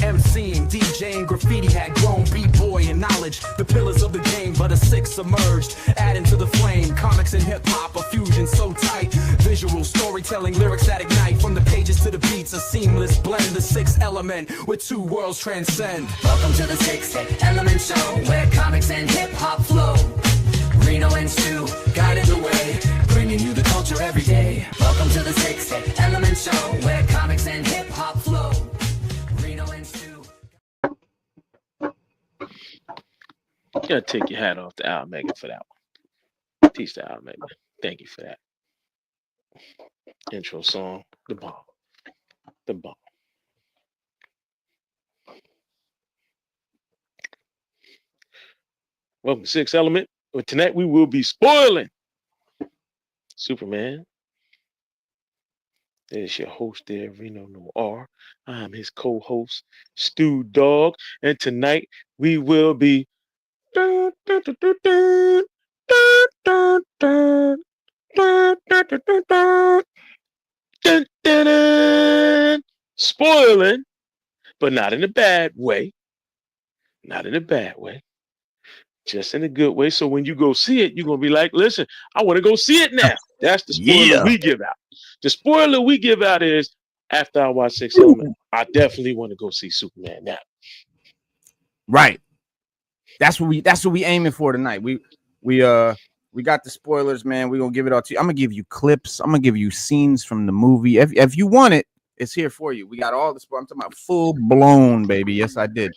MCing, DJing, graffiti had grown, B-boy and knowledge, the pillars of the game, but a six emerged, adding to the flame, comics and hip-hop, a fusion so tight, visual storytelling, lyrics that ignite, from the pages to the beats, a seamless blend, the sixth element, where two worlds transcend. Welcome to the Sixth Element Show, where comics and hip-hop flow. Reno and Stu guiding the way, bringing you the culture every day. Welcome to the Sixth Element Show, where comics and hip-hop flow. Reno and Stu. You gotta take your hat off to Al Megan for that one. Peace to Al Megan. Thank you for that. Intro song, the bomb. The bomb. Welcome to Sixth Element. Well, tonight we will be spoiling Superman. There's your host there, Reno Noir. I'm his co-host, Stu Dog. And tonight we will be spoiling, but not in a bad way. Not in a bad way. Just in a good way. So when you go see it, you're going to be like, listen, I want to go see it now. That's the spoiler we give out. The spoiler we give out is, after I watch Sixth Element, I definitely want to go see Superman now. Right. That's what we aiming for tonight. We got the spoilers, man. We're going to give it all to you. I'm going to give you clips. I'm going to give you scenes from the movie. If you want it, it's here for you. We got all the spoilers. I'm talking about full blown, baby. Yes, I did.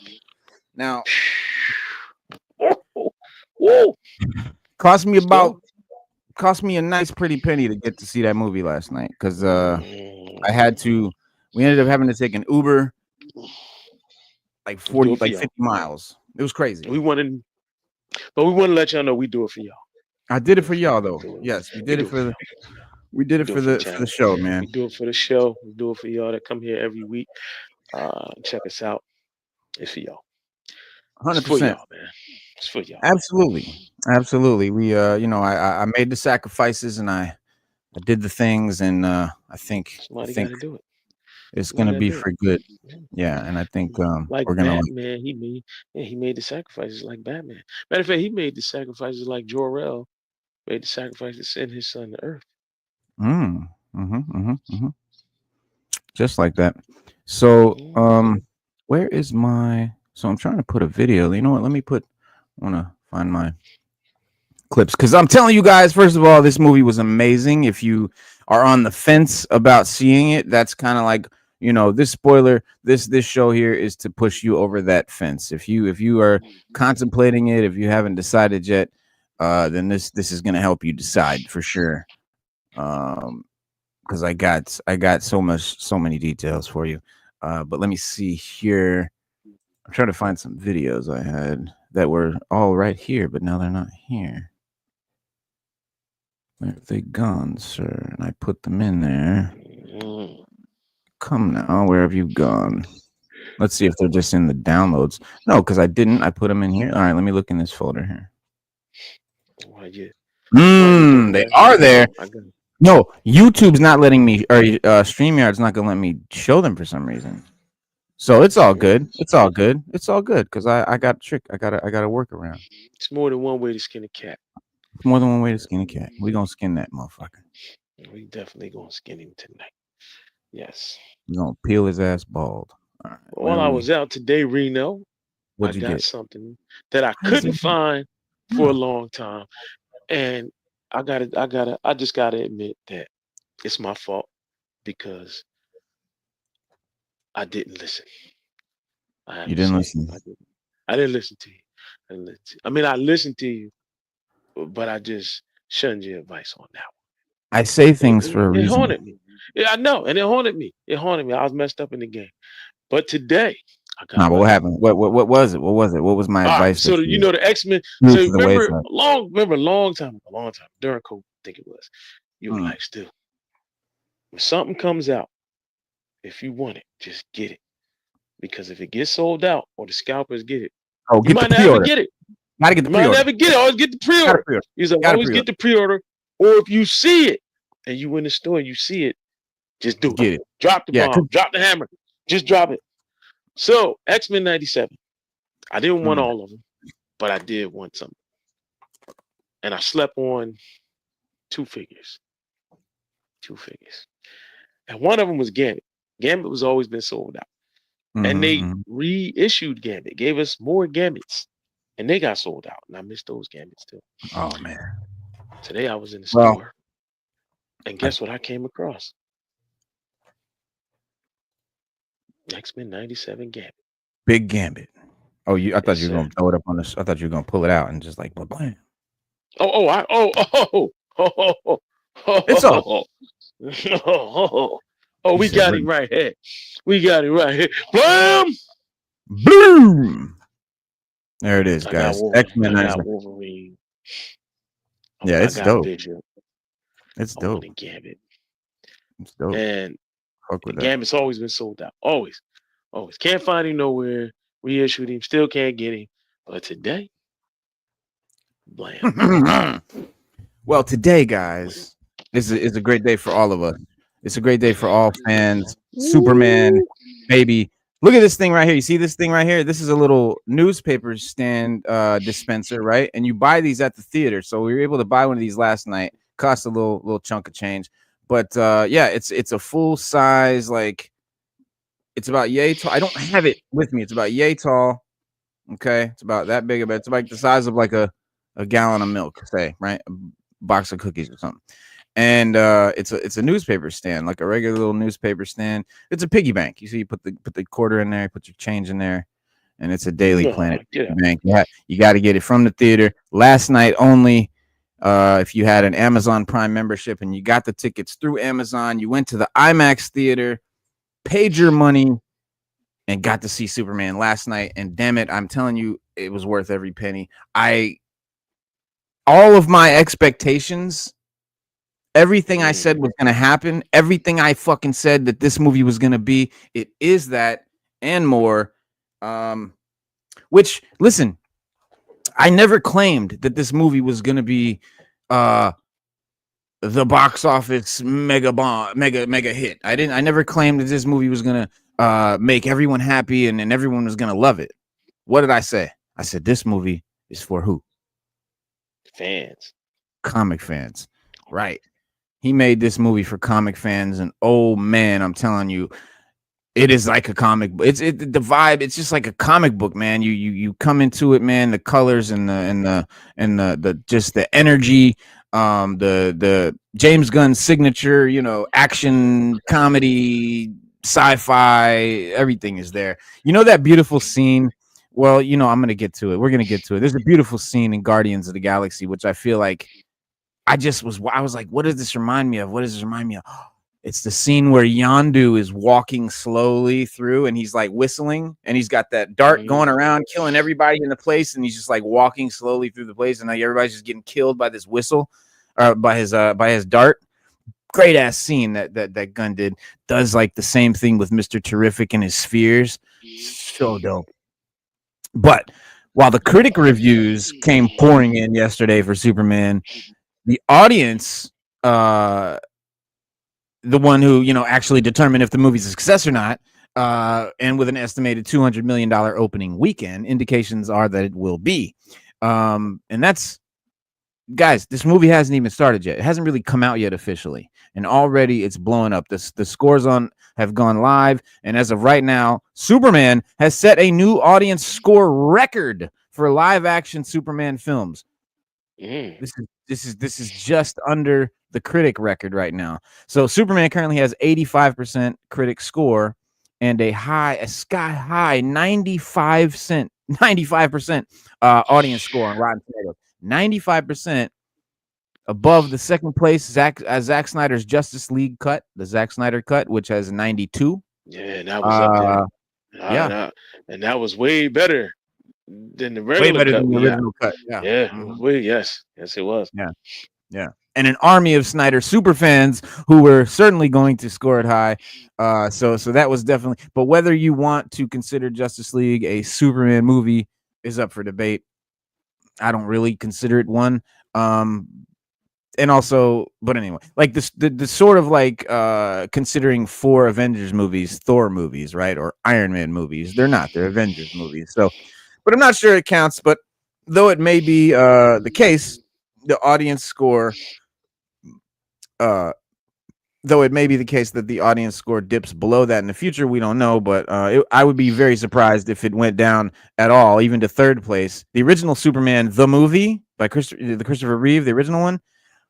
Now, whoa. Cost me a nice pretty penny to get to see that movie last night, because we ended up having to take an Uber like 50 miles. It was crazy. We wanted to let y'all know we do it for y'all. I did it for y'all though. Yes, we did it for the show, man. We do it for the show. We do it for y'all that come here every week. Check us out. It's for y'all. 100%, man. It's for y'all. Absolutely. We I made the sacrifices and I did the things, and I think Somebody gotta do it. It's gonna be for good. Yeah, and I think like we're gonna Batman, he made the sacrifices like Batman. Matter of fact, he made the sacrifices like Jor-El made the sacrifice to send his son to Earth. Just like that. So where is my? So I'm trying to put a video. You know what? I want to find my clips, because I'm telling you guys, first of all, this movie was amazing. If you are on the fence about seeing it, that's kind of like, this spoiler, this show here is to push you over that fence. If you are contemplating it, if you haven't decided yet, then this is going to help you decide for sure. Because I got so many details for you. But let me see here. I'm trying to find some videos I had that were all right here, but now they're not here. Where have they gone, sir? And I put them in there. Come now, where have you gone? Let's see if they're just in the downloads. No, because I didn't. I put them in here. All right, let me look in this folder here. They are there. No, YouTube's not letting me, or StreamYard's not gonna let me show them for some reason. So it's all good. It's all good. It's all good, because I got a trick. I got a workaround. It's more than one way to skin a cat. More than one way to skin a cat. We're gonna skin that motherfucker. We definitely gonna skin him tonight. Yes. We're gonna peel his ass bald. All right. While I was out today, Reno, I got something that I couldn't find for a long time. And I just gotta admit that it's my fault, because I didn't listen. You didn't listen? I didn't listen to you. I mean, I listened to you, but I just shunned your advice on that one. I say things for a reason. It haunted me. Yeah, I know, and it haunted me. I was messed up in the game. But today, but what happened? What was it? What was it? What was my advice? So the X-Men. So remember a long time during COVID, I think it was. You were like, still, when something comes out, if you want it, just get it. Because if it gets sold out or the scalpers get it, you might never get it. Gotta get the pre-order. You might never get it. Always get the pre-order. He's like, always get the pre-order. Or if you see it and you in the store and you see it, just do it. Get it. Drop the bomb. Drop the hammer. Just drop it. So X-Men 97. I didn't want all of them, but I did want some. And I slept on two figures. And one of them was Gambit. Gambit was always been sold out. And they reissued Gambit, gave us more Gambits. And they got sold out. And I missed those Gambits too. Oh man. Today I was in the store. And guess what I came across? X-Men 97 Gambit. Big Gambit. Oh, I thought you were gonna throw it up on this. I thought you were gonna pull it out and just like blam. It's all. We got him right here. Blam! Boom! There it is, guys. X-Men 97. Wolverine. Yeah, it's dope. It's dope. Gambit. It's dope. And Gambit's always been sold out. Always. Can't find him nowhere. Reissued him. Still can't get him. But today, blam. Well, today, guys, is a great day for all of us. It's a great day for all fans. Superman, baby. Look at this thing right here. You see this thing right here? This is a little newspaper stand dispenser, right? And you buy these at the theater. So we were able to buy one of these last night. Cost a little chunk of change. But yeah, it's a full size, like it's about yay tall. I don't have it with me. It's about yay tall. Okay, it's about that big of it. It's like the size of like a gallon of milk, say, right? A box of cookies or something. And it's a newspaper stand, like a regular little newspaper stand. It's a piggy bank. You see, you put the quarter in there, you put your change in there, and it's a Daily Planet bank. Yeah, you got to get it from the theater. Last night only. If you had an Amazon Prime membership and you got the tickets through Amazon, you went to the IMAX theater, paid your money, and got to see Superman last night. And damn it, I'm telling you, it was worth every penny. All of my expectations, everything I said was going to happen, everything I fucking said that this movie was going to be, it is that and more. Which, listen, I never claimed that this movie was going to be the box office mega hit. I never claimed that this movie was going to make everyone happy and everyone was going to love it. What did I say? I said this movie is for who? Fans. Comic fans. Right. He made this movie for comic fans, and oh man, I'm telling you, it is like a comic book. The vibe. It's just like a comic book, man. You come into it, man. The colors and the just the energy. The James Gunn signature. Action, comedy, sci-fi. Everything is there. You know that beautiful scene. Well, I'm gonna get to it. We're gonna get to it. There's a beautiful scene in Guardians of the Galaxy, which I feel like I was like, what does this remind me of? What does this remind me of? It's the scene where Yondu is walking slowly through and he's like whistling and he's got that dart going around killing everybody in the place, and he's just like walking slowly through the place, and like everybody's just getting killed by this whistle by his dart. Great ass scene that Gunn did. Does like the same thing with Mr. Terrific and his spheres. So dope. But while the critic reviews came pouring in yesterday for Superman, the audience, the one who, actually determined if the movie's a success or not, and with an estimated $200 million opening weekend, indications are that it will be. And that's, guys, this movie hasn't even started yet. It hasn't really come out yet officially. And already it's blowing up. The scores have gone live. And as of right now, Superman has set a new audience score record for live action Superman films. This is just under the critic record right now. So Superman currently has 85% critic score and a sky high 95% audience score on Rotten Tomatoes. 95% above the second place Zack Snyder's Justice League cut, the Zack Snyder cut, which has 92. Yeah, that was up there. And that was way better than the original cut. Yeah. Yes, it was. Yeah. And an army of Snyder super fans who were certainly going to score it high. So that was definitely. But whether you want to consider Justice League a Superman movie is up for debate. I don't really consider it one. and also, but anyway, like this, the sort of like considering 4 Avengers movies, Thor movies, right, or Iron Man movies. They're not. They're Avengers movies. So, but I'm not sure it counts. But though it may be the case, the audience score, though it may be the case that the audience score dips below that in the future, we don't know. But I would be very surprised if it went down at all, even to third place. The original Superman, the movie by Christopher Reeve, the original one.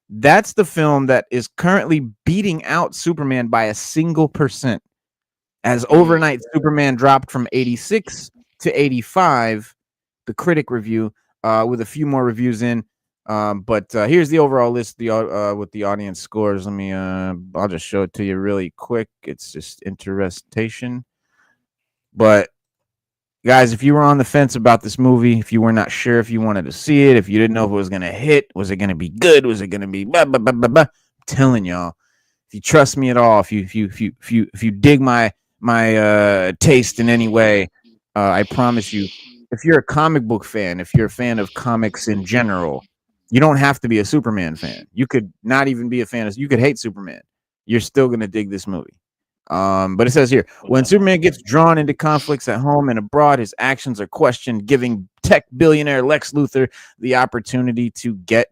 That's the film that is currently beating out Superman by a single %. As overnight, Superman dropped from 86 to 85, the critic review, with a few more reviews in. But here's the overall list with the audience scores. Let me, I'll just show it to you really quick. It's just interestation. But guys, if you were on the fence about this movie, if you were not sure if you wanted to see it, if you didn't know if it was going to hit, was it going to be good? Was it going to be blah, blah, blah, blah, blah? I'm telling y'all, if you trust me at all, if you dig my taste in any way, I promise you, if you're a comic book fan, if you're a fan of comics in general, you don't have to be a Superman fan. You could not even be a fan you could hate Superman. You're still going to dig this movie. But it says here, when Superman gets drawn into conflicts at home and abroad, his actions are questioned, giving tech billionaire Lex Luthor the opportunity to get.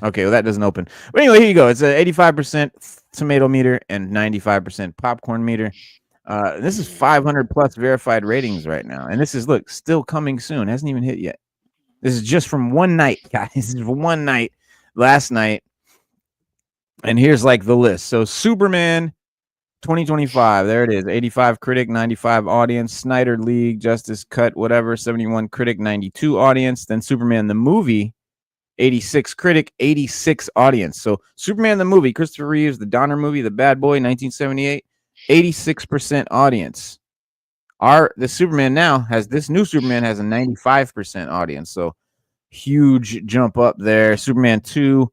Okay, well, that doesn't open. But anyway, here you go. It's a 85% tomato meter and 95% popcorn meter. This is 500 plus verified ratings right now. And this is, look, still coming soon. Hasn't even hit yet. This is just from one night, guys. This is from one night, last night. And here's like the list. So Superman 2025, there it is. 85 critic, 95 audience. Snyder League, Justice Cut, whatever. 71 critic, 92 audience. Then Superman the movie, 86 critic, 86 audience. So Superman the movie, Christopher Reeves, the Donner movie, the Bad Boy, 1978, 86% audience. The Superman now has, this new Superman has a 95% audience. So huge jump up there. Superman 2,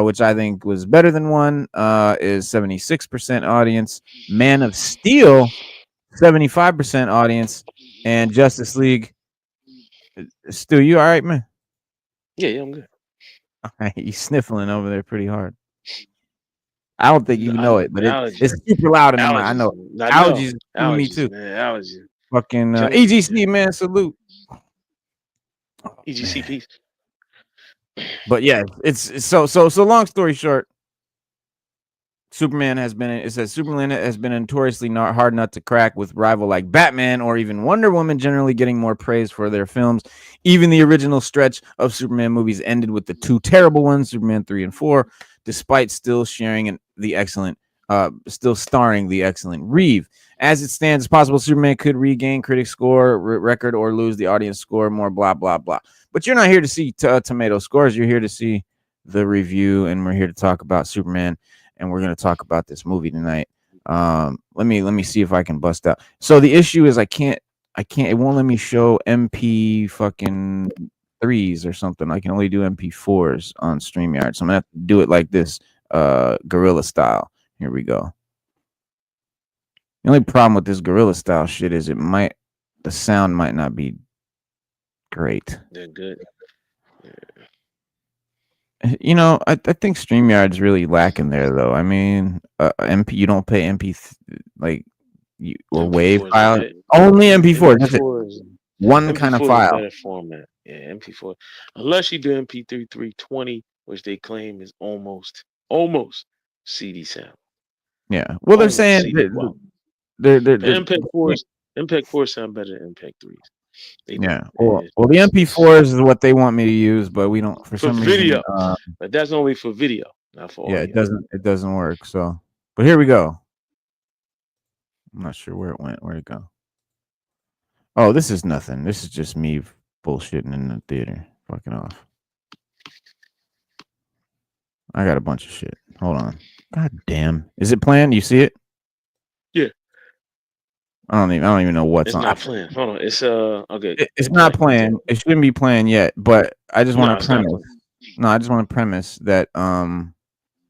which I think was better than 1, is 76% audience. Man of Steel, 75% audience. And Justice League. Stu, you all right, man? Yeah, I'm good. All right, you sniffling over there pretty hard. I don't think you know it, but it's super loud in my. I know. Allergies, me too. Man, allergies. Fucking EGC, man, salute. EGC, peace. But yeah, it's so long story short, Superman has been, it says Superman has been a notoriously hard nut to crack, with rival like Batman or even Wonder Woman generally getting more praise for their films. Even the original stretch of Superman movies ended with the 2 terrible ones, Superman 3 and 4, despite still starring the excellent Reeve. As it stands, it's possible Superman could regain critic score record or lose the audience score, more blah, blah, blah. But you're not here to see tomato scores. You're here to see the review, and we're here to talk about Superman, and we're going to talk about this movie tonight. Let me see if I can bust out. So the issue is I can't, it won't let me show MP fucking 3s or something. I can only do MP4s on StreamYard. So I'm going to have to do it like this, guerrilla style. Here we go. The only problem with this guerrilla style shit is the sound might not be great. They're good. Yeah. You know, I think StreamYard's really lacking there, though. I mean, MP, you don't pay MP or WAV file. Only MP4. That's it. One kind of file. Better format. Yeah, MP4. Unless you do MP3 320, which they claim is almost CD sound. Yeah. Well, they're saying they're MPEG 4 sound better than MPEG 3s. Yeah. Well, the MP4s is what they want me to use, but we don't for some video. Reason. But that's only for video, not for audio. It doesn't work. So, but here we go. I'm not sure where it went. Where'd it go? Oh, this is nothing. This is just me bullshitting in the theater. Fucking off. I got a bunch of shit. Hold on. God damn. Is it playing? You see it? Yeah. I don't even know what's on. It's not playing. Hold on. It's okay. It's not playing. It shouldn't be playing yet, but I just want to premise. No, I just want to premise that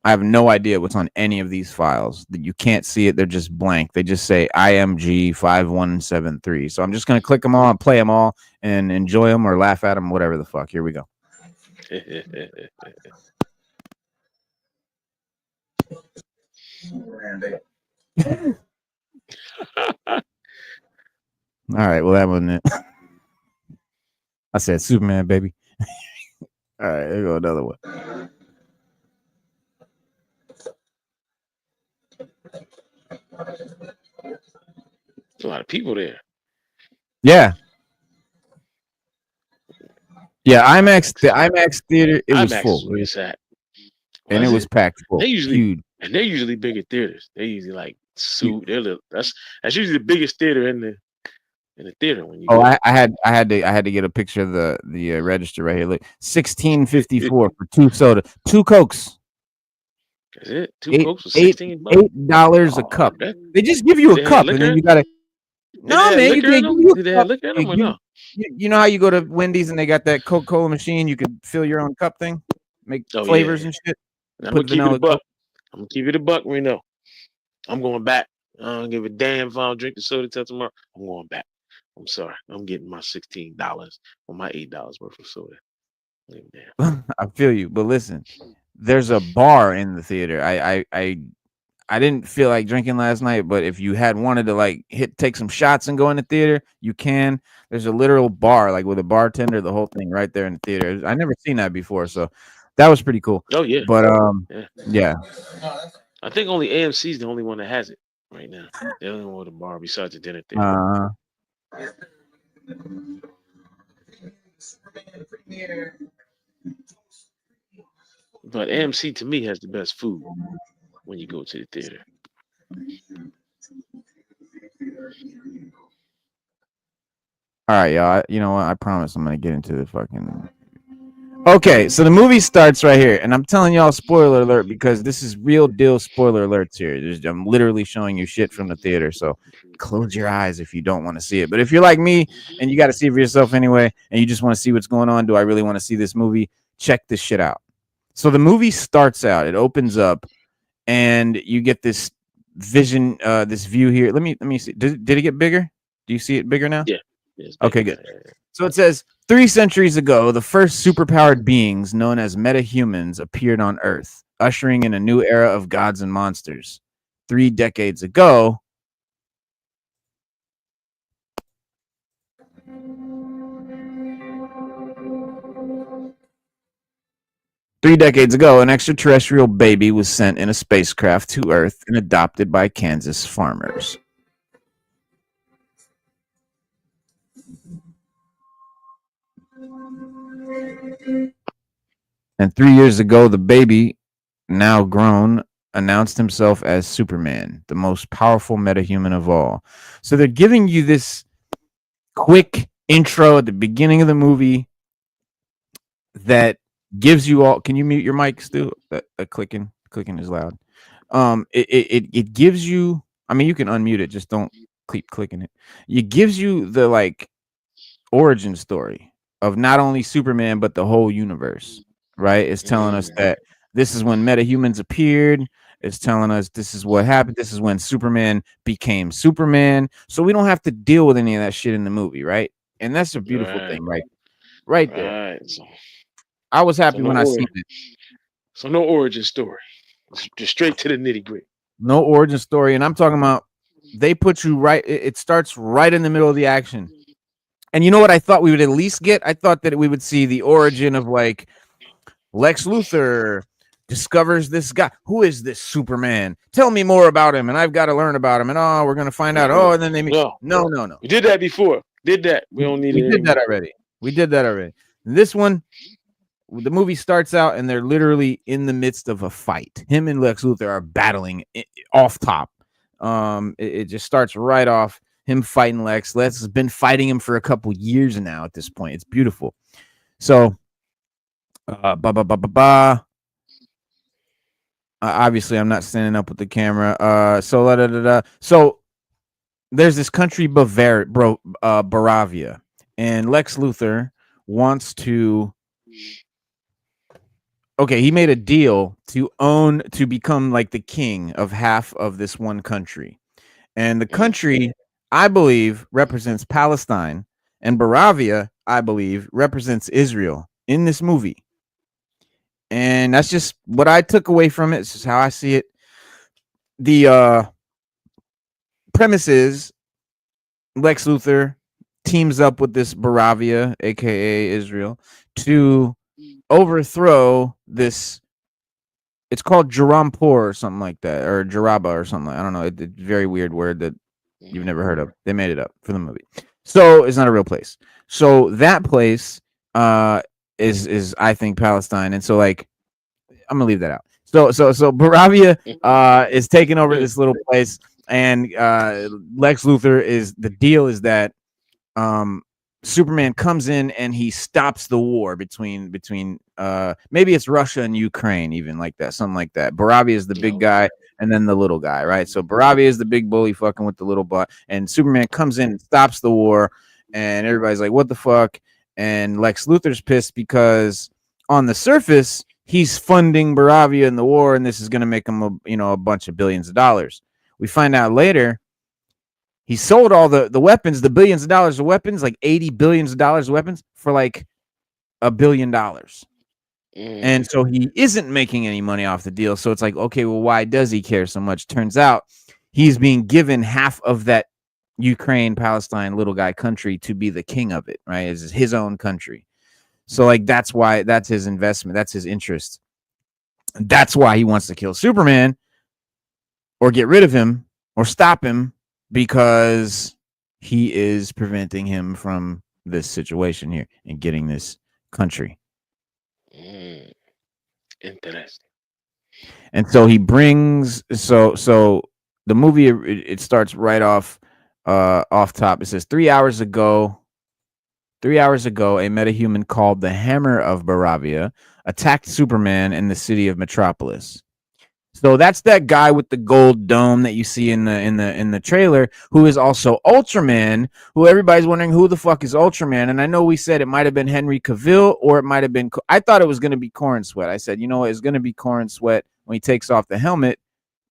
I have no idea what's on any of these files. That you can't see it. They're just blank. They just say IMG 5173. So I'm just gonna click them all and play them all and enjoy them or laugh at them, whatever the fuck. Here we go. All right, well that wasn't it. I said Superman, baby. All right, there go another one. There's a lot of people there. Yeah. Yeah, the IMAX theater, it was IMAX full. is where it's at. And it was packed full. They usually huge. And they're usually bigger theaters. They usually like suit. That's usually the biggest theater in the theater when you. Oh, I had to get a picture of the register right here. Look, $16.54 for 2 soda, 2 Cokes. Is it 2 Cokes for $16? $8 a cup. They just give you a cup, and then you gotta. No, man, you can't. Look at them or no? You know how you go to Wendy's and they got that Coca-Cola machine? You could fill your own cup thing, make flavors and shit. I'm gonna keep it a buck. I'm gonna keep it a buck, Reno. I'm going back. I don't give a damn if I don't drink the soda till tomorrow. I'm going back. I'm sorry. I'm getting my $16 or my $8 worth of soda. I feel you, but listen, there's a bar in the theater. I didn't feel like drinking last night, but if you had wanted to like take some shots and go in the theater, you can. There's a literal bar, like with a bartender, the whole thing right there in the theater. I never seen that before, so that was pretty cool. Oh yeah, but yeah. I think only AMC is the only one that has it right now. The only one with a bar besides the dinner theater. But AMC to me has the best food when you go to the theater. All right, y'all. You know what? I promise I'm gonna get into the fucking. Okay, so the movie starts right here, and I'm telling y'all spoiler alert because this is real deal spoiler alerts here. I'm literally showing you shit from the theater, so close your eyes if you don't want to see it. But if you're like me and you got to see it for yourself anyway, and you just want to see what's going on, do I really want to see this movie? Check this shit out. So the movie starts out, it opens up, and you get this vision, this view here. Let me see. Did it get bigger? Do you see it bigger now? Yeah. Okay, good. So it says 3 centuries ago, the first superpowered beings known as metahumans appeared on Earth, ushering in a new era of gods and monsters. 3 decades ago, an extraterrestrial baby was sent in a spacecraft to Earth and adopted by Kansas farmers. And 3 years ago, the baby, now grown, announced himself as Superman, the most powerful metahuman of all. So they're giving you this quick intro at the beginning of the movie that gives you all. Can you mute your mic still? That clicking is loud. It gives you. I mean, you can unmute it. Just don't keep clicking it. It gives you the like origin story of not only Superman but the whole universe. Right? It's telling us that this is when metahumans appeared. It's telling us this is what happened. This is when Superman became Superman. So we don't have to deal with any of that shit in the movie, right? And that's a beautiful thing, right there. Right. So, I was happy when I seen it. So no origin story. Just straight to the nitty-gritty. No origin story. And I'm talking about they put you right. It starts right in the middle of the action. And you know what I thought we would at least get? I thought that we would see the origin of like Lex Luthor discovers this guy. Who is this Superman? Tell me more about him, and I've got to learn about him. And we're gonna find out. Oh, and then they no. We did that before. Did that? We don't need it. We did that already. This one, the movie starts out, and they're literally in the midst of a fight. Him and Lex Luthor are battling off top. It just starts right off. Him fighting Lex. Lex has been fighting him for a couple years now. At this point, it's beautiful. So. Obviously, I'm not standing up with the camera. So there's this country, Baravia, and Lex Luthor wants to. okay, he made a deal to become like the king of half of this one country. And the country, I believe, represents Palestine, and Baravia, I believe, represents Israel in this movie. And that's just what I took away from it. It's just how I see it. The premise is Lex Luthor teams up with this Baravia, aka Israel, to overthrow this. It's called Jarampur or something like that, or Jaraba or something. I don't know. It's a very weird word that you've never heard of. They made it up for the movie, so it's not a real place. So that place is I think Palestine, and so like I'm gonna leave that out. So Baravia is taking over this little place, and Lex Luthor is the deal is that Superman comes in and he stops the war between maybe it's Russia and Ukraine, even like that, something like that. Baravia is the big guy, and then the little guy, right? So Baravia is the big bully fucking with the little butt, and Superman comes in and stops the war, and everybody's like, "What the fuck?" And Lex Luthor's pissed because on the surface he's funding Baravia in the war, and this is going to make him a bunch of billions of dollars. We find out later he sold all the weapons, the billions of dollars of weapons, like $80 billion of weapons for like $1 billion. And so he isn't making any money off the deal. So it's like, okay, well, why does he care so much? Turns out he's being given half of that Ukraine, Palestine, little guy country to be the king of it, right? It's his own country. So like, that's why, that's his investment. That's his interest. That's why he wants to kill Superman or get rid of him or stop him, because he is preventing him from this situation here and getting this country. Interesting. And so he brings so the movie it starts right off top. It says 3 hours ago, a metahuman called the Hammer of Baravia attacked Superman in the city of Metropolis. So that's that guy with the gold dome that you see in the trailer, who is also Ultraman, who everybody's wondering who the fuck is Ultraman. And I know we said it might have been Henry Cavill, or it might have been, I thought it was going to be Corrin Sweat. I said, you know what, it's going to be Corrin Sweat when he takes off the helmet,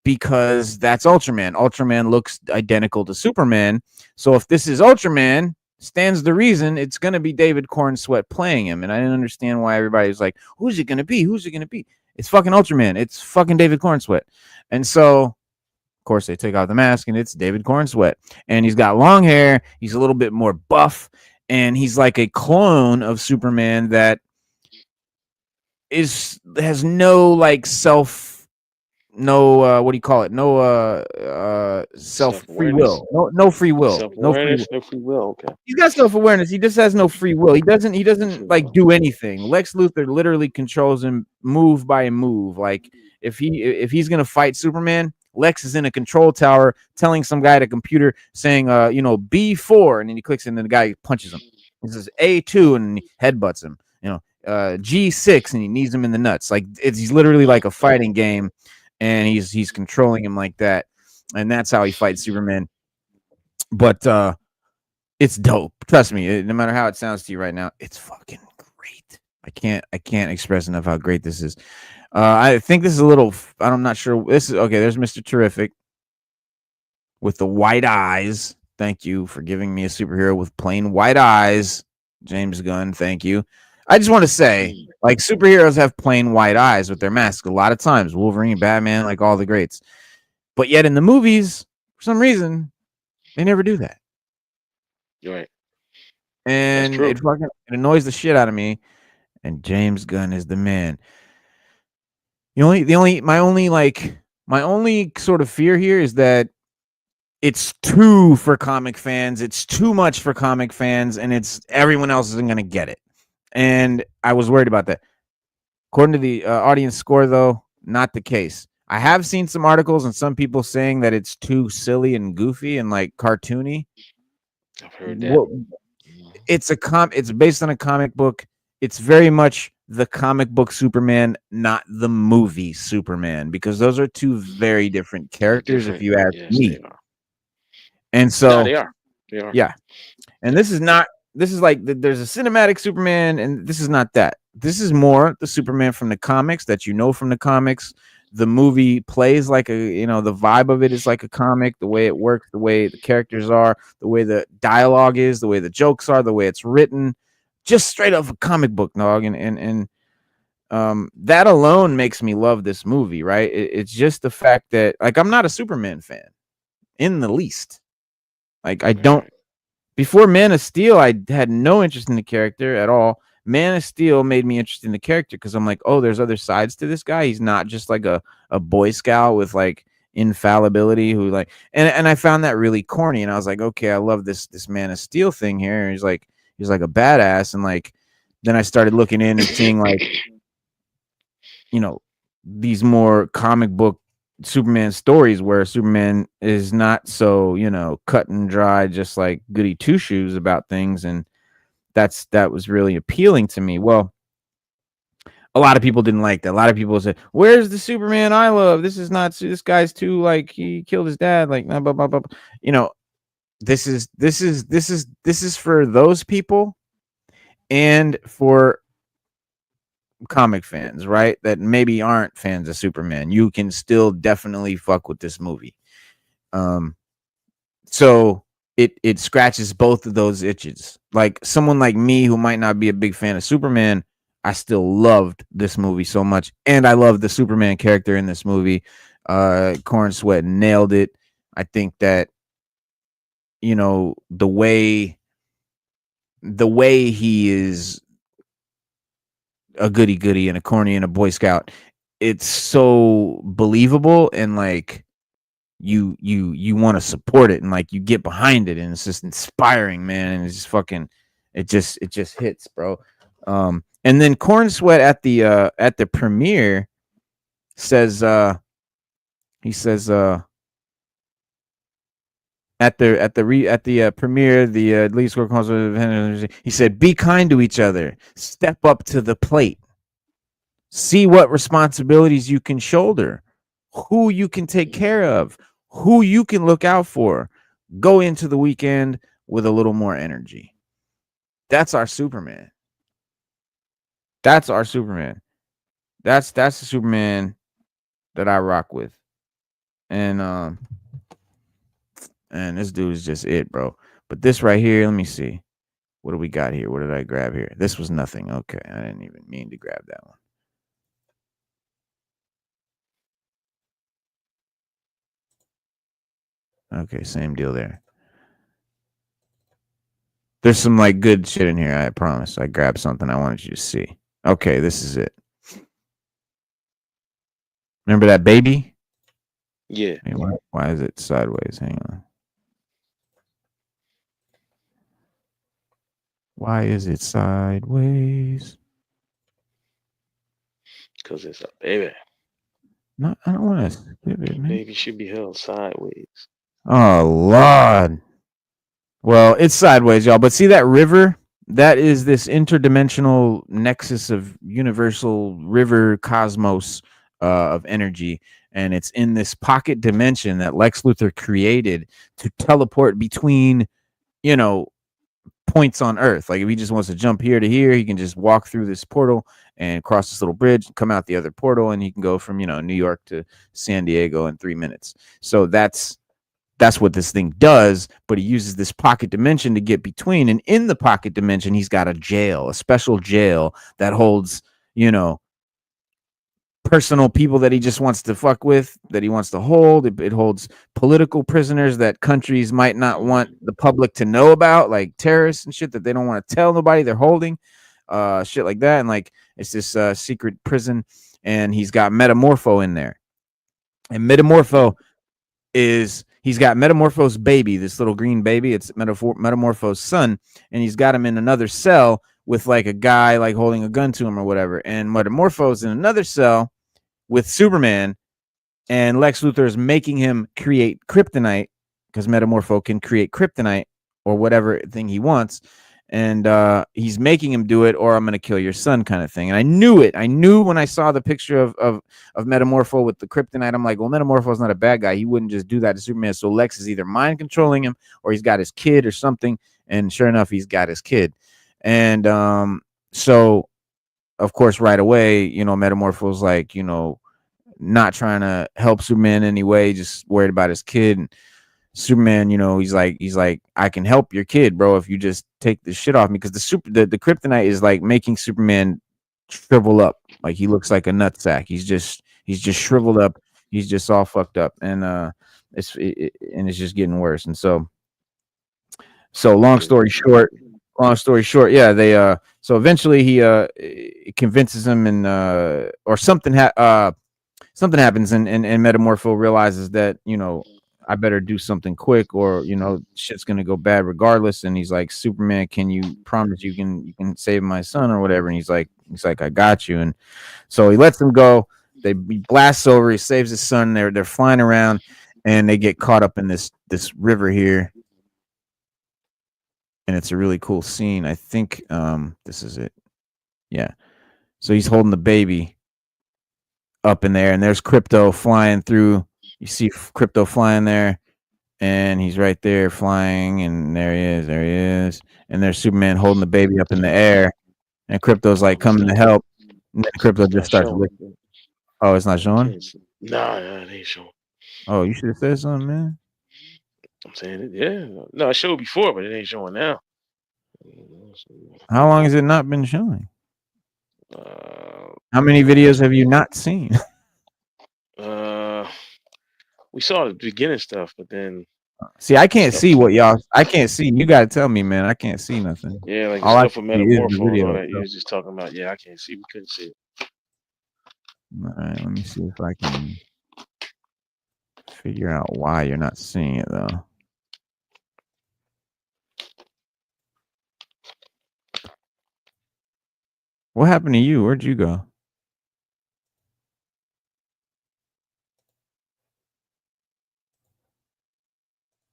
because that's Ultraman. Ultraman looks identical to Superman. So if this is Ultraman, stands the reason it's going to be David Corrin Sweat playing him. And I didn't understand why everybody was like, who's it going to be? Who's it going to be? It's fucking Ultraman. It's fucking David Corn Sweat. And so, of course, they take off the mask, and it's David Corn Sweat. And he's got long hair. He's a little bit more buff. And he's like a clone of Superman that has no, like, what do you call it? No free will. No free will. Self-awareness, no free will. Okay. He's got self-awareness. He just has no free will. He doesn't like do anything. Lex Luthor literally controls him move by move. Like if he's gonna fight Superman, Lex is in a control tower telling some guy at a computer saying B4, and then he clicks and then the guy punches him. He says A2 and he headbutts him. G6 and he knees him in the nuts. Like he's literally like a fighting game. And he's controlling him like that, and that's how he fights Superman. But it's dope. Trust me. No matter how it sounds to you right now, it's fucking great. I can't express enough how great this is. I think this is a little. I'm not sure. This is okay. There's Mr. Terrific with the white eyes. Thank you for giving me a superhero with plain white eyes, James Gunn. Thank you. I just want to say, like, superheroes have plain white eyes with their masks a lot of times. Wolverine, Batman, like all the greats. But yet in the movies, for some reason, they never do that. You're right. And it annoys the shit out of me. And James Gunn is the man. My only sort of fear here is that it's too for comic fans. It's too much for comic fans, and everyone else isn't going to get it. And I was worried about that. According to the audience score, though, not the case. I have seen some articles and some people saying that it's too silly and goofy and like cartoony. I've heard that. It's based on a comic book. It's very much the comic book Superman, not the movie Superman, because those are two very different characters, if you ask me. And so they are. Yeah. And this is not. This is like there's a cinematic Superman, and this is not that. this is more the Superman from the comics that you know from the comics. The movie plays like a, you know, the vibe of it is like a comic, the way it works, the way the characters are, the way the dialogue is, the way the jokes are, the way it's written, just straight up a comic book, dog. And that alone makes me love this movie, right? It's just the fact that, like, I'm not a Superman fan in the least. Like, I don't. Before Man of Steel, I had no interest in the character at all. Man of Steel made me interested in the character because I'm like, oh, there's other sides to this guy. He's not just like a Boy Scout with like infallibility who like, and I found that really corny. And I was like, okay, I love this Man of Steel thing here. And he's like a badass. And like, then I started looking in and seeing like, you know, these more comic book Superman stories where Superman is not so, you know, cut and dry, just like goody two shoes about things. And that was really appealing to me. Well, a lot of people didn't like that. A lot of people said, "Where's the Superman I love? This is not. This guy's too like he killed his dad." Like, blah, blah, blah, blah. You know, this is for those people and for comic fans, right? That maybe aren't fans of Superman. You can still definitely fuck with this movie. So it scratches both of those itches. Like someone like me who might not be a big fan of Superman, I still loved this movie so much, and I love the Superman character in this movie. Corn Sweat nailed it. I think that, you know, the way he is a goody and a corny and a Boy Scout, it's so believable, and like you want to support it, and like you get behind it, and it's just inspiring, man. And it's just fucking, it just hits, bro. And then Corn Sweat at the premiere says he says at the premiere, the lead score calls, he said, "Be kind to each other, step up to the plate, see what responsibilities you can shoulder, who you can take care of, who you can look out for. Go into the weekend with a little more energy." That's our Superman. That's our Superman. That's the Superman that I rock with. And this dude is just it, bro. But this right here, let me see. What do we got here? What did I grab here? This was nothing. Okay, I didn't even mean to grab that one. Okay, same deal there. There's some like good shit in here, I promise. I grabbed something I wanted you to see. Okay, this is it. Remember that baby? Yeah. Hey, why is it sideways? Hang on. Why is it sideways? Because it's a baby. No, I don't want to skip it, man. Baby should be held sideways. Oh, Lord. Well, it's sideways, y'all. But see that river? That is this interdimensional nexus of universal river cosmos of energy. And it's in this pocket dimension that Lex Luthor created to teleport between, you know, points on Earth. Like if he just wants to jump here to here, he can just walk through this portal and cross this little bridge, come out the other portal, and he can go from, you know, New York to San Diego in 3 minutes. So that's what this thing does, but he uses this pocket dimension to get between. And in the pocket dimension, he's got a jail, a special jail that holds, you know, personal people that he just wants to fuck with, that he wants to hold. It holds political prisoners that countries might not want the public to know about, like terrorists and shit that they don't want to tell nobody they're holding, shit like that. And like it's this secret prison, and he's got Metamorpho in there. And Metamorpho is, he's got Metamorpho's baby, this little green baby. It's Metamorpho's son, and he's got him in another cell with like a guy like holding a gun to him or whatever. And Metamorpho's in another cell with Superman, and Lex Luthor is making him create kryptonite because Metamorpho can create kryptonite or whatever thing he wants. And he's making him do it, or I'm going to kill your son kind of thing. And I knew it. I knew when I saw the picture of Metamorpho with the kryptonite, I'm like, well, Metamorpho's not a bad guy. He wouldn't just do that to Superman. So Lex is either mind controlling him or he's got his kid or something. And sure enough, he's got his kid. And so of course, right away, Metamorpho's like, not trying to help Superman anyway, just worried about his kid. And Superman, he's like, I can help your kid, bro, if you just take the shit off me, because the kryptonite is like making Superman shrivel up, like he looks like a nutsack. He's just shriveled up. He's just all fucked up, and it's just getting worse. And so long story short, yeah, they so eventually he convinces him, and or something happens, and Metamorpho realizes that I better do something quick, or shit's gonna go bad regardless. And he's like, Superman, can you promise you can save my son or whatever? And he's like, I got you. And so he lets him go. He blasts over. He saves his son. They're flying around, and they get caught up in this river here. And it's a really cool scene. I think this is it. Yeah. So he's holding the baby up in there, and there's Crypto flying through. You see Crypto flying there, and he's right there flying, and there he is. And there's Superman holding the baby up in the air, and Crypto's like coming to help. And then Crypto just starts licking. Oh, it's not showing? Nah, it ain't showing. Oh, you should have said something, man. I'm saying it, yeah. No, I showed before, but it ain't showing now. How long has it not been showing? How many videos have you not seen? We saw the beginning stuff, but then see, I can't see what y'all. I can't see. You gotta tell me, man. I can't see nothing. Yeah, like all stuff with Metamorpho and all video, that. You was just talking about. Yeah, I can't see. We couldn't see it. All right, let me see if I can figure out why you're not seeing it though. What happened to you? Where'd you go?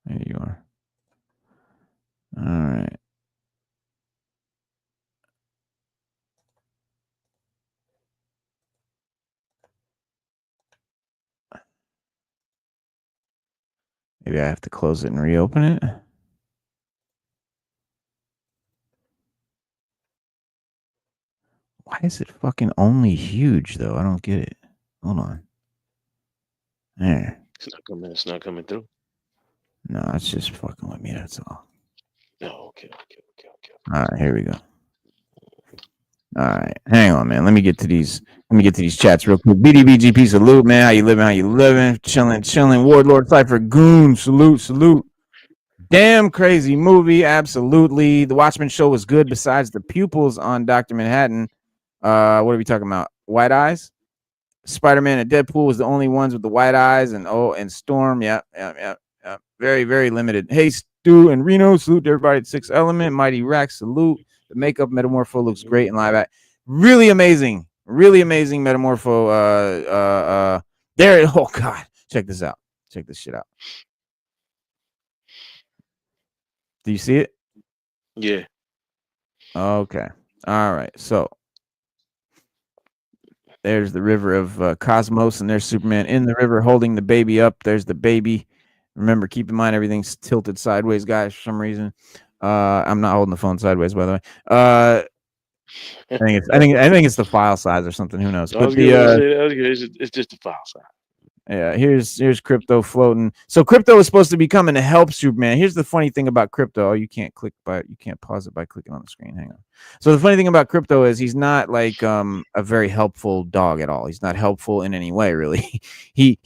There you are. All right. Maybe I have to close it and reopen it. Why is it fucking only huge though? I don't get it. Hold on. There. It's not coming through. No, it's just fucking with me. That's all. Oh, okay. All right, here we go. All right, hang on, man. Let me get to these chats real quick. BDBGP salute, man. How you living? Chilling. Warlord Cypher Goon salute. Damn crazy movie, absolutely. The Watchmen show was good. Besides the pupils on Dr. Manhattan, what are we talking about? White eyes. Spider-Man and Deadpool was the only ones with the white eyes, and Storm. Yeah. Very, very limited. Hey, Stu and Reno, salute to everybody at Sixth Element. Mighty Rack, salute. The makeup Metamorpho looks great in live act. Really amazing Metamorpho. There. Oh God, check this out. Check this shit out. Do you see it? Yeah. Okay. All right. So there's the river of Cosmos, and there's Superman in the river holding the baby up. There's the baby. Remember, keep in mind everything's tilted sideways, guys, for some reason. I'm not holding the phone sideways, by the way. I think it's the file size or something. Who knows? But it's just the file size. Yeah, here's Crypto floating. So Crypto is supposed to be coming to help Superman. Here's the funny thing about Crypto. Oh, you can't pause it by clicking on the screen. Hang on. So the funny thing about Crypto is he's not like a very helpful dog at all. He's not helpful in any way, really. he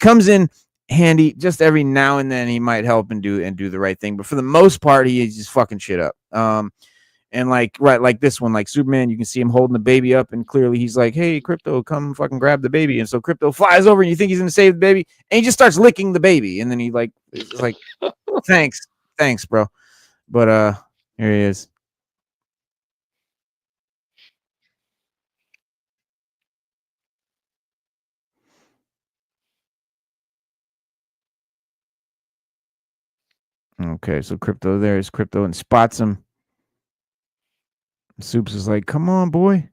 comes in handy just every now and then. He might help and do the right thing, but for the most part, he's just fucking shit up. And like this one, like Superman, you can see him holding the baby up, and clearly he's like, "Hey, Crypto, come fucking grab the baby." And so Crypto flies over, and you think he's gonna save the baby, and he just starts licking the baby, and then he it's like, thanks, bro. But here he is. Okay, so Crypto there is Crypto and spots him. Soups is like, "Come on, boy."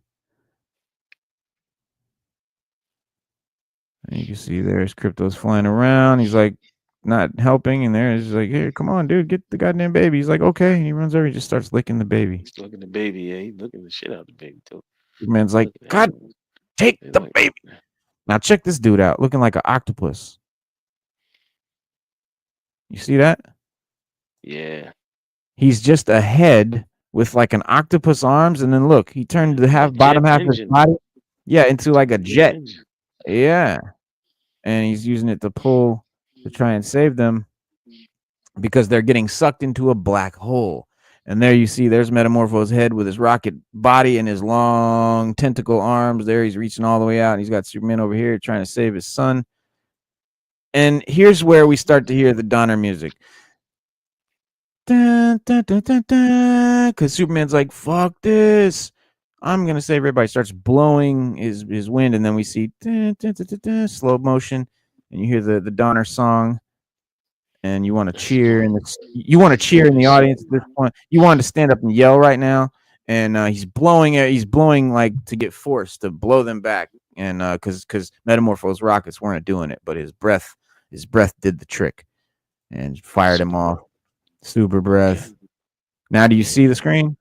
And you can see there's Crypto's flying around. He's like not helping, and he's like, "Here, come on, dude, get the goddamn baby." He's like, "Okay." And he runs over, he just starts licking the baby. He's licking the baby, yeah. He's licking the shit out of the baby too. Superman's like, Look at God, that. take They the like, baby. Now check this dude out, looking like an octopus. You see that? yeah, He's just a head with like an octopus arms, and then look, he turned the a half jet bottom half of his engine. body, yeah, into like a A jet jet. engine. Yeah, and he's using it to pull to try and save them because they're getting sucked into a black hole. And there you see, there's Metamorpho's head with his rocket body and his long tentacle arms. There he's reaching all the way out, and he's got Superman over here trying to save his son. And here's where we start to hear the Donner music. Because Superman's like, fuck this. I'm going to save everybody. Starts blowing his wind, and then we see slow motion, and you hear the Donner song. And you want to cheer, and you want to cheer in the audience at this point. You want to stand up and yell right now. And he's blowing it. He's blowing like to get forced to blow them back, and because Metamorpho's rockets weren't doing it, but his breath did the trick and fired him off. Super breath. Now, do you see the screen?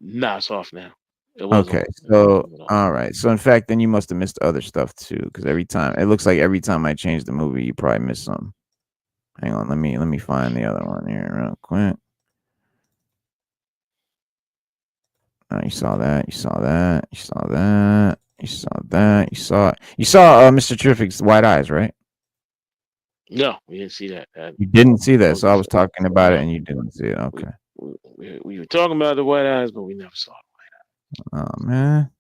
Nah, it's off now. It was Okay, on. so all right. So in fact, then you must have missed other stuff too, because every time it looks like every time I change the movie, you probably miss something. Hang on, let me find the other one here real quick. You saw that. You saw that. You saw that. You saw that. You saw Mr. Terrific's white eyes, right? No, we didn't see that. You didn't see that, so I was talking about it, and you didn't see it. Okay. We were talking about the white eyes, but we never saw it. Oh man,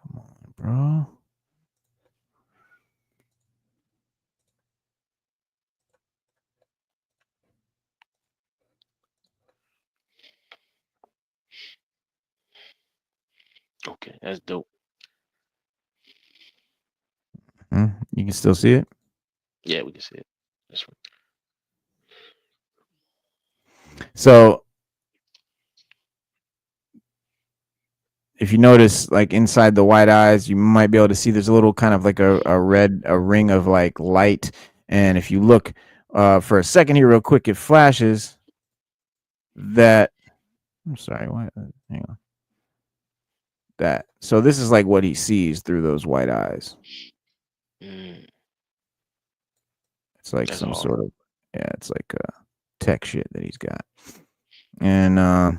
come on, bro. Okay, that's dope. You can still see it. Yeah, we can see it. That's right. So if you notice, like inside the white eyes, you might be able to see there's a little kind of like a ring of like light. And if you look for a second here, real quick, it flashes that. I'm sorry, what? Hang on. That. So this is like what he sees through those white eyes. It's like That's some hard. sort of, yeah, it's like tech shit that he's got. And all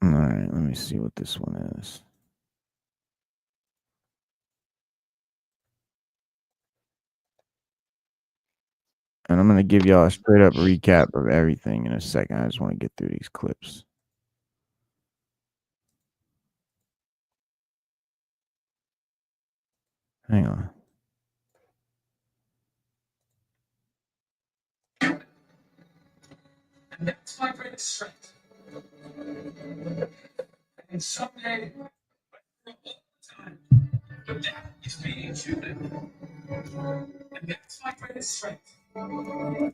right, let me see what this one is. And I'm going to give y'all a straight up recap of everything in a second. I just want to get through these clips. Hang on. And that's my greatest strength. And someday, for all the time, the death is being human. And that's my greatest strength. For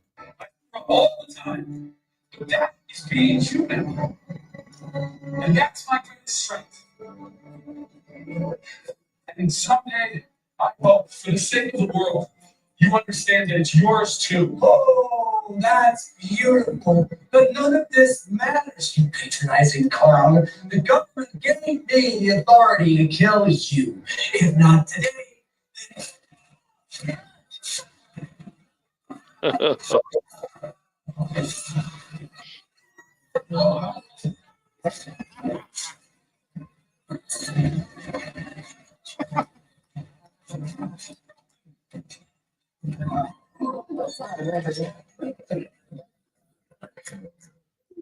all the time, the death is being human. And that's my greatest strength. And someday, I hope, for the sake of the world, you understand that it's yours too. Oh, that's beautiful. But none of this matters, you patronizing clown. The government gave me the authority to kill you. If not today,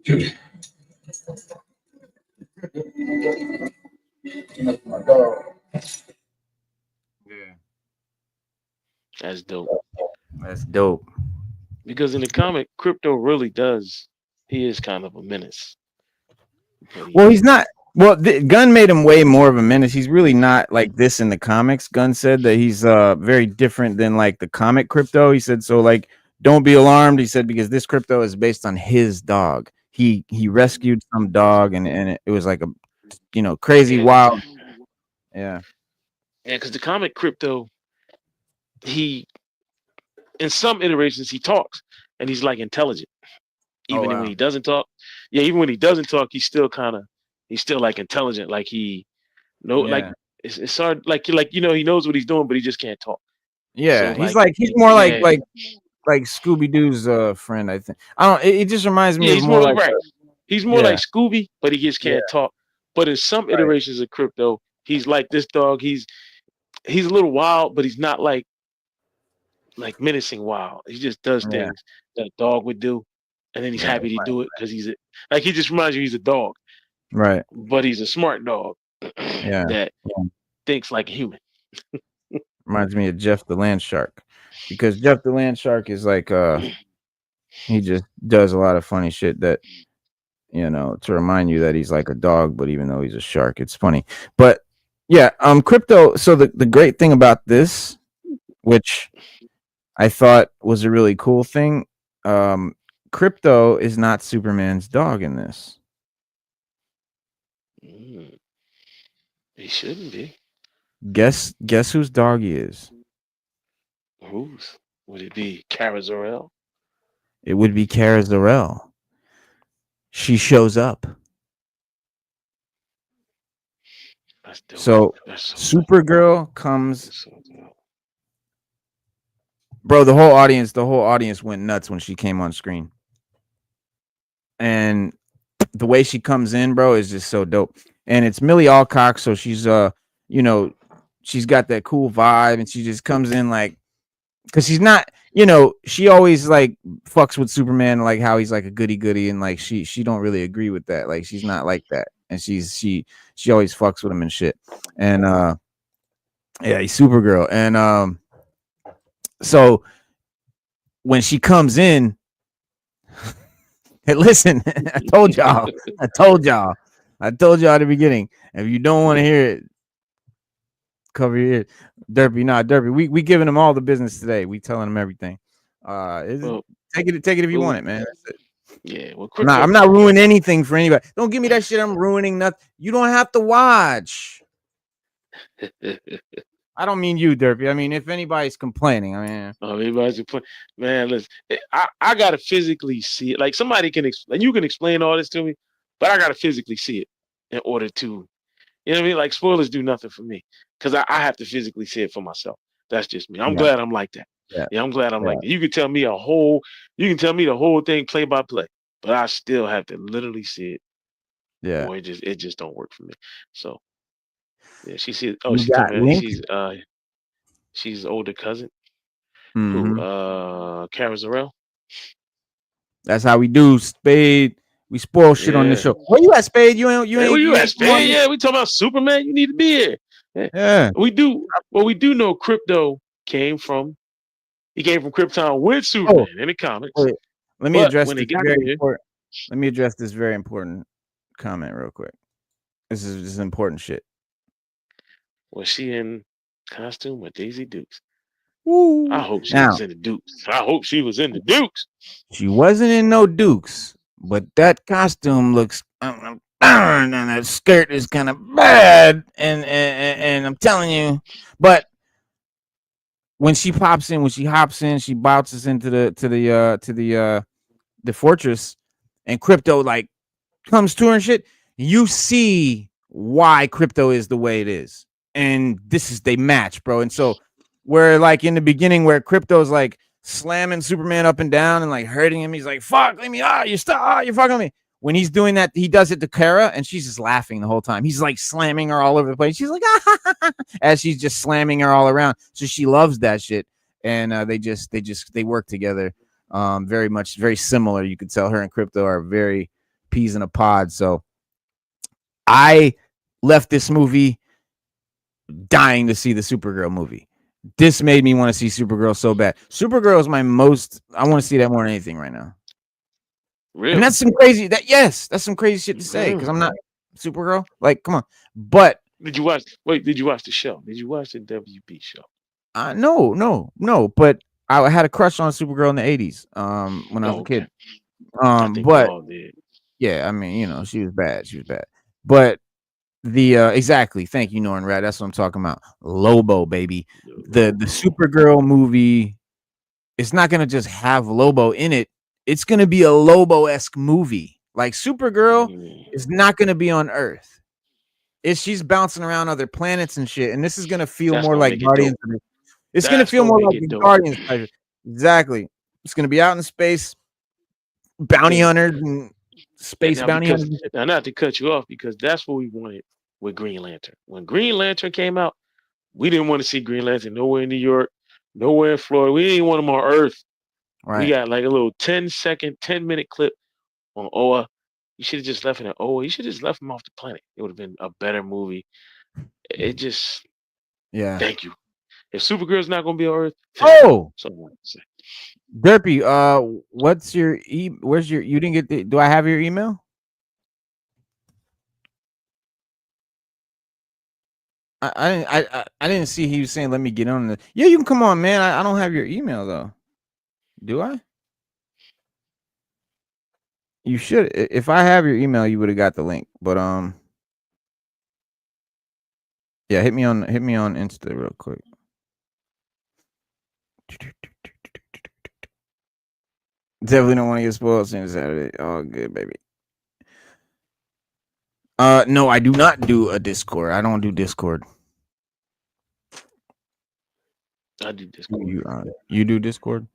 Dude. Yeah. That's dope. That's dope. Because in the comic, Crypto really does. He is kind of a menace. Well, he's not. Well, Gunn made him way more of a menace. He's really not like this in the comics. Gunn said that he's very different than like the comic Crypto. He said so like don't be alarmed. He said because this Crypto is based on his dog. He rescued some dog and it was like a crazy wild. Yeah. Yeah, because the comic Crypto, he in some iterations he talks and he's like intelligent. Oh, Even wow. when he doesn't talk, yeah, even when he doesn't talk, he's still like intelligent. Like like Yeah. it's hard. Like he knows what he's doing, but he just can't talk. So Yeah. like He's more yeah, like Scooby Doo's friend, I think. I don't. It just reminds me yeah, of he's more more like like right. He's more like yeah, Scooby, but he just yeah, can't talk. But in some right, iterations of Crypto, he's like this dog. He's a little wild, but he's not like menacing wild. He just does yeah, things that a dog would do, and then he's right, happy to do it because like he just reminds you he's a dog, right, but he's a smart dog yeah, that yeah. thinks like a human. Reminds me of Jeff the Land Shark, because Jeff the Land Shark is like he just does a lot of funny shit that to remind you that he's like a dog, but even though he's a shark, it's funny. But yeah, Crypto. So the great thing about this, which I thought was a really cool thing, Crypto is not Superman's dog in this. Mm, he shouldn't be. Guess whose dog he is? Whose would it be? Kara Zor-El? It would be Kara Zor-El. She shows up. That's dope. So That's so dope. Supergirl comes. That's so dope. Bro, the whole audience went nuts when she came on screen. And the way she comes in, bro, is just so dope. And it's Millie Alcock, so she's she's got that cool vibe, and she just comes in like, because she's not, she always like fucks with Superman, like how he's like a goody goody, and like she don't really agree with that. Like she's not like that, and she always fucks with him and shit. And yeah, he's Supergirl. And so when she comes in, hey, listen, I told y'all at the beginning. If you don't want to hear it, cover your ears. Derpy, not Derpy. We giving him all the business today. We telling him everything. Well, Take it if you well, want it, man. yeah. Well, I'm not ruining anything for anybody. Don't give me that shit. I'm ruining nothing. You don't have to watch. I don't mean you, Derpy. I mean, if anybody's complaining, I mean, everybody's point. Man, listen, I gotta physically see it. Like somebody can explain. You can explain all this to me, but I gotta physically see it in order to, you know what I mean? Like spoilers do nothing for me because I have to physically see it for myself. That's just me. I'm yeah, glad I'm like that. yeah, Yeah, I'm glad I'm yeah, like that. You can tell me the whole thing play by play, but I still have to literally see it, yeah. or it just don't work for me. So yeah, she sees. Oh, You she's got talking. Link. She's older cousin who Mm-hmm. Kara Zor-El. That's how we do, Spade. We spoil shit on this Yeah. show. Where you at, Spade? You ain't Hey, where you at, come on. Spade? Yeah, we talking about Superman. You need to be here. Yeah. We do. Well, we do know Crypto came from. He came from Krypton with Superman in the comics. Wait. Let me But address when they this got very here, important. Let me address this very important comment real quick. This is important shit. was she in costume with Daisy Dukes? Woo. I hope she Now, was in the Dukes. I hope she was in the Dukes. she wasn't in no Dukes, but that costume looks and that skirt is kind of bad. And I'm telling you, but when she hops in, she bounces into the fortress, and Crypto like comes to her and shit. You see why Crypto is the way it is, and they match, bro. And so where like in the beginning where Crypto's like slamming Superman up and down and like hurting him, he's like, "Fuck, leave me! You're fucking me." When he's doing that, he does it to Kara, and she's just laughing the whole time. He's like slamming her all over the place. She's like, ah, as she's just slamming her all around. So she loves that shit, and they work together. Very similar. You could tell her and Crypto are very peas in a pod. So I left this movie dying to see the Supergirl movie. This made me want to see Supergirl so bad. Supergirl is I want to see that more than anything right now. Really? And that's some crazy shit to say because I'm not Supergirl. Like, come on. But Did you watch the show? Did you watch the WB show? no. But I had a crush on Supergirl in the 80s. When I was a kid. I think we But all did. yeah, I mean, she was bad. But the exactly. Thank you, Norrin Rat. That's what I'm talking about. Lobo, baby. The Supergirl movie it's not gonna just have Lobo in it. It's gonna be a Lobo-esque movie. Like Supergirl is not gonna be on Earth. She's bouncing around other planets and shit. And this is gonna feel That's more gonna like make it Guardians. dope. It's gonna That's feel gonna more make like it the dope. Guardians type. Exactly. It's gonna be out in space, bounty hunters and space bounty hunters. Now, not to cut you off, because that's what we wanted with Green Lantern. When Green Lantern came out, we didn't want to see Green Lantern nowhere in New York, nowhere in Florida. We didn't want him on Earth. Right. We got like a little 10-minute clip on Oa. You should have just left him at Oa. You should have just left him off the planet. It would have been a better movie. It just, Yeah. thank you. If Supergirl's not gonna be on Earth, Oh, someone say. Derpy, what's your where's your, you didn't get the, do I have your email? I didn't see he was saying let me get on the, yeah, you can come on, man. I don't have your email though. Do I? You should. If I have your email, you would have got the link. But yeah, hit me on Insta real quick. Definitely don't want to get spoiled since Saturday. Oh, good, baby. No, I do not do a Discord. I don't do Discord. I do Discord. You do Discord?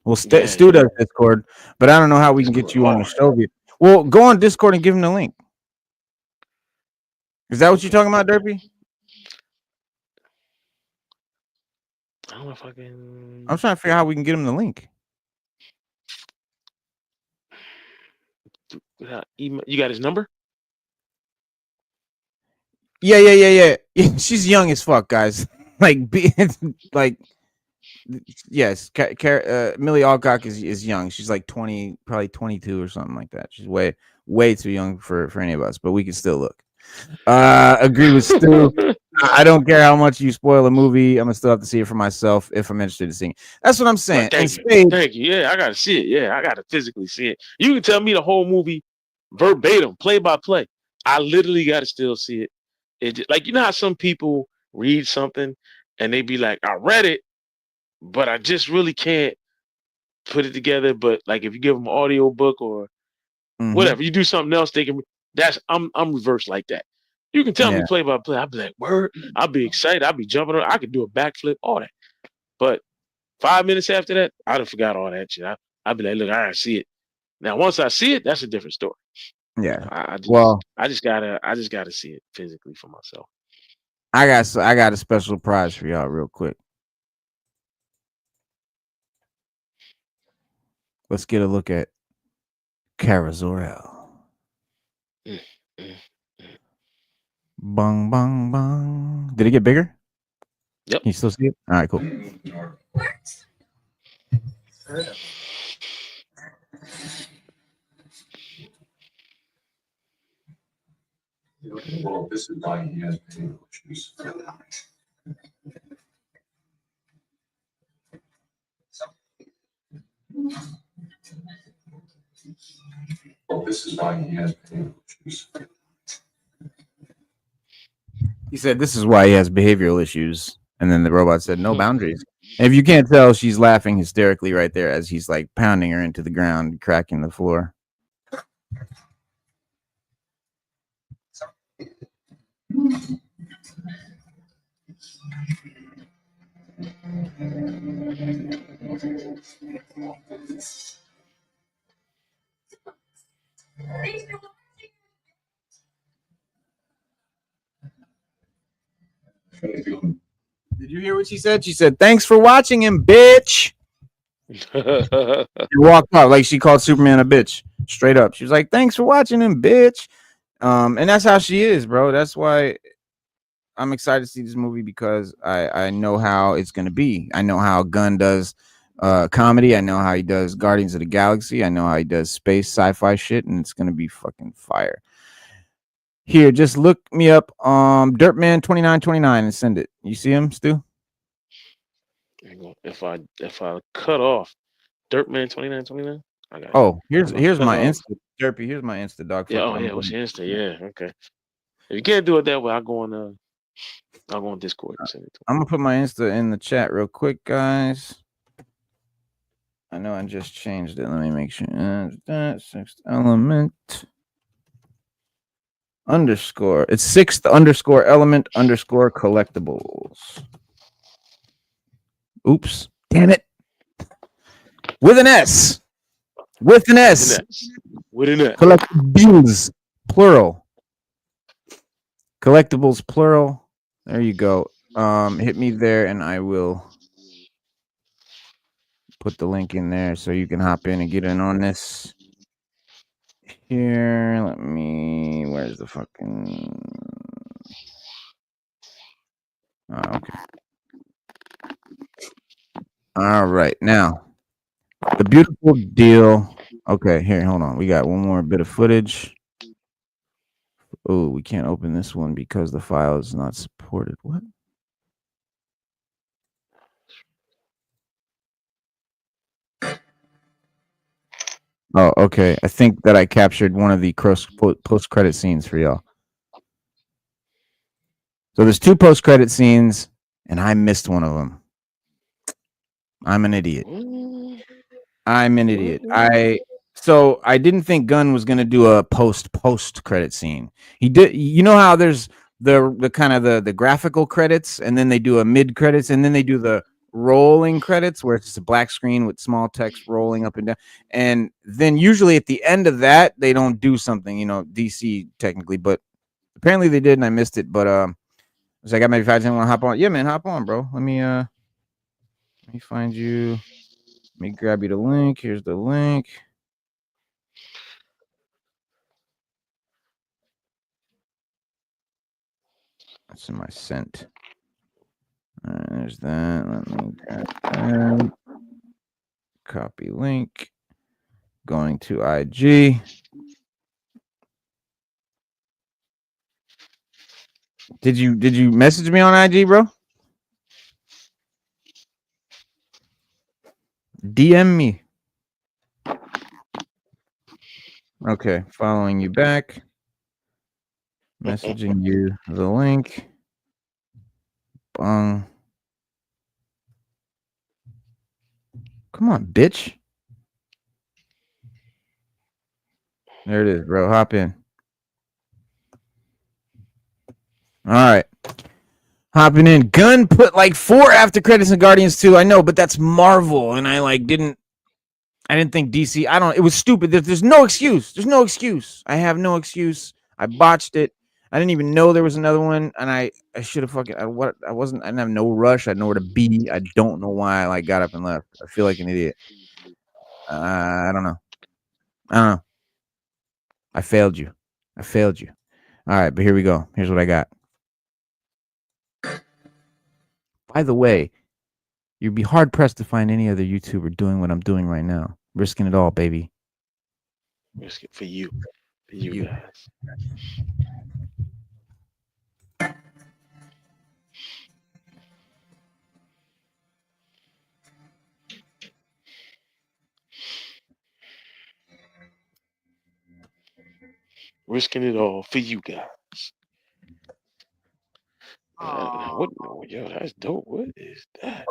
Well, Stu does Discord, but I don't know how we can get you on the show. Well, go on Discord and give him the link. Is that what you're talking about, Derpy? I don't know if I can. I'm trying to figure out how we can get him the link. Email. You got his number? Yeah. She's young as fuck, guys. Like, like, yes. Millie Alcock is young. She's like 20, probably 22 or something like that. She's way too young for any of us, but we can still look. Agree with Stu. I don't care how much you spoil a movie. I'm gonna still have to see it for myself if I'm interested in seeing it. That's what I'm saying. Thank you. Yeah, I gotta see it. Yeah, I gotta physically see it. You can tell me the whole movie verbatim, play by play. I literally gotta still see it. Like, you know how some people read something and they be like, I read it, but I just really can't put it together. But like, if you give them an audio book or whatever, you do something else, they can. I'm reversed like that. You can tell me play by play. I'll be like, word. I'll be excited. I'll be jumping around. I could do a backflip, all that. But 5 minutes after that, I'd have forgot all that shit. I'll be like, look, I gotta see it. Now, once I see it, that's a different story. Yeah. I just gotta see it physically for myself. I got a special prize for y'all real quick. Let's get a look at Kara Zor-El. Bang, bang, bang. Did it get bigger? Yep. Can you still see it? All right, cool. Well, this is why he has behavioral issues. Well, this is why he has behavioral issues. He said this is why he has behavioral issues. And then the robot said no boundaries. And if you can't tell, she's laughing hysterically right there as he's like pounding her into the ground, cracking the floor. Did you hear what she said? She said, "Thanks for watching him, bitch." She walked out like she called Superman a bitch, straight up. She was like, "Thanks for watching him, bitch." And that's how she is, bro. That's why I'm excited to see this movie, because I know how it's gonna be. I know how Gunn does comedy. I know how he does Guardians of the Galaxy. I know how he does space sci-fi shit, and it's gonna be fucking fire. Here, just look me up, Dirtman 2929 and send it. You see him, Stu? If I cut off Dirtman 2929, I got. Oh, here's my Insta, Derpy. Here's my Insta, dog. Yeah. Oh yeah. What's your Insta? Yeah. Okay. If you can't do it that way, I'll go on Discord and send it to him. I'm gonna put my Insta in the chat real quick, guys. I know I just changed it. Let me make sure. Sixth element underscore. It's sixth underscore element underscore collectibles. Oops. Damn it. With an S. With an S. With an S. Collectibles. Plural. Collectibles plural. There you go. Hit me there and I will put the link in there so you can hop in and get in on this. Here, let me. Where's the fucking? Okay. All right, now the beautiful deal. Okay, here, hold on. We got one more bit of footage. Oh, we can't open this one because the file is not supported. What? Oh, okay. I think that I captured one of the post-credit scenes for y'all. So there's two post-credit scenes, and I missed one of them. I'm an idiot. I'm an idiot. So I didn't think Gunn was gonna do a post-credit scene. He did. You know how there's the kind of the graphical credits, and then they do a mid credits, and then they do the rolling credits where it's just a black screen with small text rolling up and down. And then usually at the end of that, they don't do something, DC technically, but apparently they did, and I missed it. But so I got maybe 5 10 want to hop on. Yeah, man, hop on, bro. Let me find you. Let me grab you the link. Here's the link. That's in my sent. All right, there's that. Let me grab that. Copy link. Going to IG. Did you message me on IG, bro? DM me. Okay, following you back. Messaging you the link. Bong. Come on, bitch. There it is, bro. Hop in. All right. Hopping in. Gunn put like 4 after credits in Guardians 2. I know, but that's Marvel, and I didn't think DC. It was stupid. There's no excuse. There's no excuse. I have no excuse. I botched it. I didn't even know there was another one, and I should have fucking. I didn't have no rush. I had nowhere to be. I don't know why I got up and left. I feel like an idiot. I don't know. I failed you. All right, but here we go. Here's what I got. By the way, you'd be hard pressed to find any other YouTuber doing what I'm doing right now. Risking it all, baby. Risk it for you. For you guys. Risking it all for you guys. What? Yo, that's dope. What is that?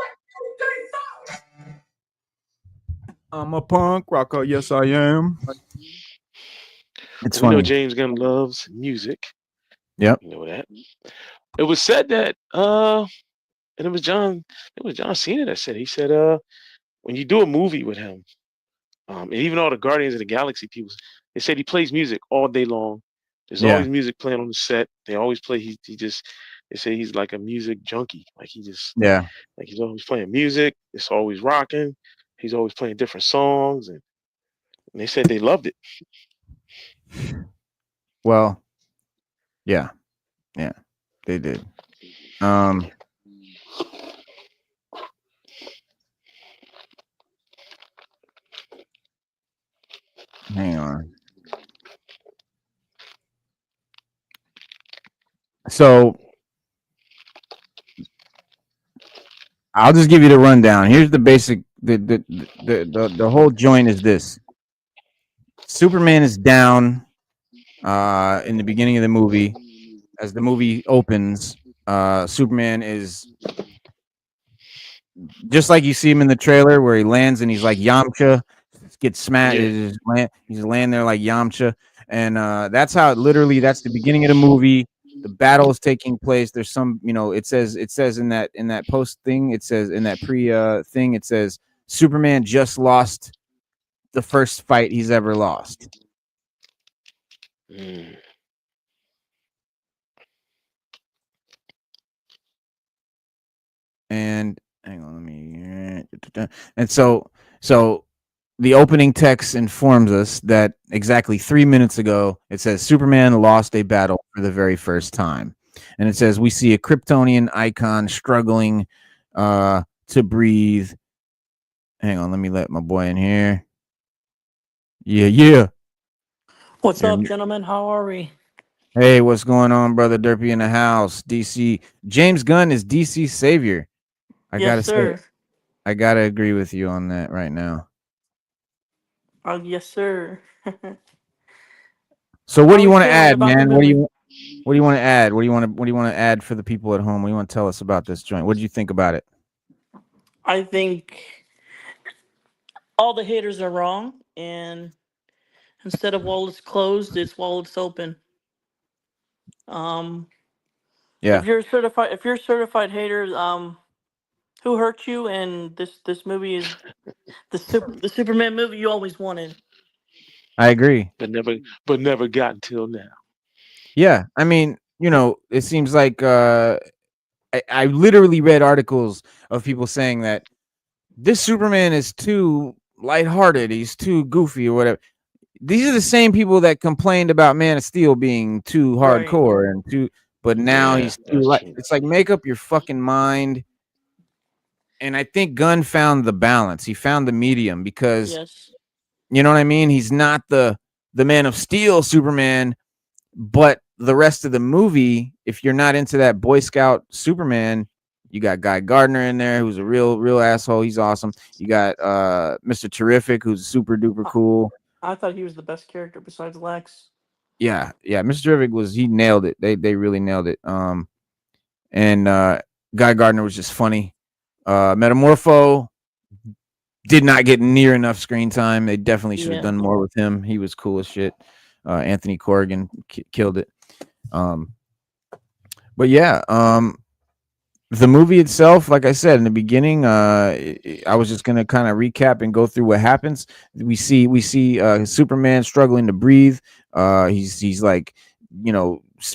I'm a punk rocker. Yes, I am. It's We funny. know James Gunn loves music. Yep. You know that. It was said that and it was John Cena that said, he said, when you do a movie with him, and even all the Guardians of the Galaxy people, they said he plays music all day long. There's always music playing on the set. They always play. They say he's like a music junkie. Like he's always playing music. It's always rocking. He's always playing different songs, and they said they loved it. Well, yeah, they did. Hang on. So I'll just give you the rundown. Here's the basic. The whole joint is this. Superman is down in the beginning of the movie. As the movie opens, Superman is just like you see him in the trailer where he lands and he's like Yamcha, gets smacked. Yeah. He's laying there like Yamcha, and that's how it literally. That's the beginning of the movie. The battle is taking place. There's some, it says in that post thing. It says in that pre thing. It says Superman just lost the first fight he's ever lost. Mm. And hang on, let me. And so the opening text informs us that exactly 3 minutes ago, it says Superman lost a battle for the very first time. And it says we see a Kryptonian icon struggling to breathe. Hang on, let me let my boy in here. Yeah. What's There- up, gentlemen? How are we? Hey, what's going on, brother Derpy in the house? DC. James Gunn is DC's savior. I gotta Yes, say, sir. I gotta agree with you on that right now. Yes, sir. So what How do you we want to feeling add, about the man? movie? What do you want to add? What do you want to add for the people at home? What do you want to tell us about this joint? What did you think about it? I think all the haters are wrong, and instead of while it's closed, it's while it's open. Um, Yeah, if you're a certified haters, who hurt you? And this movie is the Superman movie you always wanted. I agree. But never got until now. Yeah, I mean, it seems like I literally read articles of people saying that this Superman is too lighthearted. He's too goofy or whatever. These are the same people that complained about Man of Steel being too Right. hardcore and too, but now Yeah, he's too that's light. true. It's like make up your fucking mind. And I think Gunn found the balance. He found the medium because Yes. you know what I mean? He's not the Man of Steel Superman, but the rest of the movie, if you're not into that Boy Scout Superman, you got Guy Gardner in there who's a real asshole. He's awesome. You got Mr. Terrific who's super duper cool. I thought he was the best character besides Lex. Yeah, Mr. Terrific he nailed it. They really nailed it. And Guy Gardner was just funny. Metamorpho did not get near enough screen time. They definitely should have Yeah. done more with him. He was cool as shit. Anthony Corrigan killed it. But yeah, the movie itself, like I said in the beginning, I was just gonna kind of recap and go through what happens. We see Superman struggling to breathe. He's like,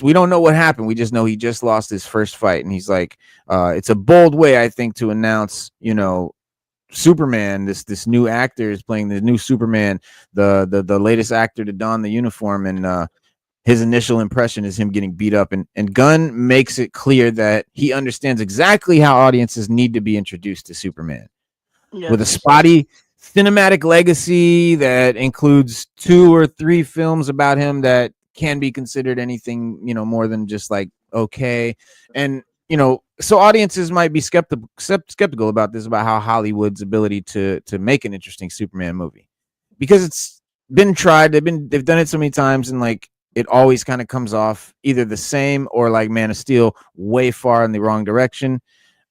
we don't know what happened. We just know he just lost his first fight, and he's like, it's a bold way, I think, to announce, Superman. This new actor is playing the new Superman, the latest actor to don the uniform, and his initial impression is him getting beat up, and Gunn makes it clear that he understands exactly how audiences need to be introduced to Superman with a Yes. spotty cinematic legacy that includes 2 or 3 films about him that can be considered anything more than just like okay. And so audiences might be skeptical about this, about how Hollywood's ability to make an interesting Superman movie, because it's been tried. They've done it so many times, and like it always kind of comes off either the same or like Man of Steel way far in the wrong direction.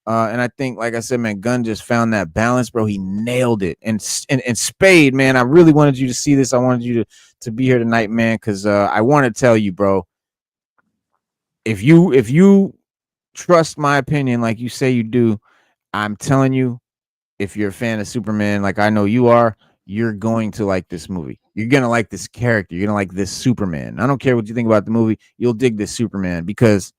And I think, like I said, man, Gunn just found that balance, bro. He nailed it. And Spade, man, I really wanted you to see this. I wanted you to be here tonight, man, because I want to tell you, bro, if you trust my opinion like you say you do, I'm telling you, if you're a fan of Superman, like I know you are, you're going to like this movie. You're going to like this character. You're going to like this Superman. I don't care what you think about the movie. You'll dig this Superman because,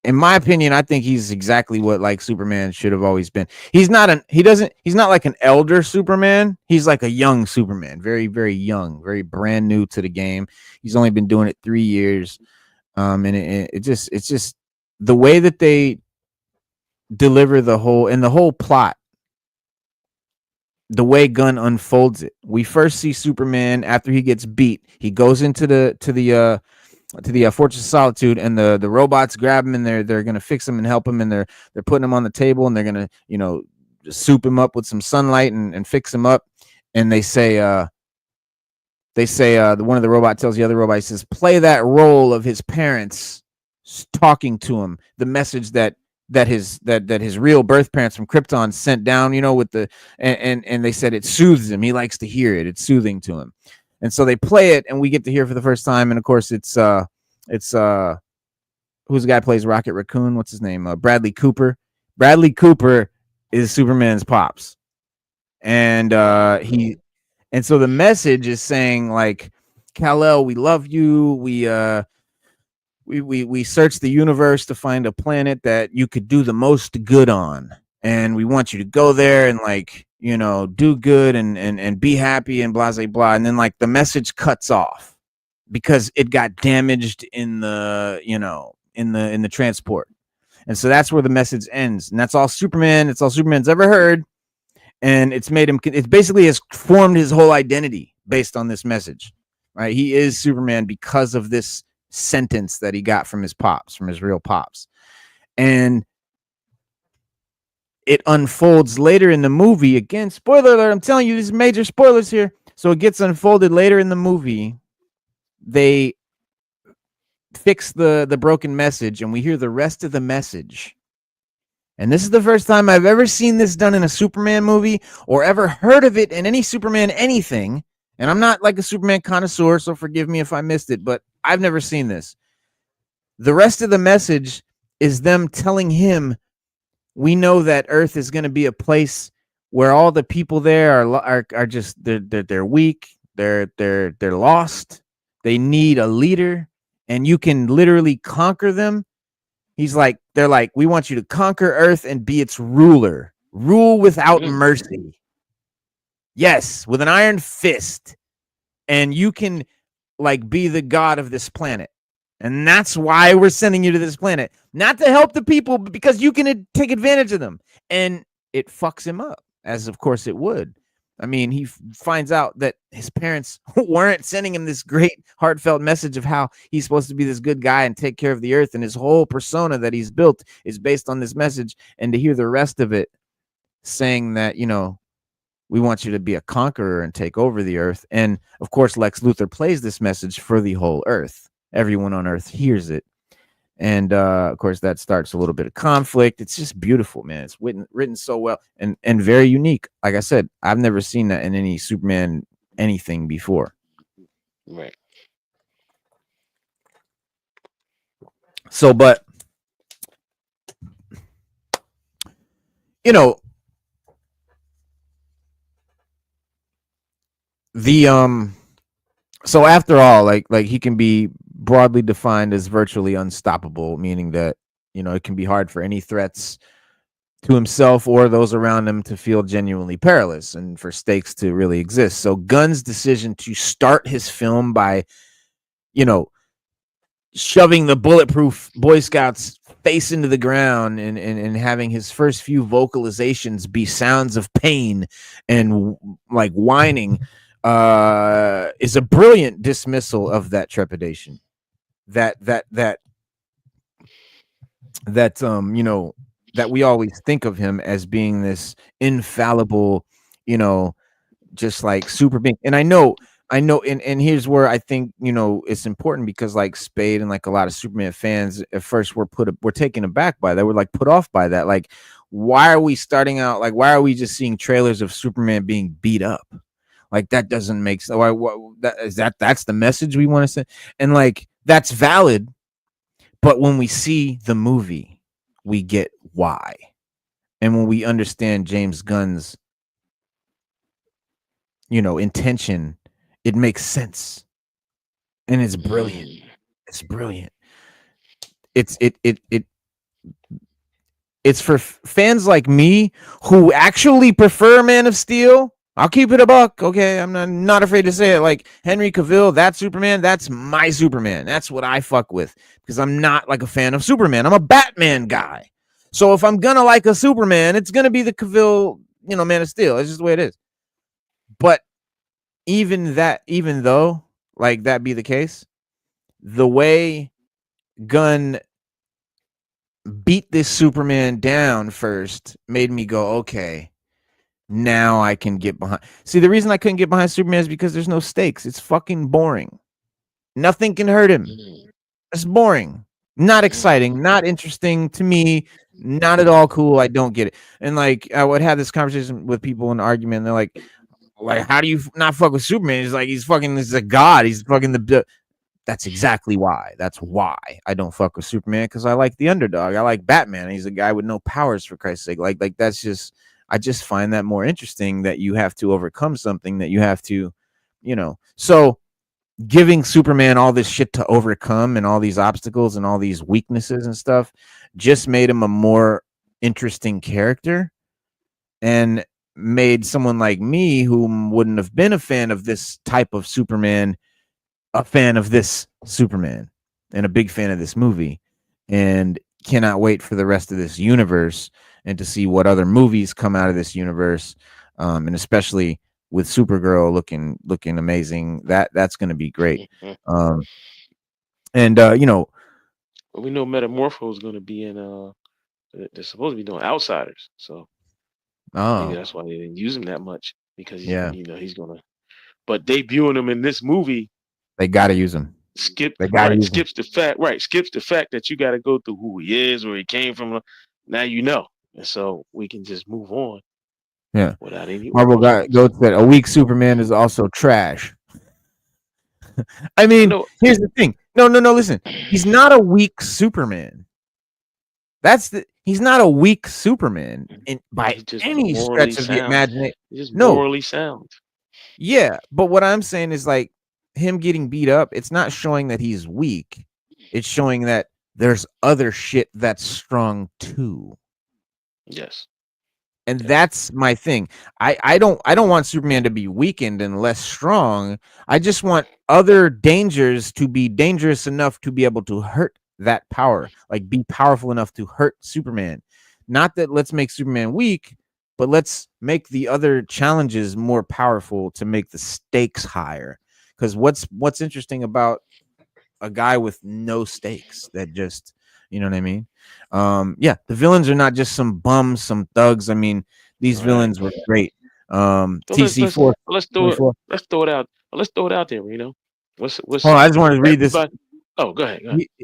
in my opinion, I think he's exactly what like Superman should have always been. He's not like an elder Superman. He's like a young Superman, very, very young, very brand new to the game. He's only been doing it 3 years. And it's just the way that they deliver the whole plot, the way Gunn unfolds it. We first see Superman after he gets beat. He goes into the Fortress of Solitude, and the robots grab him, and they're gonna fix him and help him, and they're putting him on the table, and they're gonna soup him up with some sunlight and fix him up. And they say one of the robot tells the other robot, he says, play that role of his parents talking to him, the message that that his real birth parents from Krypton sent down, you know, with the and they said it soothes him. He likes to hear it. It's soothing to him. And so they play it and we get to hear it for the first time. And of course it's who's the guy who plays Rocket Raccoon? What's his name? Bradley Cooper. Bradley Cooper is Superman's pops. And and so the message is saying like, Kal-El, we love you. We searched the universe to find a planet that you could do the most good on, and we want you to go there and like, you know, do good and be happy and blah blah blah. And then like the message cuts off because it got damaged in the, you know, in the transport, and so that's where the message ends. And that's all Superman. It's all Superman's ever heard, and it's made him. It basically has formed his whole identity based on this message. Right? He is Superman because of this sentence that he got from his pops, from his real pops. And it unfolds later in the movie. Again, spoiler alert, I'm telling you, these major spoilers here. So it gets unfolded later in the movie. They fix the broken message, and we hear the rest of the message. And this is the first time I've ever seen this done in a Superman movie or ever heard of it in any Superman anything. And I'm not like a Superman connoisseur, so forgive me if I missed it, but I've never seen this. The rest of the message is them telling him, we know that Earth is going to be a place where all the people there are just they're weak, they're lost, they need a leader, and you can literally conquer them. They're like, we want you to conquer Earth and be its ruler, rule without mercy. Yes, with an iron fist. And you can like be the god of this planet. And that's why we're sending you to this planet. Not to help the people, but because you can take advantage of them. And it fucks him up, as of course it would. I mean, he finds out that his parents weren't sending him this great heartfelt message of how he's supposed to be this good guy and take care of the earth. And his whole persona that he's built is based on this message. And to hear the rest of it saying that, you know, we want you to be a conqueror and take over the earth. And of course, Lex Luthor plays this message for the whole earth. Everyone on earth hears it. And of course, that starts a little bit of conflict. It's just beautiful, man. It's written so well and very unique. Like I said, I've never seen that in any Superman anything before. Right. So, but, you know, so after all, like he can be broadly defined as virtually unstoppable, meaning that, you know, it can be hard for any threats to himself or those around him to feel genuinely perilous and for stakes to really exist. So Gunn's decision to start his film by, you know, shoving the bulletproof Boy Scouts face into the ground and having his first few vocalizations be sounds of pain and like whining is a brilliant dismissal of that trepidation that you know, that we always think of him as being this infallible, you know, just like super being. And I know and here's where I think, you know, it's important because like Spade and like a lot of Superman fans at first were taken aback by that. We're like put off by that. Like, why are we starting out, like, why are we just seeing trailers of Superman being beat up? Like, that doesn't make sense. That's the message we want to send. And like, that's valid. But when we see the movie, we get why. And when we understand James Gunn's, you know, intention, it makes sense. And it's brilliant. It's brilliant. It's for fans like me who actually prefer Man of Steel. I'll keep it a buck, okay? I'm not afraid to say it. Like Henry Cavill, that Superman, that's my Superman. That's what I fuck with because I'm not like a fan of Superman. I'm a Batman guy. So if I'm gonna like a Superman, it's gonna be the Cavill, you know, Man of Steel. It's just the way it is. But even though like that be the case, the way Gunn beat this Superman down first made me go, okay, now I can get behind. See, the reason I couldn't get behind Superman is because there's no stakes. It's fucking boring. Nothing can hurt him. It's boring. Not exciting, not interesting to me, not at all cool. I don't get it. And like I would have this conversation with people in an argument, and they're like, how do you not fuck with Superman? He's like, he's a god. He's fucking the. That's exactly why. That's why I don't fuck with Superman, because I like the underdog. I like Batman. He's a guy with no powers, for Christ's sake. Like that's just, I just find that more interesting, that you have to overcome something, that you have to, So giving Superman all this shit to overcome and all these obstacles and all these weaknesses and stuff just made him a more interesting character, and made someone like me, who wouldn't have been a fan of this type of Superman, a fan of this Superman, and a big fan of this movie, and cannot wait for the rest of this universe, and to see what other movies come out of this universe, and especially with Supergirl looking amazing. That's going to be great. And But we know Metamorpho is going to be in. They're supposed to be doing Outsiders, so maybe that's why they didn't use him that much, because yeah, he's gonna. But debuting him in this movie, they got to use him. skips the fact that you got to go through who he is, where he came from. Now and so we can just move on. Yeah, without any. Marvel goes that a weak Superman is also trash. I mean, here's the thing. No. Listen, he's not a weak Superman. He's not a weak Superman by any stretch of the imagination. He's just morally sound. Yeah, but what I'm saying is, like, him getting beat up, it's not showing that he's weak. It's showing that there's other shit that's strong too. Yes. And that's my thing. I don't want Superman to be weakened and less strong. I just want other dangers to be dangerous enough to be able to hurt that power, like be powerful enough to hurt Superman. Not that let's make Superman weak, but let's make the other challenges more powerful to make the stakes higher. Because what's interesting about a guy with no stakes, that just, you know what I mean? Yeah, the villains are not just some bums, some thugs. I mean, these villains were great. TC4. Let's throw it out. Let's throw it out there. What's Hold on, I just wanted to read this. Oh, go ahead.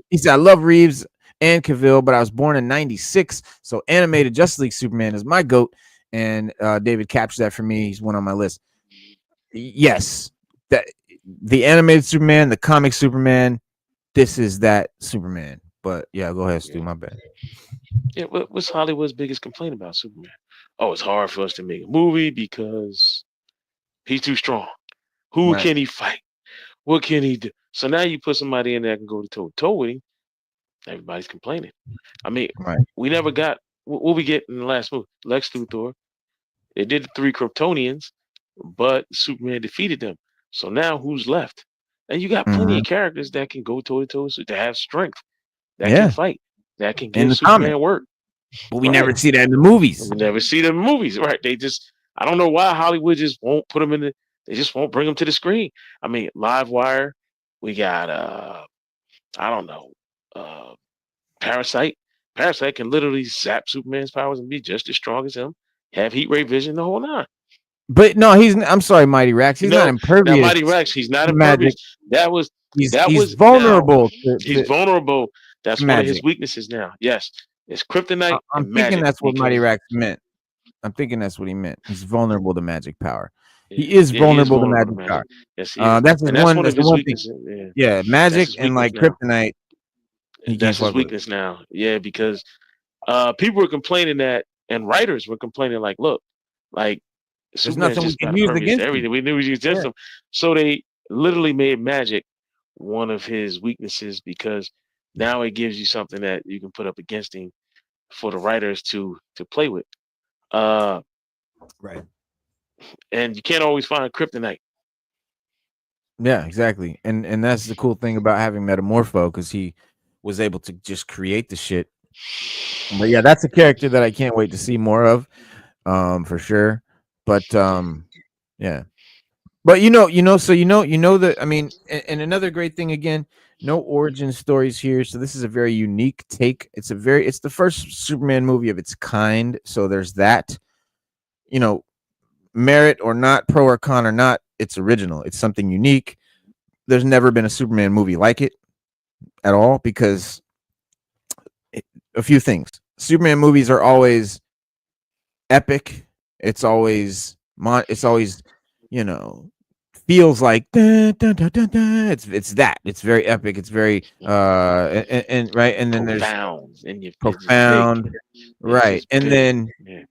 He said, I love Reeves and Cavill, but I was born in 96, so animated Justice League Superman is my GOAT. And David captured that for me. He's one on my list. Yes, that the animated Superman, the comic Superman, this is that Superman. But yeah, go ahead, Stu. My bad. Yeah, what's Hollywood's biggest complaint about Superman? Oh, it's hard for us to make a movie because he's too strong. Who can he fight? What can he do? So now you put somebody in there that can go toe to toe with him. Everybody's complaining. I mean, we never got what we get in the last movie. Lex Luthor. They did the 3 Kryptonians, but Superman defeated them. So now who's left? And you got plenty of characters that can go toe to toe, that have strength, that can fight, that can give Superman work. But we never see that in the movies. We never see them in the movies, right? They just, I don't know why Hollywood just won't put them in they just won't bring them to the screen. I mean, Live Wire, we got, I don't know, Parasite. Parasite can literally zap Superman's powers and be just as strong as him, have heat ray vision, the whole 9. But no, I'm sorry, Mighty Rex. He's not impervious. Now, Mighty Rex, he's not impervious. He's vulnerable. He's vulnerable. That's one of his weaknesses now. Yes. It's kryptonite. I'm thinking that's what Mighty Rex meant. I'm thinking that's what he meant. He's vulnerable to magic power. He is vulnerable to magic power. Yes, that's one of his weaknesses. Yeah, magic and like kryptonite. That's his weakness now. Yeah, because people were complaining that, and writers were complaining like, look, like there's nothing we can use against everything. We knew we used against him. So they literally made magic one of his weaknesses, because now it gives you something that you can put up against him for the writers to play with. Right. And you can't always find kryptonite. Yeah, exactly. And that's the cool thing about having Metamorpho, because he was able to just create the shit. But yeah, that's a character that I can't wait to see more of, for sure. But yeah. But that, I mean, and another great thing, again, no origin stories here, so this is a very unique take. It's the first Superman movie of its kind, so there's that, merit or not, pro or con or not, it's original. It's something unique. There's never been a Superman movie like it at all, because a few things. Superman movies are always epic. It's always it's always, you know, feels like dun, dun, dun, dun, dun. It's that. It's very epic. It's very and right, and then there's Profound, and it's just big. profound, It's right, just and big. then Yeah.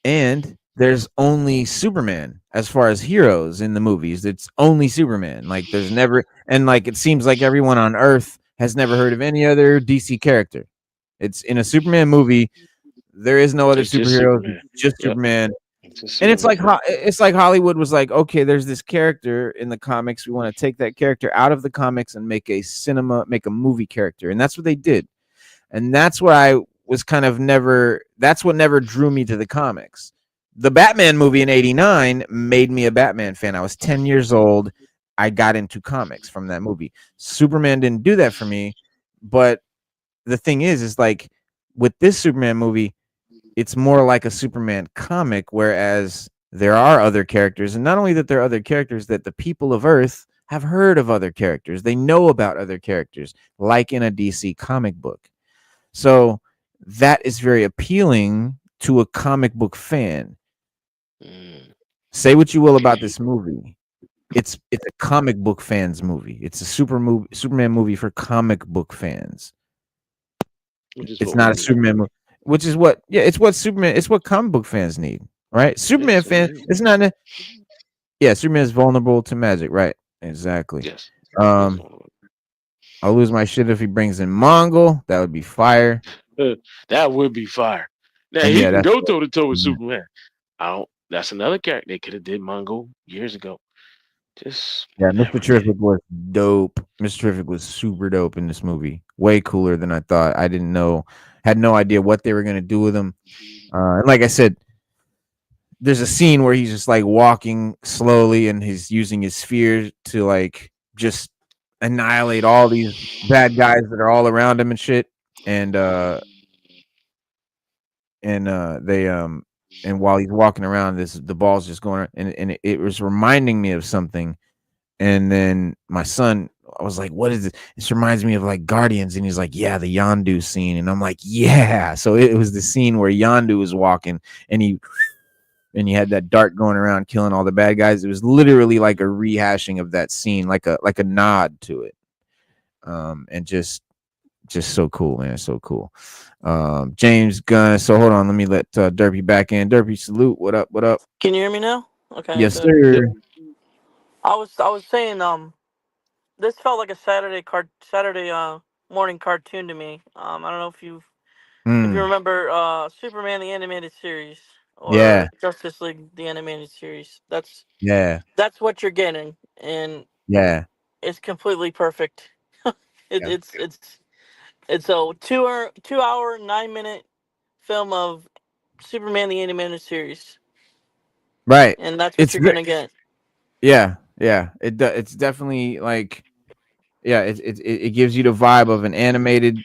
and there's only Superman as far as heroes in the movies. It's only Superman. Like there's never, and like it seems like everyone on Earth has never heard of any other DC character. It's in a Superman movie. There is no other It's just superheroes. It's Superman. just Yep. Superman. It's just And Superman. it's like Hollywood was like, okay, there's this character in the comics. We want to take that character out of the comics and make a movie character, and that's what they did. And that's what I was kind of never. That's what never drew me to the comics. The Batman movie in '89 made me a Batman fan. I was 10 years old. I got into comics from that movie. Superman didn't do that for me, but the thing is like with this Superman movie, it's more like a Superman comic, whereas there are other characters, and not only that there are other characters, that the people of Earth have heard of other characters. They know about other characters, like in a DC comic book. So that is very appealing to a comic book fan. Mm. Say what you will about this movie. It's a comic book fans movie. It's a Superman movie for comic book fans. It's not a Superman movie, which is what it's what comic book fans need, right? Superman fans, it's not Superman is vulnerable to magic, right? Exactly. Yes. I'll lose my shit if he brings in Mongol. That would be fire. That would be fire. Now And he yeah, can that's go toe to toe with Superman. That's another character they could have did Mongo years ago. Just never Mr. did. Terrific was dope. Mr. Terrific was super dope in this movie. Way cooler than I thought. I didn't know, had no idea what they were gonna do with him. And like I said, there's a scene where he's just like walking slowly and he's using his sphere to like just annihilate all these bad guys that are all around him and shit. And and while he's walking around, the ball's just going, and it was reminding me of something. And then my son, I was like, what is it? This reminds me of like Guardians. And he's like, yeah, the Yondu scene. And I'm like, yeah. So it was the scene where Yondu was walking and he had that dart going around killing all the bad guys. It was literally like a rehashing of that scene, like a nod to it. And just so cool, man. So cool. James Gunn. So hold on, let me let Derpy back in. Derpy, salute. What up? What up? Can you hear me now? Okay. Yes, Good. sir. I was saying this felt like a Saturday morning cartoon to me. I don't know if you remember Superman the animated series or Yeah. Justice League the animated series. That's Yeah. what you're getting, and Yeah. it's completely perfect. Yeah. It's a 2 hour 9 minute film of Superman the animated series, Right. and that's what you're gonna get. Yeah. Yeah. It's definitely like, yeah, it gives you the vibe of an animated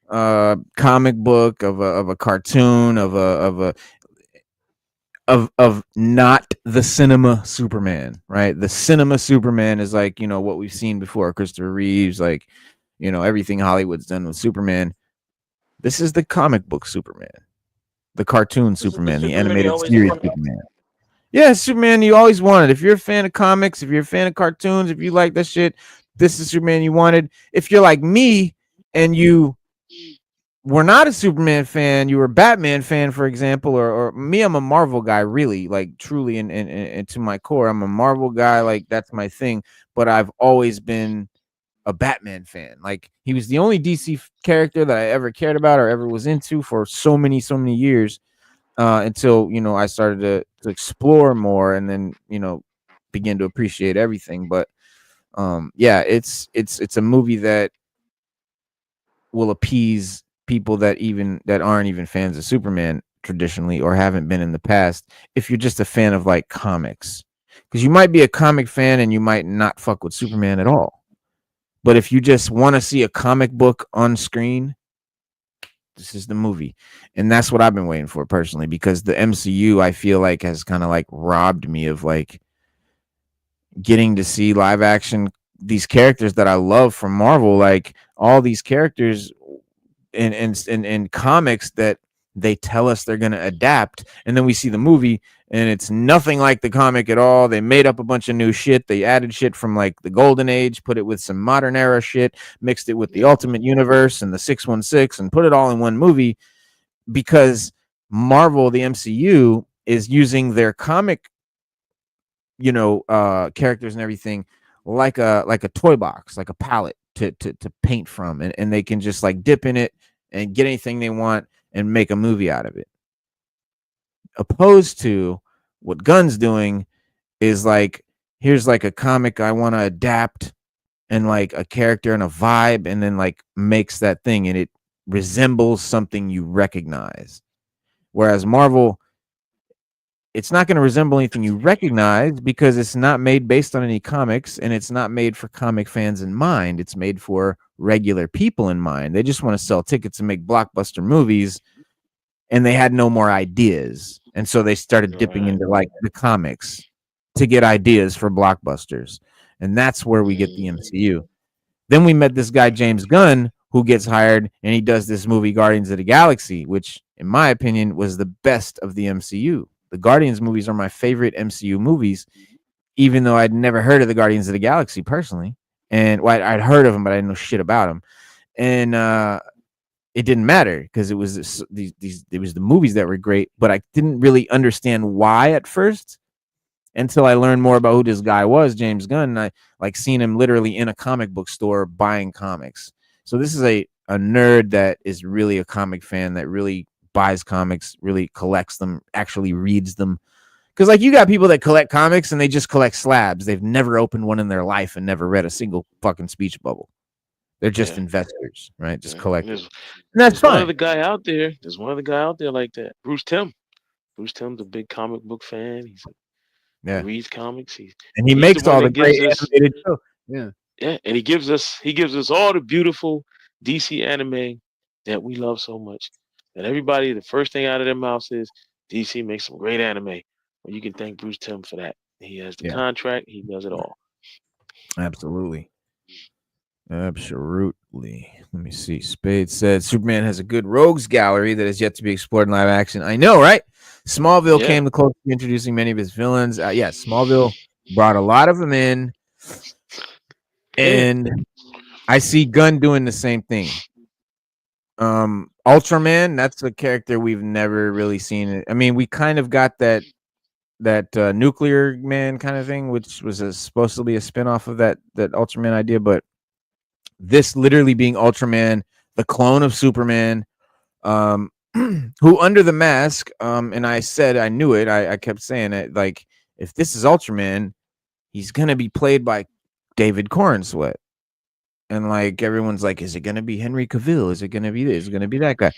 comic book, of a cartoon, of not the cinema Superman, right? The cinema Superman is like, what we've seen before, Christopher Reeves, like, everything Hollywood's done with Superman. This is the comic book Superman, the cartoon Superman, the animated series Superman. Yeah, Superman you always wanted. If you're a fan of comics, if you're a fan of cartoons, if you like that shit, this is Superman you wanted. If you're like me and you were not a Superman fan, you were a Batman fan, for example, or me, I'm a Marvel guy, really, like truly, and to my core, I'm a Marvel guy, like that's my thing. But I've always been a Batman fan. Like he was the only DC character that I ever cared about or ever was into for so many years, until I started to explore more, and then begin to appreciate everything. But yeah, it's a movie that will appease people that aren't even fans of Superman traditionally or haven't been in the past, if you're just a fan of like comics, because you might be a comic fan and you might not fuck with Superman at all. But if you just want to see a comic book on screen, this is the movie. And that's what I've been waiting for personally, because the MCU, I feel like, has kind of like robbed me of like getting to see live action these characters that I love from Marvel. Like all these characters, in comics that they tell us they're going to adapt, and then we see the movie and it's nothing like the comic at all. They made up a bunch of new shit. They added shit from like the Golden Age, put it with some modern era shit, mixed it with the Ultimate Universe and the 616, and put it all in one movie, because Marvel, the MCU, is using their comic, characters and everything like a toy box, like a palette to paint from, and they can just like dip in it and get anything they want and make a movie out of it. Opposed to what Gunn's doing is like, here's like a comic I want to adapt and like a character and a vibe, and then like makes that thing and it resembles something you recognize. Whereas Marvel, it's not going to resemble anything you recognize because it's not made based on any comics, and it's not made for comic fans in mind. It's made for regular people in mind. They just want to sell tickets and make blockbuster movies, and they had no more ideas. And so they started dipping into like the comics to get ideas for blockbusters. And that's where we get the MCU. Then we met this guy, James Gunn, who gets hired, and he does this movie, Guardians of the Galaxy, which in my opinion was the best of the MCU. The Guardians movies are my favorite MCU movies, even though I'd never heard of the Guardians of the Galaxy personally. And I'd heard of them, but I didn't know shit about them. And it didn't matter because it was it was the movies that were great, but I didn't really understand why at first until I learned more about who this guy was, James Gunn. And I like seen him literally in a comic book store buying comics. So this is a nerd that is really a comic fan, that really buys comics, really collects them, actually reads them. Because like you got people that collect comics and they just collect slabs. They've never opened one in their life and never read a single fucking speech bubble. They're just investors, right? Just collectors. And that's fine. There's one other guy out there like that. Bruce Timm. Bruce Timm's a big comic book fan. He reads comics. He makes all the great animated shows. Yeah. Yeah, and he gives us all the beautiful DC anime that we love so much. And everybody, the first thing out of their mouths is DC makes some great anime. Well, you can thank Bruce Timm for that. He has the contract. He does it all. Absolutely. Absolutely. Let me see. Spade said Superman has a good rogues gallery that is yet to be explored in live action. I know, right? Smallville came the closest to introducing many of his villains. Smallville brought a lot of them in. And I see Gunn doing the same thing. Ultraman, that's a character we've never really seen. I mean, we kind of got that Nuclear Man kind of thing, which was supposed to be a spinoff of that Ultraman idea, but this literally being Ultraman, the clone of Superman, who under the mask, and I said I knew it. I kept saying it, like, if this is Ultraman, he's gonna be played by David Corenswet. And like everyone's like, is it gonna be Henry Cavill? Is it gonna be this? Is it gonna be that guy?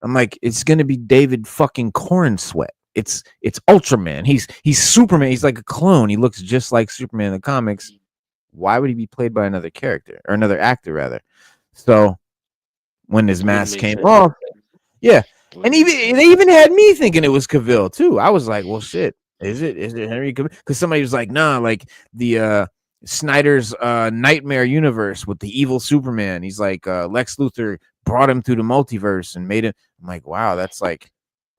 I'm like, it's gonna be David fucking Corenswet. It's Ultraman. He's Superman. He's like a clone. He looks just like Superman in the comics. Why would he be played by another character or another actor rather? So when his mask came off, and they even had me thinking it was Cavill too. I was like, well, shit, is it Henry Cavill? Because somebody was like, nah, like the Snyder's Nightmare universe with the evil Superman. He's like Lex Luthor brought him through the multiverse and made him. I'm like, wow, that's like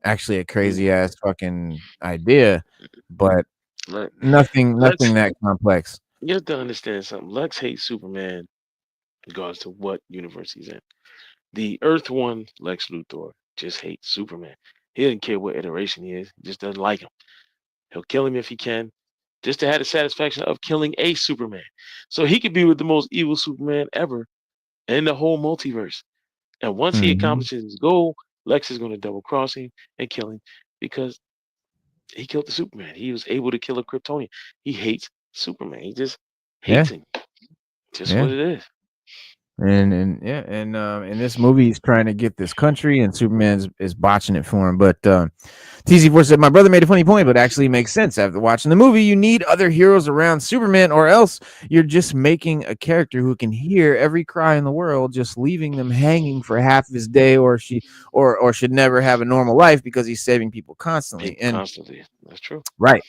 actually a crazy ass fucking idea, but nothing that complex. You have to understand something. Lex hates Superman regardless to what universe he's in. The Earth one, Lex Luthor, just hates Superman. He doesn't care what iteration he is. He just doesn't like him. He'll kill him if he can, just to have the satisfaction of killing a Superman. So he could be with the most evil Superman ever in the whole multiverse. And once he accomplishes his goal, Lex is going to double cross him and kill him because he killed the Superman. He was able to kill a Kryptonian. He hates Superman. He just hates him. Just what it is. And this movie is trying to get this country, and Superman is botching it for him. But TZ4 said, my brother made a funny point, but actually makes sense. After watching the movie, you need other heroes around Superman, or else you're just making a character who can hear every cry in the world, just leaving them hanging for half of his day, or should never have a normal life because he's saving people constantly. Constantly. That's true. Right.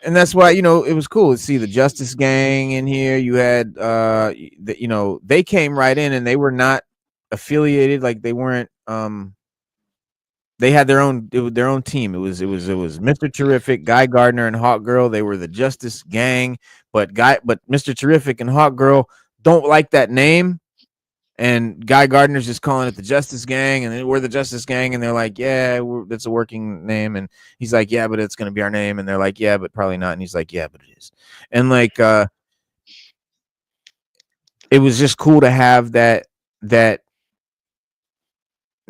And that's why, it was cool to see the Justice Gang in here. You had, they came right in, and they were not affiliated, like they weren't they had their own team. It was Mr. Terrific, Guy Gardner, and Hawk Girl. They were the Justice Gang, but Mr. Terrific and Hawk Girl don't like that name. And Guy Gardner's just calling it the Justice Gang, and we're the Justice Gang, and they're like, yeah, that's a working name. And he's like, yeah, but it's gonna be our name. And they're like, yeah, but probably not. And he's like, yeah, but it is. And like it was just cool to have that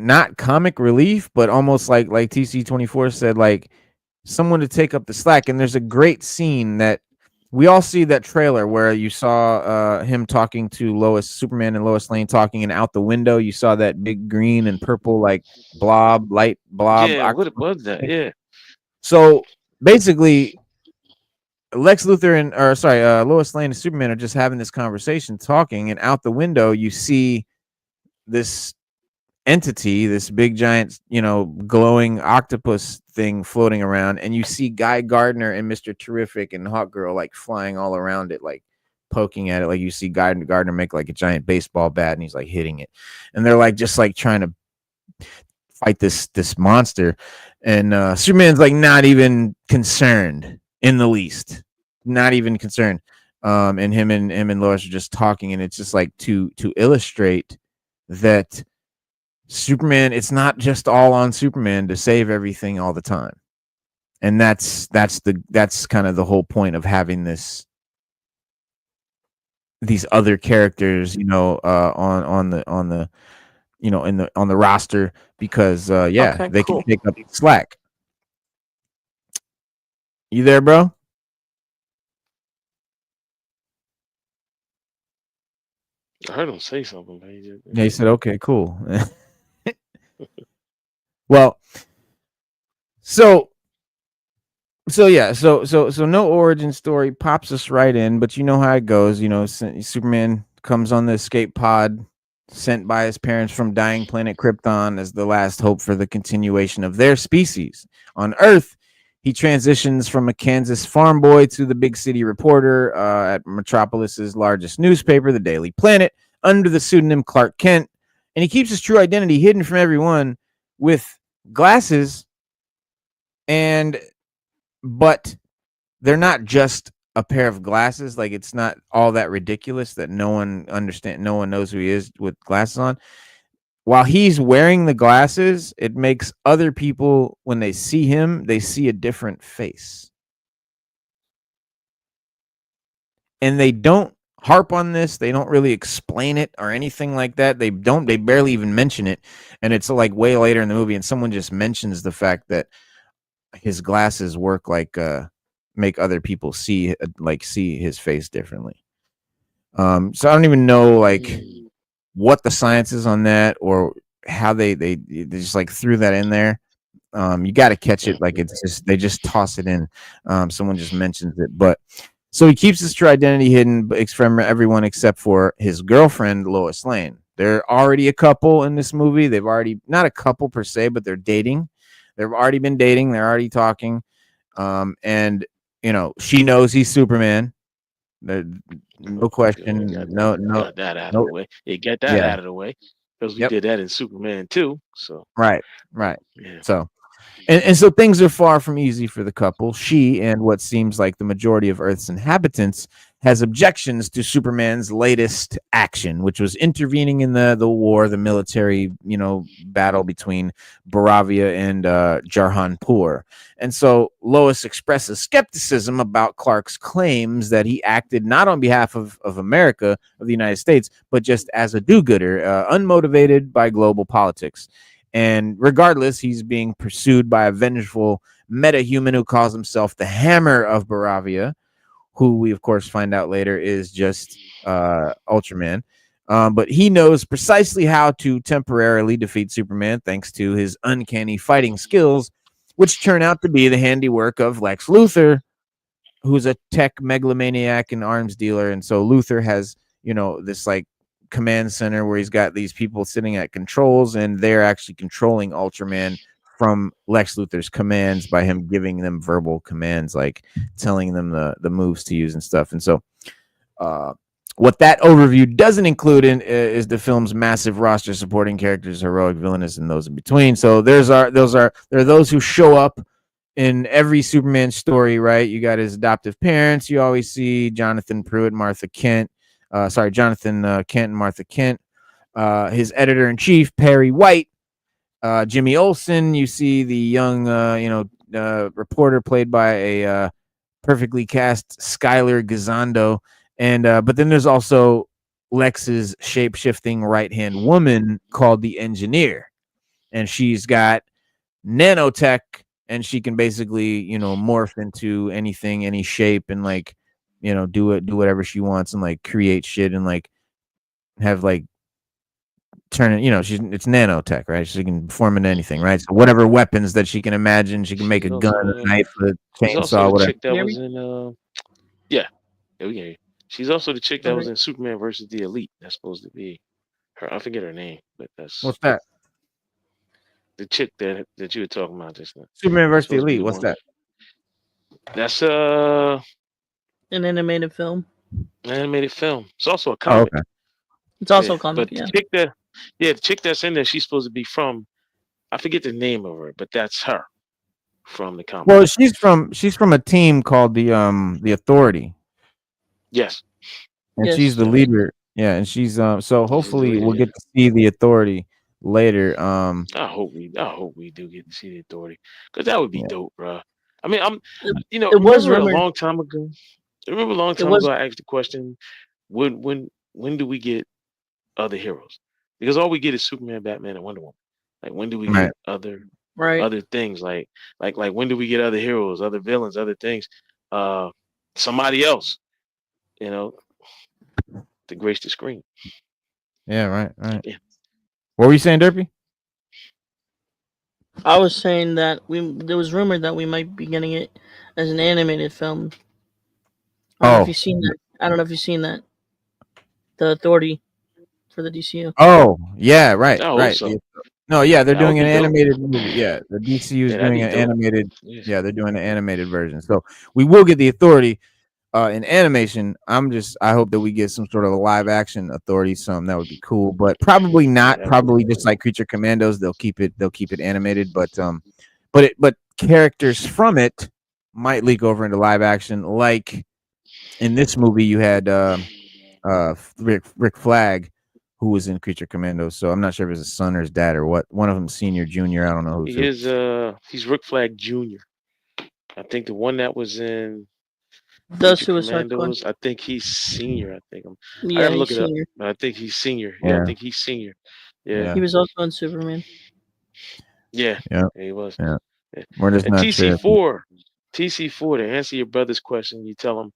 not comic relief, but almost like TC24 said, like someone to take up the slack. And there's a great scene that we all see, that trailer where you saw him talking to Superman and Lois Lane talking, and out the window you saw that big green and purple like light blob. Yeah, what was that? Yeah. So basically, Lex Luthor and Lois Lane and Superman are just having this conversation, talking, and out the window you see this entity, this big giant, glowing octopus thing floating around, and you see Guy Gardner and Mr. Terrific and Hawk Girl like flying all around it, like poking at it. Like you see Gardner make like a giant baseball bat, and he's like hitting it, and they're like just like trying to fight this monster, and Superman's like not even concerned in the least, not even concerned. And him and Lois are just talking, and it's just like to illustrate that Superman, it's not just all on Superman to save everything all the time. And that's kind of the whole point of having these other characters, on the on the roster, because they can pick up the slack. You there, bro? I heard him say something. Yeah, he said, okay, cool. Well, so no origin story, pops us right in, but you know how it goes. Superman comes on the escape pod sent by his parents from dying planet Krypton as the last hope for the continuation of their species. On Earth, he transitions from a Kansas farm boy to the big city reporter at Metropolis's largest newspaper, the Daily Planet, under the pseudonym Clark Kent. And he keeps his true identity hidden from everyone with glasses, but they're not just a pair of glasses. Like, it's not all that ridiculous that no one knows who he is with glasses on. While he's wearing the glasses, it makes other people, when they see him, they see a different face. And they don't harp on this. They don't really explain it or anything like that. They barely even mention it. And it's like way later in the movie, and someone just mentions the fact that his glasses work like make other people see his face differently. So I don't even know like what the science is on that, or how they just like threw that in there. You got to catch it. Like, it's just, they just toss it in. Someone just mentions it, but so he keeps his true identity hidden from everyone except for his girlfriend, Lois Lane. They're already a couple in this movie. They've already, not a couple per se, but they're dating. They've already been dating. They're already talking. And she knows he's Superman. No question. No. Got that out of the way. Get that out of the way, because we did that in Superman too. So right. Yeah. So, and so things are far from easy for the couple. She, and what seems like the majority of Earth's inhabitants, has objections to Superman's latest action, which was intervening in the war, the military, battle between Baravia and Jarhanpur. And so Lois expresses skepticism about Clark's claims that he acted not on behalf of America, of the United States, but just as a do-gooder, unmotivated by global politics. And regardless, he's being pursued by a vengeful metahuman who calls himself the Hammer of Baravia, who we, of course, find out later is just Ultraman. But he knows precisely how to temporarily defeat Superman thanks to his uncanny fighting skills, which turn out to be the handiwork of Lex Luthor, who's a tech megalomaniac and arms dealer. And so Luthor has, this like command center where he's got these people sitting at controls, and they're actually controlling Ultraman from Lex Luthor's commands by him giving them verbal commands, like telling them the moves to use and stuff. And so What that overview doesn't include is the film's massive roster supporting characters, heroic, villainous, and those in between. So there are those who show up in every Superman story, right? You got his adoptive parents. You always see Jonathan Pruitt, Jonathan Kent and Martha Kent. His editor in chief, Perry White, Jimmy Olsen. You see the young, reporter played by a perfectly cast Skylar Gisondo. And but then there's also Lex's shape-shifting right-hand woman called the Engineer, and she's got nanotech, and she can basically morph into anything, any shape, and like do whatever she wants, and like create shit, and like have like turn it. It's nanotech, right? She can form into anything, right? So whatever weapons that she can imagine, she can make a gun, a knife, a She's also chainsaw, the whatever. chick that was in we hear you. She's also the chick that was in Superman versus the Elite. That's supposed to be her. I forget her name, but that's What's that? the chick that you were talking about just now. Superman versus the Supposed to be Elite. the What's one. that? That's An animated film. an animated film. It's also a Oh, comic. okay. It's also a comic. But the chick that's in there, she's supposed to be from. I forget the name of her, but that's her from the comic. Well, she's from a team called the Authority. Yes. And she's the leader. Yeah, and she's so hopefully we'll get to see the Authority later. I hope we do get to see the Authority, because that would be dope, bro. I mean, it was remember rumored. a long time ago. Remember a long time ago, I asked the question, when do we get other heroes? Because all we get is Superman, Batman, and Wonder Woman. Like, when do we get other things? Like when do we get other heroes, other villains, other things? Somebody else, to grace the screen. Yeah, right. Yeah. What were you saying, Derpy? I was saying that there was rumored that we might be getting it as an animated film. I don't know if you've seen that. I don't know if you've seen that. The Authority for the DCU. Oh, yeah, right. I hope so. No, yeah, they're That doing would an be dope. animated movie. Yeah, the DCU is doing an that'd be dope. animated. Yes. Yeah, they're doing an animated version. So we will get the Authority in animation. I hope that we get some sort of a live action Authority. That would be cool, but probably not. Probably just like Creature Commandos, they'll keep it animated. But characters from it might leak over into live action. Like in this movie, you had Rick Flag, who was in Creature Commandos. So I'm not sure if it's his son or his dad or what. One of them senior, junior. I don't know who's who. He's Rick Flag Jr. I think the one that was in The Suicide Squad. I think he's senior. I think I Yeah, gotta look he's it senior. up. But I think he's senior. Yeah, I think he's senior. Yeah. He was also in Superman. Yeah, he was. Yeah. We're just not TC4, TC4, to answer your brother's question, you tell him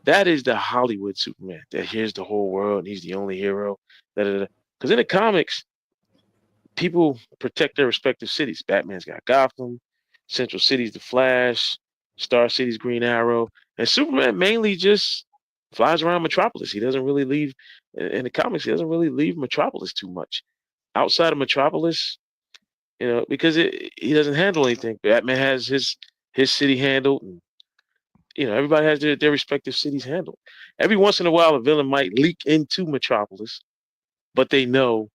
that is the Hollywood Superman. That here's the whole world, and he's the only hero. Because in the comics, people protect their respective cities. Batman's got Gotham, Central City's the Flash, Star City's Green Arrow, and Superman mainly just flies around Metropolis. He doesn't really leave in the comics. He doesn't really leave Metropolis too much. Outside of Metropolis, because he doesn't handle anything. Batman has his city handled, and everybody has their respective cities handled. Every once in a while, a villain might leak into Metropolis, but they know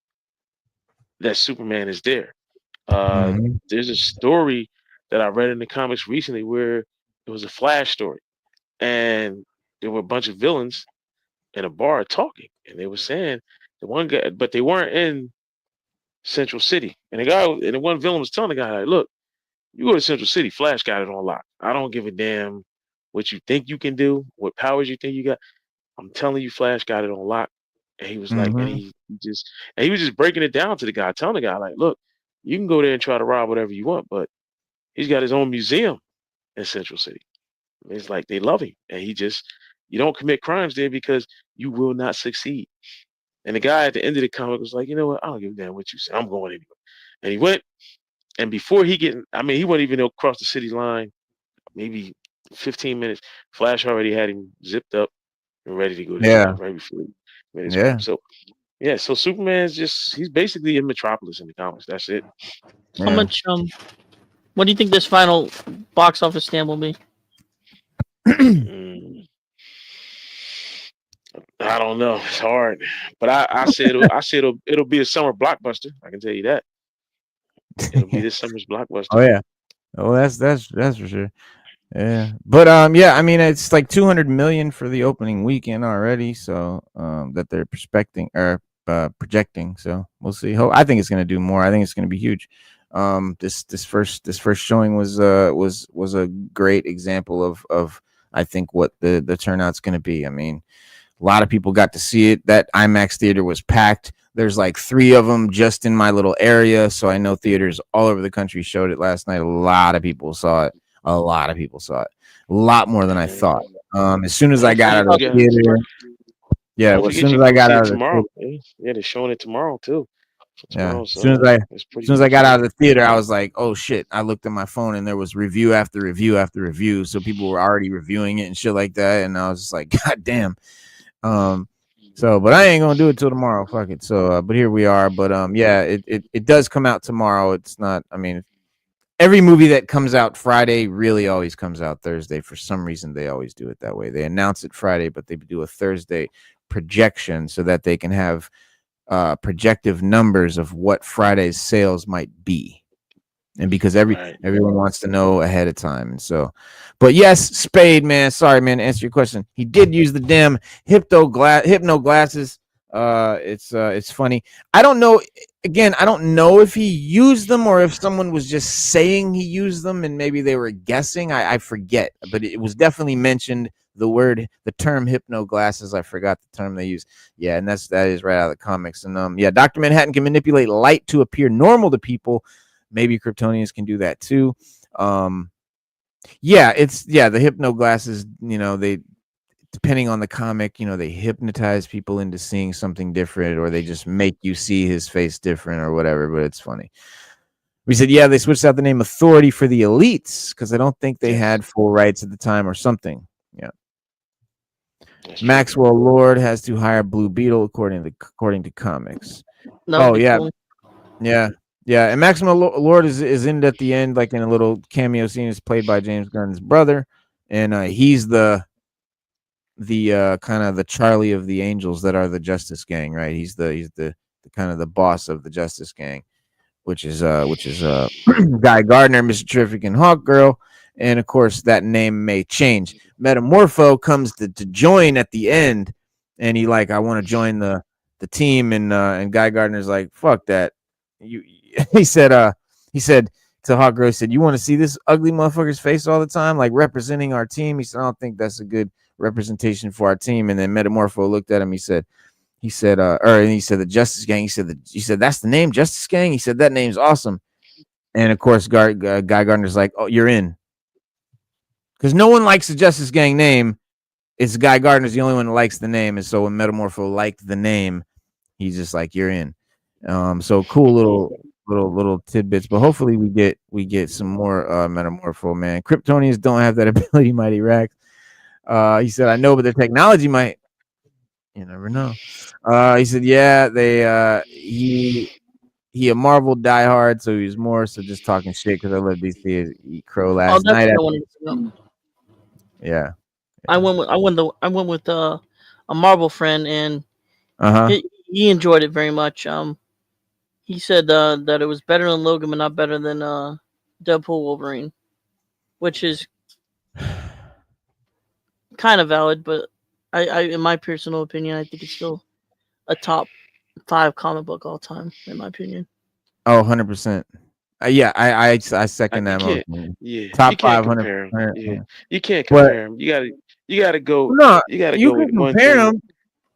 that Superman is there. There's a story that I read in the comics recently where it was a Flash story, and there were a bunch of villains in a bar talking, and they were saying the one guy, but they weren't in Central City. And the one villain was telling the guy, like, look, you go to Central City, Flash got it on lock. I don't give a damn what you think you can do, what powers you think you got. I'm telling you, Flash got it on lock. And he was like, and he was just breaking it down to the guy, telling the guy, like, look, you can go there and try to rob whatever you want, but he's got his own museum in Central City. It's like they love him. And you don't commit crimes there because you will not succeed. And the guy at the end of the comic was like, you know what? I don't give a damn what you say. I'm going anyway. And he went. And before he wouldn't even across the city line, maybe 15 minutes. Flash already had him zipped up and ready to go to jail right before he made his crime. So Superman's he's basically in Metropolis in the comics. That's it. How much what do you think this final box office stand will be? I I don't know. It's hard, but I said it'll be a summer blockbuster. I can tell you that it'll be this summer's Oh blockbuster. yeah. Oh, that's for sure. Yeah, but yeah, I mean, it's like 200 million for the opening weekend already, so that they're projecting. So we'll see. I think it's gonna do more. I think it's gonna be huge. This first showing was a great example of I think what the turnout's gonna be. I mean, a lot of people got to see it. That IMAX theater was packed. There's like 3 of them just in my little area, so I know theaters all over the country showed it last night. A lot of people saw it. A lot of people saw it. A lot more than I Yeah. thought. As soon as Don't I got forget out of you the got. theater, yeah. Don't Well, as forget soon you as can I go got see it out of the tomorrow. theater, Yeah, they're showing it tomorrow too. For yeah. tomorrow As soon as I, as It's pretty soon as good I got out showing. of the theater, I was like, "Oh shit!" I looked at my phone and there was review after review after review. So people were already reviewing it and shit like that, and I was just like, "God damn." Um, so, but I ain't gonna do it till tomorrow. Fuck it. So, but here we are. But yeah, it does come out tomorrow. It's not. I mean, every movie that comes out Friday really always comes out Thursday. For some reason, they always do it that way. They announce it Friday, but they do a Thursday projection so that they can have projective numbers of what Friday's sales might be. And because Right. everyone wants to know ahead of time, and so, but yes, Spade, man, sorry, man, to answer your question, he did use the damn hypno glasses. It's funny. I don't know. Again, I don't know if he used them or if someone was just saying he used them and maybe they were guessing. I forget, but it was definitely mentioned the term hypno glasses. I forgot the term they use. Yeah, and that is right out of the comics. And yeah, Dr. Manhattan can manipulate light to appear normal to people. Maybe Kryptonians can do that too. Yeah, the hypno glasses, they, depending on the comic, they hypnotize people into seeing something different, or they just make you see his face different or whatever, but it's funny. We said, yeah, they switched out the name Authority for the Elites because I don't think they Yes, had full rights at the time or something. Yeah. that's true. Maxwell Lord has to hire Blue Beetle according to comics. That would Oh be yeah, cool. yeah, yeah. And Lord is in at the end, like in a little cameo scene. Is played by James Gunn's brother, and he's the kind of the Charlie of the Angels that are the Justice Gang, right? He's the kind of the boss of the Justice Gang, which is Guy Gardner, Mr. Terrific, and Hawk Girl, and of course that name may change. Metamorpho comes to join at the end, and he like, I want to join the team, and Guy Gardner's like, fuck that. You he said to Hawk Girl, he said, you want to see this ugly motherfucker's face all the time, like representing our team? He said, I don't think that's a good representation for our team. And then Metamorpho looked at him. And he said the Justice Gang. He said that's the name, Justice Gang. He said that name's awesome. And of course, Guy Gardner's like, oh, you're in, because no one likes the Justice Gang name. It's Guy Gardner's the only one that likes the name, and so when Metamorpho liked the name, he's just like, you're in. So cool little tidbits, but hopefully we get some more Metamorpho, man. Kryptonians don't have that ability, Mighty Rex. He said, I know, but the technology might. You never know. He said, yeah, he a Marvel diehard, so he was more so just talking shit because I love DC. Eat Crow Oh, last that's night. what I wanted to know. Yeah. I went with a Marvel friend, and Uh-huh. he enjoyed it very much. He said that it was better than Logan, but not better than Deadpool Wolverine, which is kind of valid. But I, in my personal opinion, I think it's still a top 5 comic book all time, in my opinion. Oh, 100%. Yeah, I second You that can't. motion. Yeah, you Top can't 500. compare them. Yeah, you can't But compare them. You gotta go. no, You gotta you go can with one compare thing. them.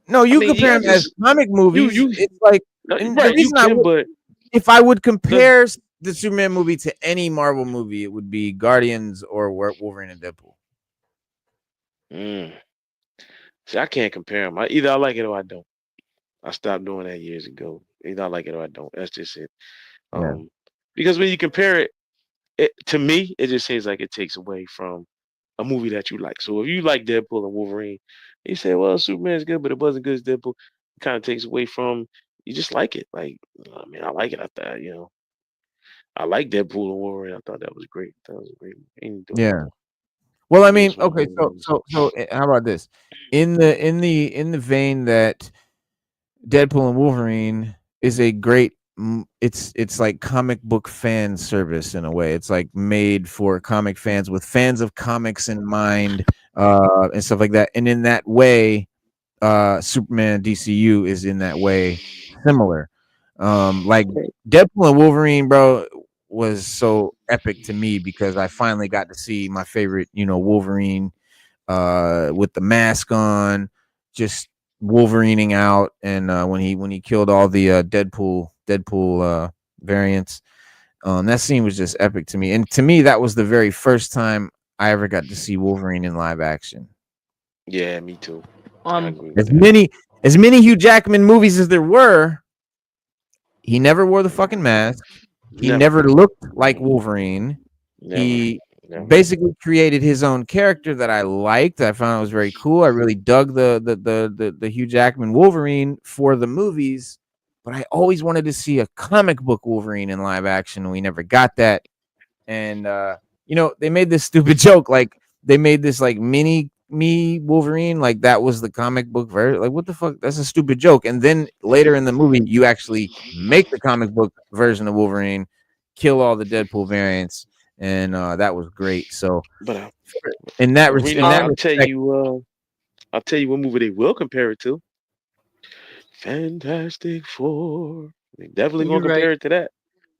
No, I you mean, compare I them as just comic movies. you It's like, no, and the right. You reason I can, would, but if I would the compare the Superman movie to any Marvel movie, it would be Guardians or Wolverine and Deadpool. mm, see, I can't compare them. Either I like it or I don't. I stopped doing that years ago. Either I like it or I don't. That's just it. Yeah. Um, because when you compare it to me, it just seems like it takes away from a movie that you like. So if you like Deadpool and Wolverine, you say, well, Superman's good, but it wasn't good as Deadpool. It kind of takes away from you just like it. Like, I mean, I like it. I thought, I like Deadpool and Wolverine. I thought that was great. That was a great movie. Ain't doing no Yeah. more. Well, I Maybe mean, it's one of okay, those so movies. how about this? In the vein that Deadpool and Wolverine is a great it's like comic book fan service in a way. It's like made for comic fans with fans of comics in mind, and stuff like that. And in that way, Superman DCU is in that way similar. Like Deadpool and Wolverine, bro, was so epic to me because I finally got to see my favorite, Wolverine, with the mask on, just Wolverining out, and when he killed all the Deadpool variants. That scene was just epic to me, and to me, that was the very first time I ever got to see Wolverine in live action. Yeah, me too. I agree with As that. many Hugh Jackman movies as there were, he never wore the fucking mask. He Never, never looked like Wolverine. never, He never. basically created his own character that I liked. I found it was very cool. I really dug the Hugh Jackman Wolverine for the movies, but I always wanted to see a comic book Wolverine in live action. We never got that. And they made this stupid joke, like they made this like mini me Wolverine, like that was the comic book version. Like, what the fuck? That's a stupid joke. And then later in the movie, you actually make the comic book version of Wolverine, kill all the Deadpool variants, and that was great. So But in that Reno, in that respect, I'll tell you what movie they will compare it to. Fantastic Four. They definitely gonna You're right. compare it to that.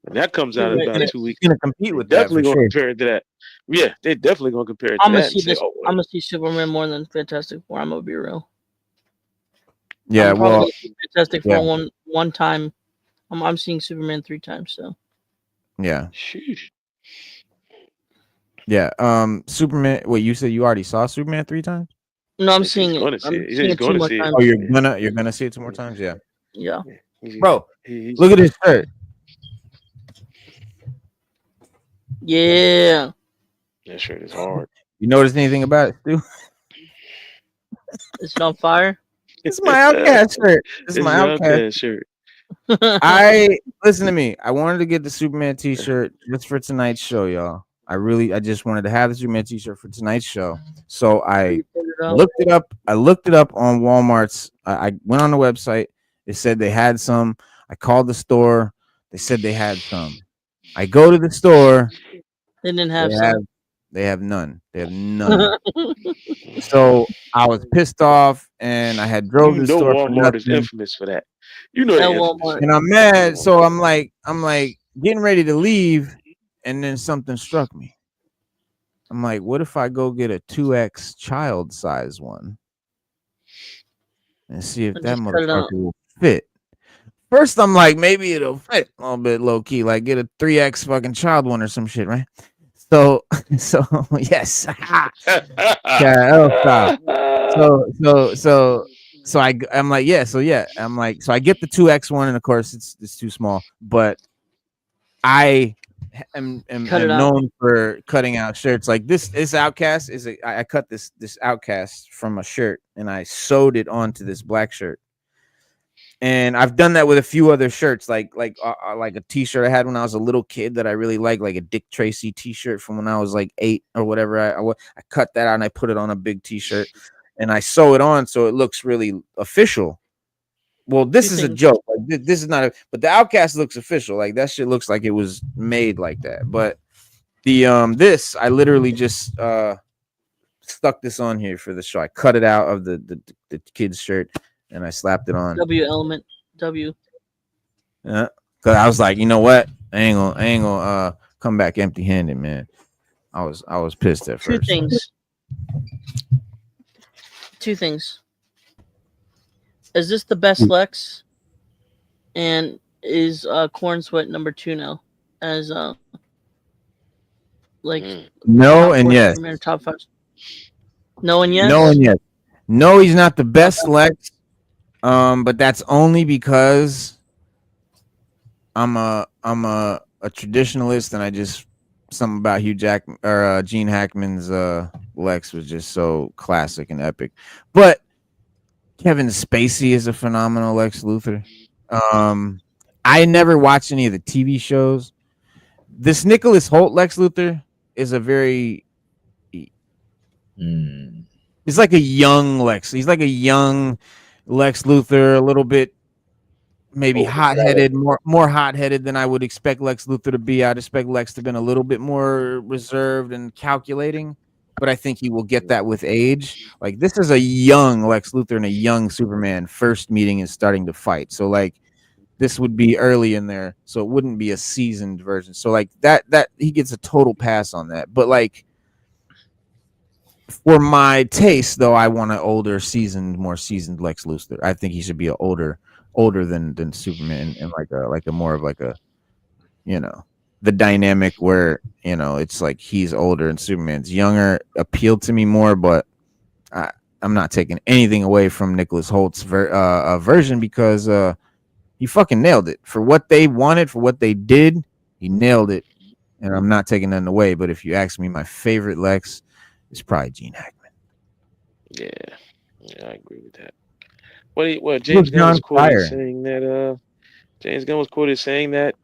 When that comes You're out in right. about it's 2 weeks, gonna compete they with that definitely for gonna sure. compare it to that. Yeah, they definitely gonna compare it to I'm gonna that and see say, this. "Oh, I'm gonna see Superman more than Fantastic Four. I'm gonna be real. Yeah, I'm probably well, gonna see Fantastic yeah, Four one time. I'm seeing Superman 3 times. So yeah, sheesh." yeah. Superman. Wait, you said you already saw Superman 3 times? no, I'm He said he's seeing it. going to see I'm it. He said seeing he's it two going to more see it. Oh, times. you're gonna see it 2 more times? Yeah, Yeah. Yeah. bro. He's Look at his shirt. Yeah. that shirt is hard. You notice anything about it, Stu? Is it on fire? This is my Outcast shirt. This is It's my your Outcast. outcast shirt. I Listen to me. I wanted to get the Superman T-shirt just for tonight's show, y'all. I just wanted to have the Superman T-shirt for tonight's show. So I looked it up. I looked it up on Walmart's. I went on the website. They said they had some. I called the store. They said they had some. I go to the store. They didn't They have have some. they have none. They have none. So I was pissed off, and I had drove You to the know store for Walmart is nothing. infamous for that. You know At they're infamous for Walmart. And that. I'm mad. So I'm like getting ready to leave, and then something struck me. I'm like, what if I go get a 2X child size one and see if And that just cut it motherfucker out. will fit? First, I'm like, maybe it'll fit a little bit low key, like get a 3X fucking child one or some shit, right? So, so yes, KL style. I'm like, yeah, I'm like, so I get the 2X one, and of course it's too small, but I Cut it am out. known for cutting out shirts. Like this Outcast I cut this Outcast from a shirt, and I sewed it onto this black shirt. And I've done that with a few other shirts, like a T-shirt I had when I was a little kid that I really liked, like a Dick Tracy T-shirt from when I was like 8 or whatever. I cut that out and I put it on a big T-shirt, and I sew it on so it looks really official. Well, this Two is a things. joke. Like, this is not but the Outcast looks official. Like that shit looks like it was made like that. But the this I literally just stuck this on here for the show. I cut it out of the kid's shirt and I slapped it on. W element. W. Yeah, because I was like, you know what? I ain't gonna come back empty handed, man. I was pissed at Two first. things. Two things. Is this the best Lex? And is Corn Sweat number 2 now? As like No top and 4 yes. Superman, top 5. No and yes. No and yes. No, he's not the best Lex. But that's only because I'm a traditionalist, and I just something about Hugh Jackman or Gene Hackman's Lex was just so classic and epic. But Kevin Spacey is a phenomenal Lex Luthor. I never watched any of the TV shows. This Nicholas Hoult Lex Luthor is a very He's like a young Lex. He's like a young Lex Luthor, a little bit maybe hot-headed, more hot-headed than I would expect Lex Luthor to be. I'd expect Lex to have been a little bit more reserved and calculating, but I think he will get that with age. Like, this is a young Lex Luthor and a young Superman first meeting and starting to fight. So like this would be early in there, so it wouldn't be a seasoned version. So like that he gets a total pass on that. But like, for my taste, though, I want an older, more seasoned Lex Luthor. I think he should be older than Superman, and like a more of like a, you know, the dynamic where, you know, it's like he's older and Superman's younger appealed to me more. But I'm not taking anything away from Nicholas Holt's version, because he fucking nailed it for what they wanted, for what they did. He nailed it, and I'm not taking nothing away. But if you ask me, my favorite Lex, it's probably Gene Hackman. Yeah, I agree with that. What James Gunn was quoted saying that James Gunn was quoted saying that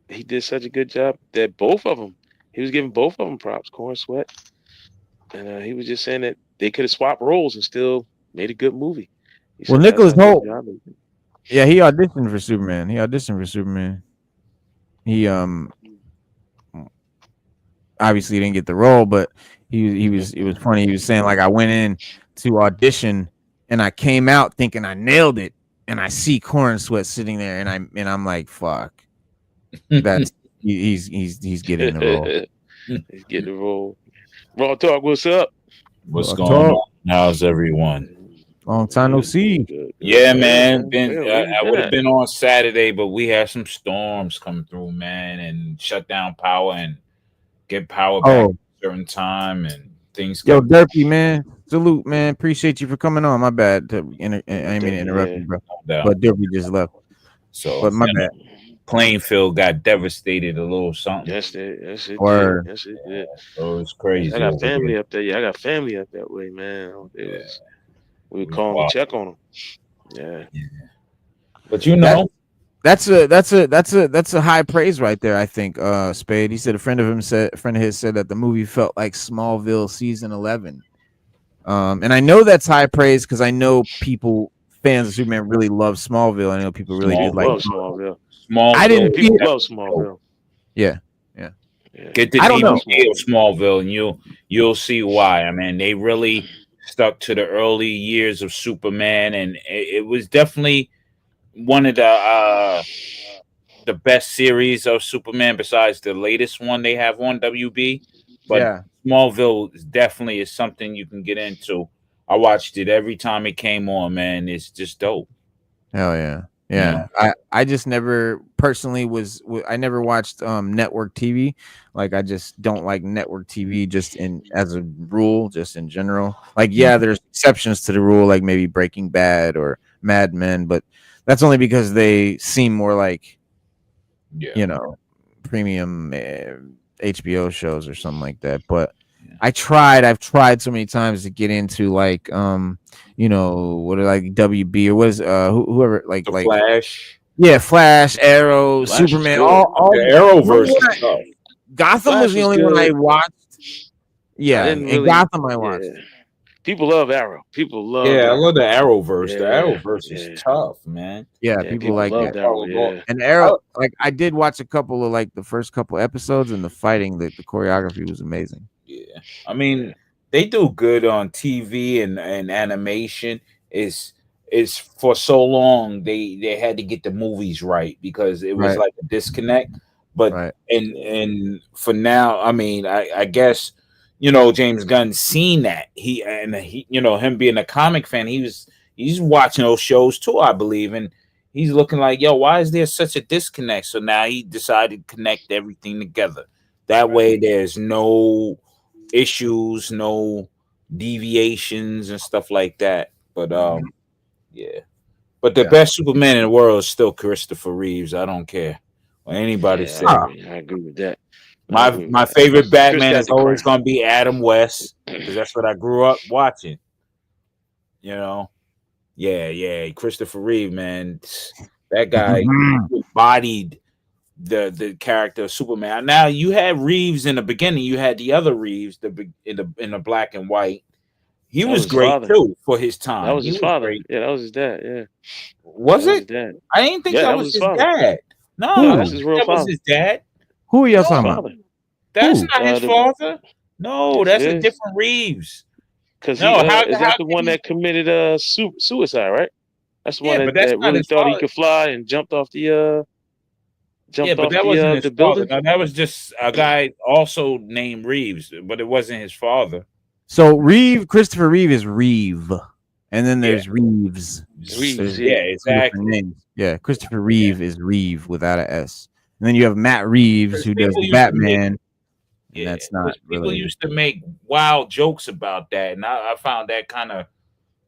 he did such a good job that both of them, he was giving both of them props, Corn Sweat, and he was just saying that they could have swapped roles and still made a good movie. Well, Nicholas Hoult, yeah, he auditioned for Superman. He obviously didn't get the role, but it was funny. He was saying, like, I went in to audition and I came out thinking I nailed it, and I see Corn Sweat sitting there, and I'm like, fuck, that's he's getting the role. He's getting the role. Raw Talk, what's up? What's going on? How's everyone? Long time no see. Yeah, man. I would have been on Saturday, but we had some storms come through, man, and shut down power and get power back at a certain time, and things. Yo, Derpy, man. Salute, man. Appreciate you for coming on. My bad. I didn't mean to interrupt you, bro. But Derpy just left. So, but my bad. Plainfield got devastated a little something. Yes, it did. Yes, it did. Oh, it's crazy. I got family up there. Yeah, I got family up that way, man. We would call them to check on them. Yeah. But you know, that's a high praise right there, I think. Spade. He said a friend of his said that the movie felt like Smallville season 11. And I know that's high praise because I know fans of Superman really love Smallville. I know people really did like Smallville. People love Smallville. Yeah. Get the DVD of Smallville, and you'll see why. I mean, they really stuck to the early years of Superman, and it was definitely one of the best series of Superman besides the latest one they have on WB. But Smallville definitely is something you can get into. I watched it every time it came on, man. It's just dope. Hell yeah. Yeah. I just never personally I never watched network TV. Like, I just don't like network TV just as a rule, just in general. Like, there's exceptions to the rule, like maybe Breaking Bad or Mad Men, but that's only because they seem more like, you know, premium HBO shows or something like that. But I've tried so many times to get into like you know, what are like WB or what is whoever like Flash. Yeah, Flash, Arrow, Flash Superman, all the Arrowverse is tough. Gotham Flash was the only one I watched. Yeah, and Gotham I watched. Yeah. People love Arrow. People love I Arrow. love the Arrowverse. The Arrowverse is tough, man. Yeah, people like that. Arrow, And Arrow, like, I did watch a couple of like the first couple episodes, and the fighting, the choreography was amazing. Yeah, I mean, they do good on TV and animation. Is for so long they had to get the movies right because it was like a disconnect. But and for now, I mean, I guess, you know, James Gunn seen that he you know, him being a comic fan, he's watching those shows too, I believe, and he's looking like, yo, why is there such a disconnect? So now he decided to connect everything together. That way, there's no issues, no deviations and stuff like that. But but the best Superman in the world is still Christopher Reeves. I don't care what anybody says. I agree with that. My favorite Batman is always going to be Adam West because that's what I grew up watching. You know, Christopher Reeve, man, that guy embodied the character of Superman. Now you had Reeves in the beginning. You had the other Reeves, in the black and white, He That was was his great father. too for his That time. was He his was father. great. Yeah, that was his dad. Yeah, Was that was his it? dad. I didn't think Yeah, that that was was his his father. dad. No, No, I that's don't his think real that was father. his dad. Who are y'all That's his talking about? father. That's Who? not his The father. No, Yes, it that's a is. different Reeves. Because he No, is that how the can one he? that committed suicide, right? That's the one Yeah, that, but that's that not really his thought he father. could fly and Yeah, jumped but off that wasn't his the father. building. No, that was just a guy also named Reeves, but it wasn't his father. So Christopher Reeve is Reeve, and then Yeah, there's Reeves. Reeves, There's yeah, yeah. two different exactly. names. Yeah, Christopher Yeah, Reeve is Reeve without a S. And then you have Matt Reeves because who does people the used to make Batman, and yeah, that's not because people related. used to make wild jokes about that, and I found that kind of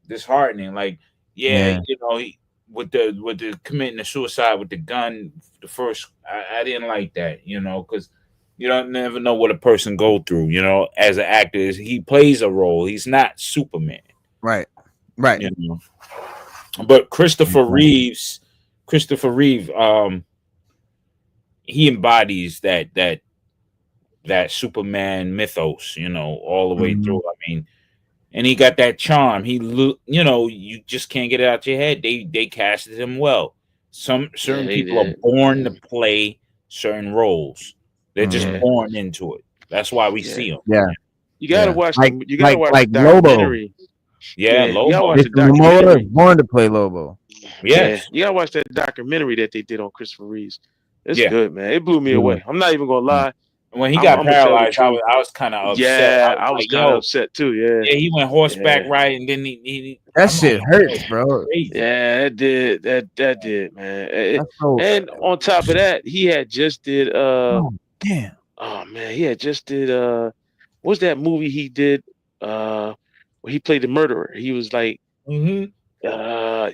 disheartening. Like, yeah, Yeah, with the committing the suicide with the gun, the first, I didn't like that, because you don't never know what a person go through. As an actor, he plays a role. He's not Superman. right, right. You know, but Exactly. Christopher Reeve, he embodies that Superman mythos. All the way Mhm. through. I mean, and he got that charm. You just can't get it out your head. They casted him well. Some Yeah, certain they people are did. born to play certain roles. They're just Mhm. Yeah, born into it. That's why we yeah. see them. Yeah, You gotta yeah. watch Like you gotta like watch the like Lobo. documentary. Yeah, Yeah, you gotta Lobo. watch the Jason Momoa is documentary. born to play Lobo. Yeah, Yes. you gotta watch that documentary that they did on Christopher Reeves. It's Yeah. good, man. It blew me Yeah. away. I'm not even gonna Yeah. lie. When he I'm got gonna tell the paralyzed, I truth. was kind of upset. I Yeah, was I was like, kind of "Yo, upset too. Yeah, yeah, he went horseback yeah, riding, then he That I'm like, shit yo, hurts, this is bro. crazy." yeah. That did that did, man. That's so. And on top of that, he had just did Oh damn. oh man, he had just did what's that movie he did where he played the murderer? He was like Hmm.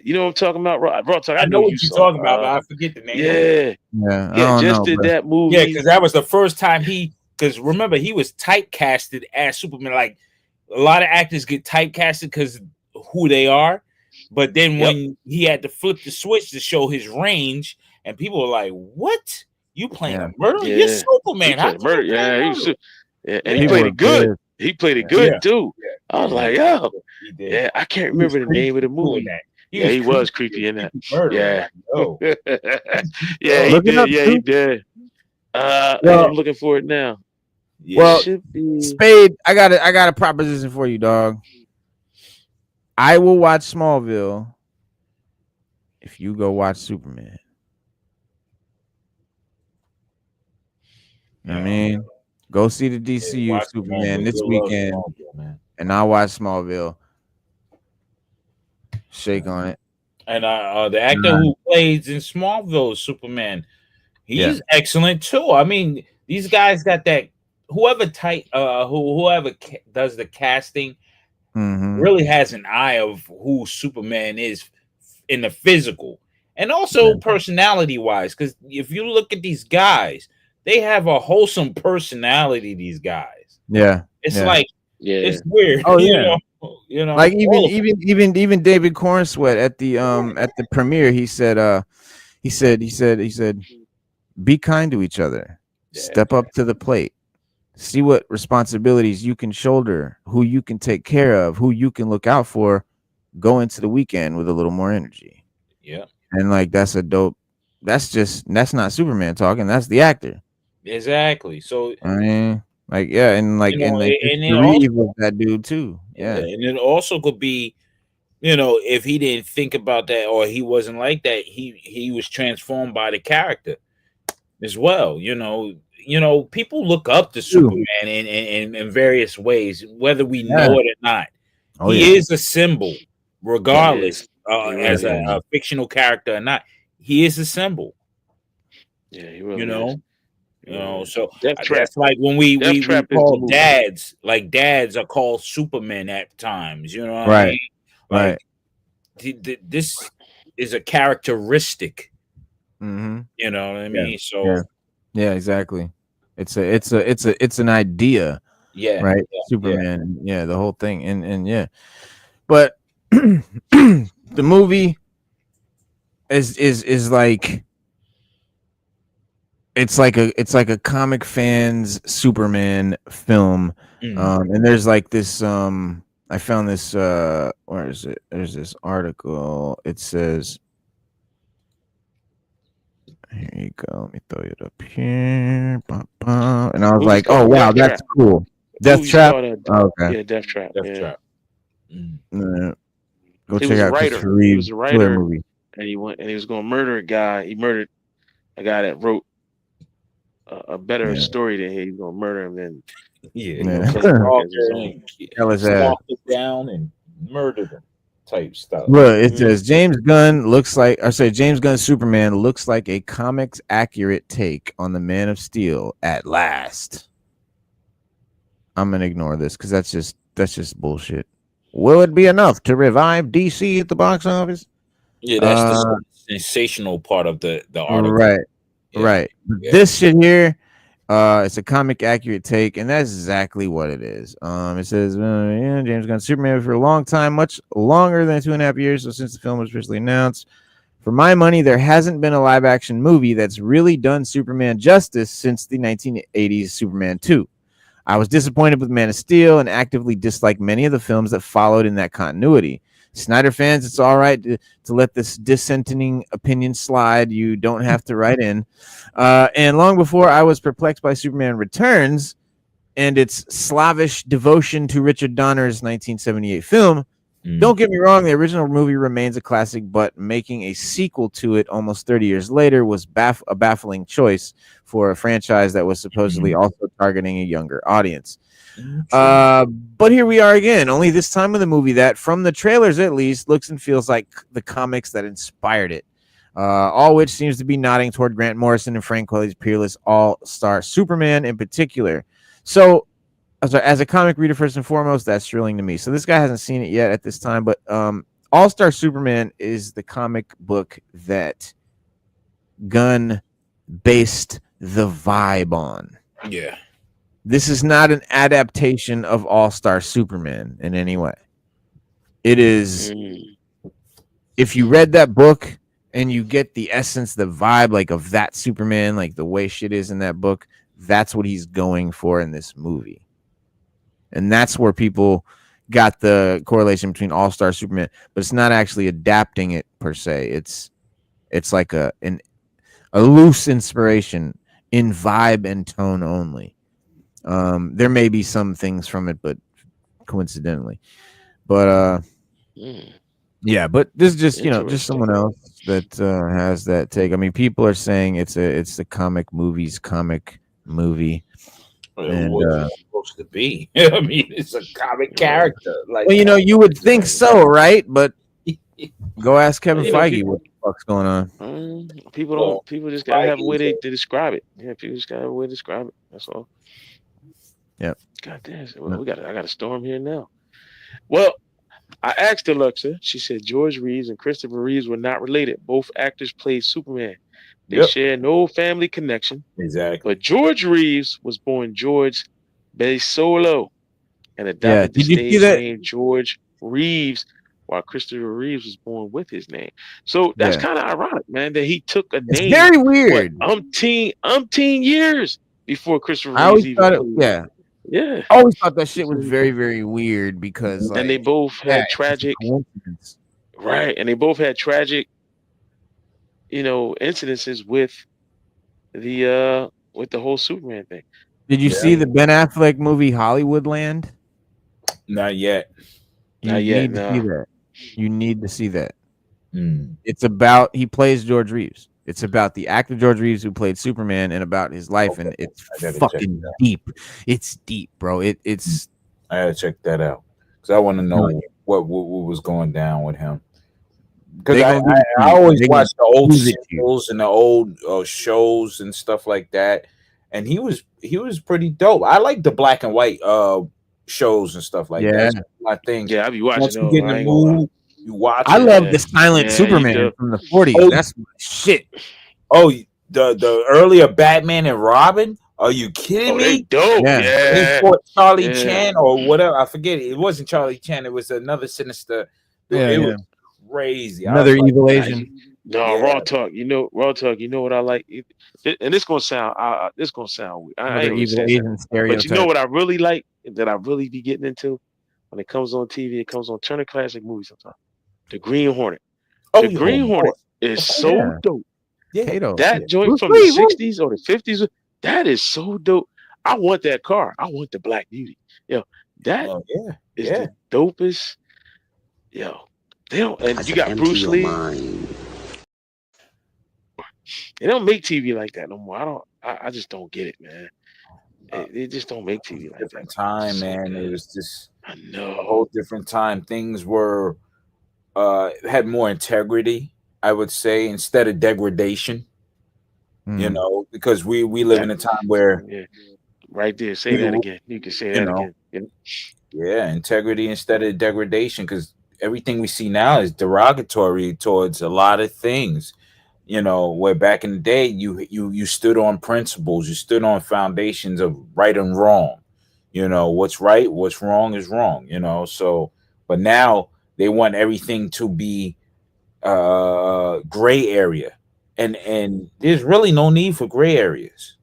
you know what I'm talking about? Raw Talk. I I know know you what you're saw it. talking about, but I forget the name of it. Yeah, Yeah, I he had don't just know, did bro. that Yeah, movie. because that was the first time because remember, he was typecasted as Superman. Like a lot of actors get typecasted because who they are, but then Yep. when he had to flip the switch to show his range, and people were like, "What? You playing Yeah, a murderer? You're Yeah. He Superman. How played can murder. you play a Yeah, murderer?" yeah, and he Yeah, people played are it good. pissed. He played it Yeah. good yeah, too. I yeah, was yeah. like, He yo, did. He did. yeah, I can't He was remember the name of creepy the doing movie. that. Yeah, he was creepy A in that. creepy murderer. Yeah. Like, yo, Yeah, he yo, Look it did. up Yeah, he too. did. I'm Well, looking for it now. It yeah. well, should be. Spade. I got a proposition for you, dog. I will watch Smallville if you go watch Superman. You know what I Yeah. mean? Go see the Yeah, DCU watch Superman Smallville. this You'll love weekend, Smallville, man. and I'll watch Smallville. Shake Yeah. on it. And the actor who plays in Smallville Superman, Yeah. he's excellent too. I mean, these guys got that. Whoever does the casting Mm-hmm. really has an eye of who Superman is in the physical, and Yeah. also personality wise. Because if you look at these guys, they have a wholesome personality. These guys, Yeah. it's Yeah. like Yeah. it's weird, Oh yeah. Like all of them. even David Cornsweet at the premiere, he said, be kind to each other. Yeah, Step up to the plate. See what responsibilities you can shoulder, who you can take care of, who you can look out for. Go into the weekend with a little more energy. yeah, And like that's a dope. That's not Superman talking. That's the actor. exactly. So I mean, like yeah, and like and it Reeve also was that dude too. yeah, Yeah, and it also could be, if he didn't think about that or he wasn't like that, he was transformed by the character as well. People look up to True. Superman in various ways, whether we Yeah. know it or not. Oh He yeah. is a symbol, He regardless, is. He as really is. a fictional character or not. He is a symbol, Yeah, he you really is. know. He really is. So Death Trap. that's like when we Death we we Trap is the call movie. dads, like dads are called Supermen at times. You know what I Right. mean? Right. Like this is a characteristic. Mm-hmm. You know what I Yeah. mean? So Yeah. Yeah. Exactly. It's an idea, yeah, right? yeah, yeah. Superman. Yeah. The whole thing. And yeah. But the movie is like it's like a comic fan's Superman film. Mhm. And there's like this I found this. Where is it? There's this article. It says, "Here you go. Let me throw it up here." Bah, bah. And I was Movie's like, "Oh called wow, Death that's Trap. cool." Death Movie's Trap. called Okay. yeah, Death Trap. Death Yeah. Trap. Mm. Go He check was a out writer. Christopher He Reeve was a killer writer, movie. and he went and he was going to murder a guy. He murdered a guy that wrote a better Yeah. story than he was going to murder him. Then Yeah, Yeah. because he stalked has his her own. and Hell is that? stalked it down and murdered him, type stuff. Look, it says James Gunn looks like, I say James Gunn Superman looks like a comics accurate take on the Man of Steel at last. I'm gonna ignore this because that's just bullshit. Will it be enough to revive DC at the box office? Yeah, that's the sensational part of the article. Right, Yeah. right. Yeah. This shit here, it's a comic accurate take, and that's exactly what it is. It says yeah, James Gunn Superman for a long time, much longer than 2.5 years, so since the film was officially announced. For my money, there hasn't been a live action movie that's really done Superman justice since the 1980s Superman 2. I was disappointed with Man of Steel and actively disliked many of the films that followed in that continuity. Snyder fans, it's all right to let this dissenting opinion slide. You don't have to write in. And long before I was perplexed by Superman Returns and its slavish devotion to Richard Donner's 1978 film, don't get me wrong, the original movie remains a classic, but making a sequel to it almost 30 years later was a baffling choice for a franchise that was supposedly also targeting a younger audience. But here we are again, only this time with a movie that, from the trailers at least, looks and feels like the comics that inspired it. All which seems to be nodding toward Grant Morrison and Frank Quelli's peerless all-star Superman in particular. So, as a comic reader, first and foremost, that's thrilling to me. So this guy hasn't seen it yet at this time, but All-Star Superman is the comic book that Gunn based the vibe on. Yeah. This is not an adaptation of All-Star Superman in any way. It is, if you read that book and you get the essence, the vibe, like of that Superman, like the way shit is in that book, that's what he's going for in this movie. And that's where people got the correlation between All-Star Superman, but it's not actually adapting it per se. It's like a loose inspiration in vibe and tone only. There may be some things from it, but coincidentally. But yeah, but this is just, just someone else that has that take. I mean, people are saying it's the comic movie. And what's it supposed to be? I mean, it's a comic character. Like, well, you would think so, right? But go ask Kevin Feige what the fuck's going on. People just gotta have a way to describe it. Yeah, people just gotta have a way to describe it. That's all. Yep. God damn. Well, I got a storm here now. Well, I asked Alexa. She said George Reeves and Christopher Reeves were not related. Both actors played Superman. They share no family connection. Exactly. But George Reeves was born George Basolo and adopted the stage name George Reeves, while Christopher Reeves was born with his name. So that's kind of ironic, man, that he took a name. It's very weird. Umpteen years before Christopher Reeves. I always thought yeah. I always thought that shit was very, very weird because, and they both had tragic, right? And they both had tragic, incidences with the whole Superman thing. Did you see the Ben Affleck movie Hollywoodland? Not yet. Not yet. You need to see that. It's about, he plays George Reeves. It's about the actor George Reeves who played Superman and about his life, and it's fucking deep. It's deep, bro. It's. I gotta check that out because I want to know what was going down with him. Because I always watch the old shows and the old shows and stuff like that, and he was pretty dope. I like the black and white shows and stuff like that. That's my thing. Yeah, I be watching those. You get in the mood, you watch. I love the silent Superman from the 40s. That's my shit. Oh, the earlier Batman and Robin. Are you kidding me? Dope. Yeah. He fought Charlie Chan or whatever. I forget it. It wasn't Charlie Chan. It was another sinister. It was crazy. Another evil Asian. No, raw talk. You know what I like, and this gonna sound weird. I ain't evil Asian stereotype. But you know what I really like that I really be getting into? when it comes on TV, it comes on Turner Classic Movies sometimes. The Green Hornet. Oh, The Green Hornet is so yeah. dope. yeah. Kato. That joint Bruce from Lee, the bro. 60s or the 50s, that is so dope. I want that car. I want the Black Beauty. Yo, that Oh, yeah. is Yeah. the dopest. Yo, they don't, and you got Bruce Lee. They don't make TV like that no more. I just don't get it, man. They just don't make TV like that. Different time, So man. good. It was just I a know. whole different time. Things were had more integrity, I would say, instead of degradation. You Mm. know, because we live in a time where Yeah, right there. Say that again. You can say that know, again. yeah, integrity instead of degradation, because everything we see now is derogatory towards a lot of things. You know, where back in the day you stood on principles, you stood on foundations of right and wrong. You know, what's right, what's wrong is wrong, you know. So but now they want everything to be gray area. And there's really no need for gray areas.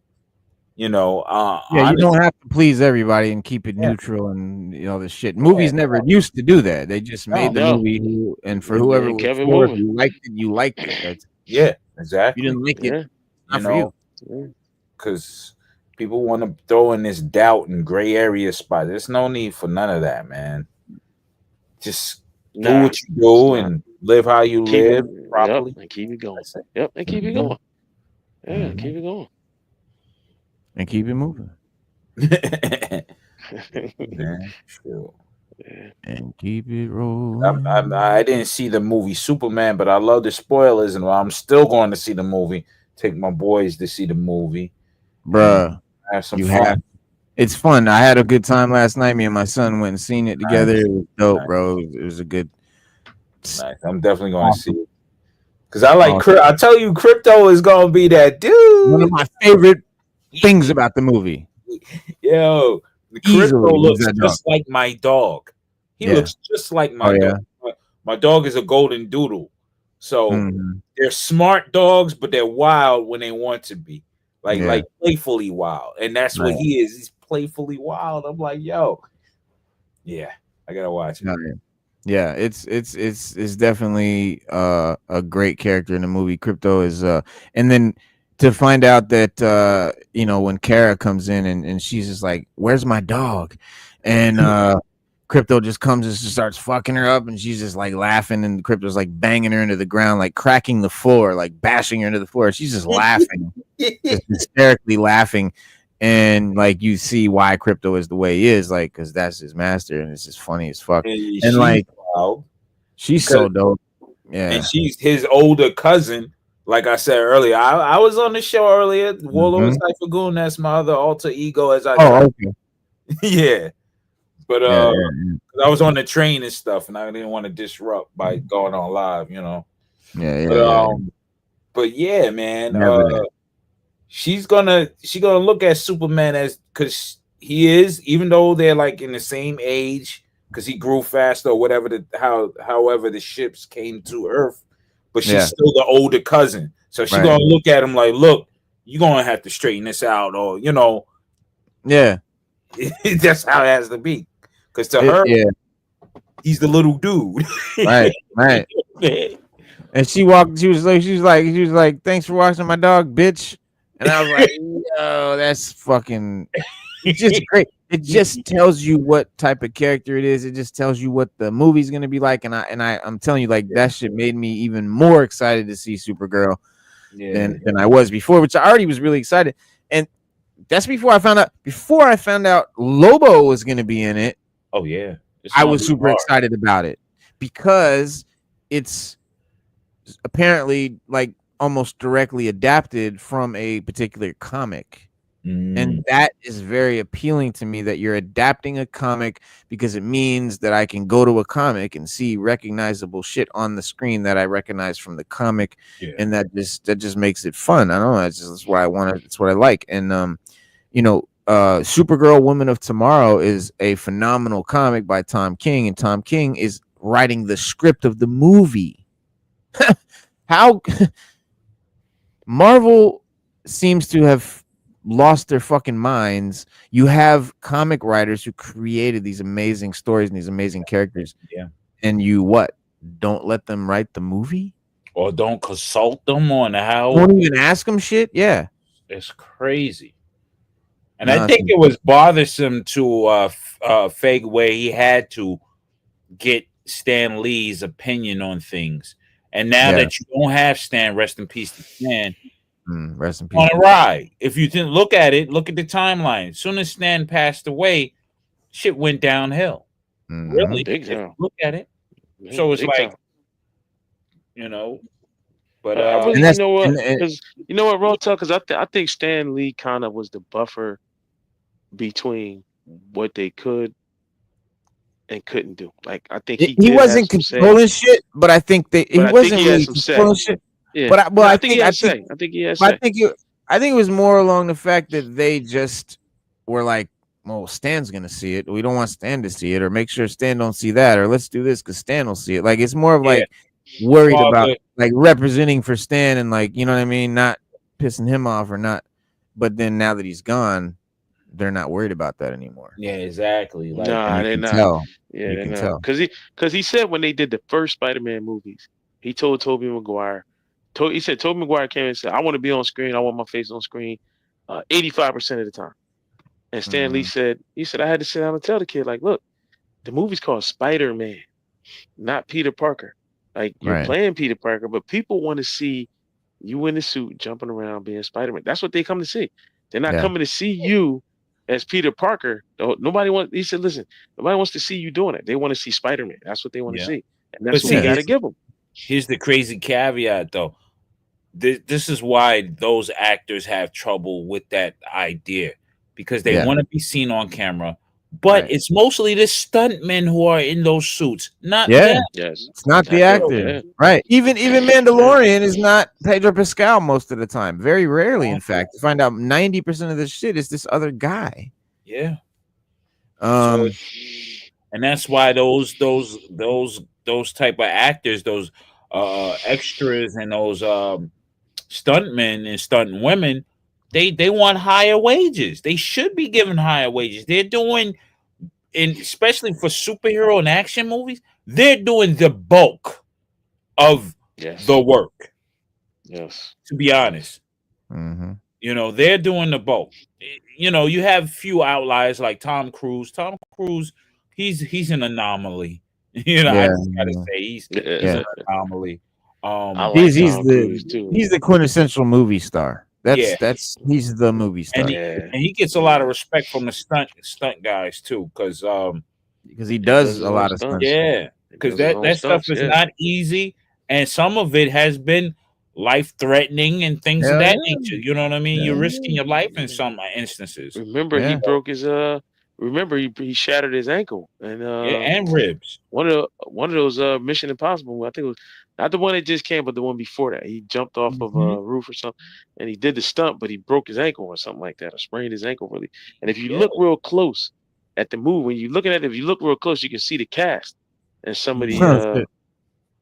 You know, Yeah, you honestly, don't have to please everybody and keep it yeah, neutral and this shit. Movies never used to do that. They just made the No. movie, and for whoever And was kept it for, if moving. you liked it, you liked it. That's yeah, if you exactly. didn't like it, Yeah. not You for you. know, because people want to throw in this doubt and gray area spot. There's no need for none of that, man. Just do Nah, what you do nah. and live how you Keep it. live Yep. properly. And keep it going. That's it. Yep. And keep it Mhm. going. Yeah. Mhm. Keep it going. And keep it moving. Man, sure. Yeah. And keep it rolling. I didn't see the movie Superman, but I love the spoilers, and I'm still going to see the movie. Take my boys to see the movie. Bruh, Have some you fun. have. It's fun. I had a good time last night. Me and my son went and seen it together. Nice. It was dope, Nice. bro. It was a good. Nice. I'm definitely going to Awesome. see it because I like. Awesome. I tell you, Crypto is going to be that One of dude. my favorite things about the movie. Yo, the Easily, Crypto he's looks that dog. just like my dog. He Yeah. looks just like my Oh, yeah. dog. My dog is a golden doodle, so Mhm. they're smart dogs, but they're wild when they want to be, Yeah. like playfully wild, and that's what Right. he is. He's playfully wild. I'm like, yo, yeah, I gotta watch it. Oh, yeah, it's definitely a great character in the movie. Crypto is and then to find out that when Kara comes in and she's just like, "Where's my dog?" and Crypto just comes and just starts fucking her up, and she's just like laughing, and Crypto's like banging her into the ground, like cracking the floor, like bashing her into the floor. She's just laughing, just hysterically laughing. And like you see why Crypto is the way he is, like, because that's his master, and it's just funny as fuck. And And like wild, she's so dope. Yeah. and she's his older cousin. Like I said earlier, I was on the show earlier. Warlord Cypher, that's my other alter ego, as I okay. yeah. But Yeah. I was on the train and stuff, and I didn't want to disrupt by going on live, you know. Yeah. But yeah, man. Never that. She's gonna look at Superman as, because he is, even though they're like in the same age, because he grew faster or whatever, however the ships came to Earth, but she's still the older cousin. So she's gonna look at him like, look, you're gonna have to straighten this out, or Yeah. that's how it has to be. Because to her, he's the little dude. Right. And she was like, "Thanks for watching my dog, bitch." And I was like, "Yo, that's fucking." It's just great. It just tells you what type of character it is. It just tells you what the movie's gonna be like. And I'm telling you, like, that shit made me even more excited to see Supergirl than I was before, which I already was really excited. And that's before I found out Lobo was gonna be in it. Oh yeah, I was super excited about it because it's apparently like almost directly adapted from a particular comic. And that is very appealing to me, that you're adapting a comic, because it means that I can go to a comic and see recognizable shit on the screen that I recognize from the comic. And that just makes it fun. I don't know, that's what I want. It's what I like. And Supergirl Woman of Tomorrow is a phenomenal comic by Tom King, and Tom King is writing the script of the movie. How Marvel seems to have lost their fucking minds. You have comic writers who created these amazing stories and these amazing characters. Yeah. And you what? Don't let them write the movie? Or don't consult them on how. Don't even ask them shit? Yeah. It's crazy. And I think it was bothersome to Feige where he had to get Stan Lee's opinion on things. And now that you don't have Stan, rest in peace to Stan, rest in peace. on a ride. If you didn't look at it, look at the timeline. As soon as Stan passed away, shit went downhill. Really? Big time. Look at it. Yeah, So it's big like, time. you know, but I really, And that's- you know what? and- Because you know what, Rotel? Because I think Stan Lee kind of was the buffer between what they could and couldn't do. Like I think he wasn't controlling shit, but I think he wasn't really controlling shit. Yeah, But I think he had say. I think he had but say. I think it was more along the fact that they just were like, well, Stan's gonna see it. We don't want Stan to see it, or make sure Stan don't see that, or let's do this because Stan will see it. Like it's more of like worried about like representing for Stan and like, you know what I mean, not pissing him off or not. But then now that he's gone, they're not worried about that anymore. Yeah, exactly. Like, Nah, they're not. Tell. Yeah, You they're can not. tell. Because he said when they did the first Spider-Man movies, he told Tobey Maguire. He said Tobey Maguire came and said, "I want to be on screen. I want my face on screen, 85% of the time." And Stan Lee said, I had to sit down and tell the kid, like, look, the movie's called Spider-Man, not Peter Parker. Like you're playing Peter Parker, but people want to see you in the suit jumping around being Spider-Man. That's what they come to see. They're not coming to see you as Peter Parker. Nobody wants. He said, listen, nobody wants to see you doing it. They want to see Spider-Man. That's what they want to see, and that's what we got to give them. Here's the crazy caveat, though. This is why those actors have trouble with that idea, because they want to be seen on camera. But it's mostly the stuntmen who are in those suits, not them. Yes, it's not the actor, right? Even Mandalorian is not Pedro Pascal most of the time. Very rarely, in fact, you find out 90% of this shit is this other guy. Yeah. And that's why those type of actors, those extras, and those stuntmen and stunt women, they want higher wages. They should be given higher wages. They're doing, and especially for superhero and action movies, they're doing the bulk of the work. Yes. To be honest, you know, they're doing the bulk. You know, you have few outliers like Tom Cruise. Tom Cruise, he's an anomaly. You know, I just gotta say he's an anomaly. He's the quintessential movie star. He's the movie star, and he gets a lot of respect from the stunt guys too, because he does a lot of stunts. Yeah, because that stuff is not easy, and some of it has been life threatening and things of that nature. You know what I mean? You're risking your life in some instances. Remember, he broke his Remember, he shattered his ankle and ribs. One of those Mission Impossible. I think it was not the one that just came, but the one before that. He jumped off of a roof or something, and he did the stunt, but he broke his ankle or something like that, or sprained his ankle really. And if you look real close at the movie, when you're looking at it, if you look real close, you can see the cast and some of the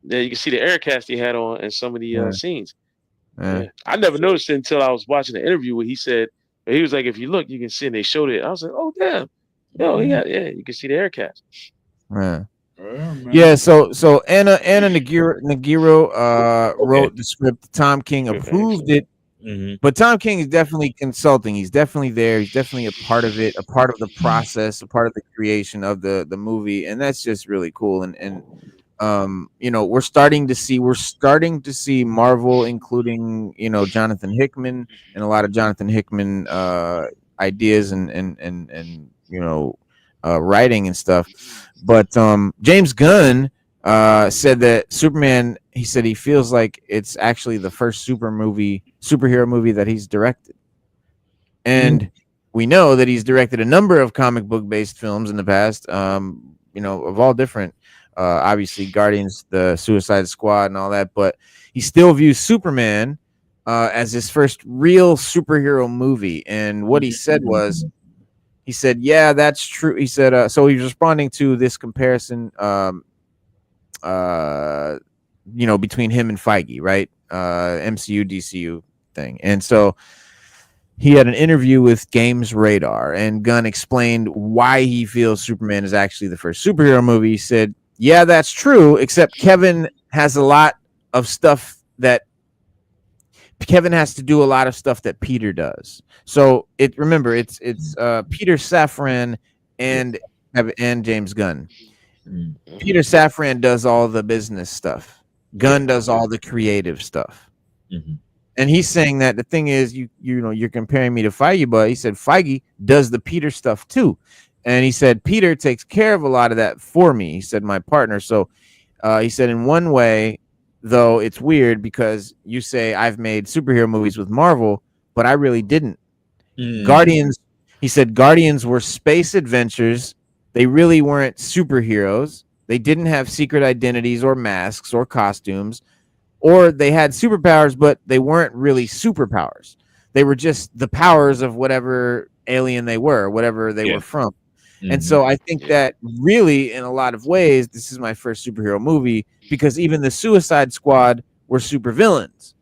you can see the air cast he had on and some of the scenes. I never noticed it until I was watching the interview where he said he was like, if you look, you can see, and they showed it. I was like, oh damn. No, you can see the air cast. Yeah, so Anna Nagiro wrote the script. Tom King approved it, but Tom King is definitely consulting. He's definitely there. He's definitely a part of it, a part of the process, a part of the creation of the movie, and that's just really cool. And you know, we're starting to see Marvel including, you know, Jonathan Hickman and a lot of Jonathan Hickman ideas and you know, writing and stuff. But James Gunn said that Superman, he said he feels like it's actually the first superhero movie that he's directed. And we know that he's directed a number of comic book based films in the past, you know, of all different, obviously Guardians, the Suicide Squad and all that, but he still views Superman as his first real superhero movie. And what he said was, he said, yeah, that's true. He said, so he's responding to this comparison, you know, between him and Feige, right? MCU, DCU thing. And so he had an interview with Games Radar, and Gunn explained why he feels Superman is actually the first superhero movie. He said, "Yeah, that's true, except Kevin has a lot of stuff that Kevin has to do a lot of stuff that Peter does. So it's Peter Safran and James Gunn. Peter Safran does all the business stuff. Gunn does all the creative stuff." And he's saying that the thing is, you know, you're comparing me to Feige, but he said Feige does the Peter stuff too. And he said Peter takes care of a lot of that for me. He said my partner. So he said in one way, though, it's weird because you say I've made superhero movies with Marvel, but I really didn't. Guardians, he said Guardians were space adventures. They really weren't superheroes. They didn't have secret identities or masks or costumes. Or they had superpowers, but they weren't really superpowers. They were just the powers of whatever alien they were, whatever they were from. And so I think that really, in a lot of ways, this is my first superhero movie because even the Suicide Squad were supervillains.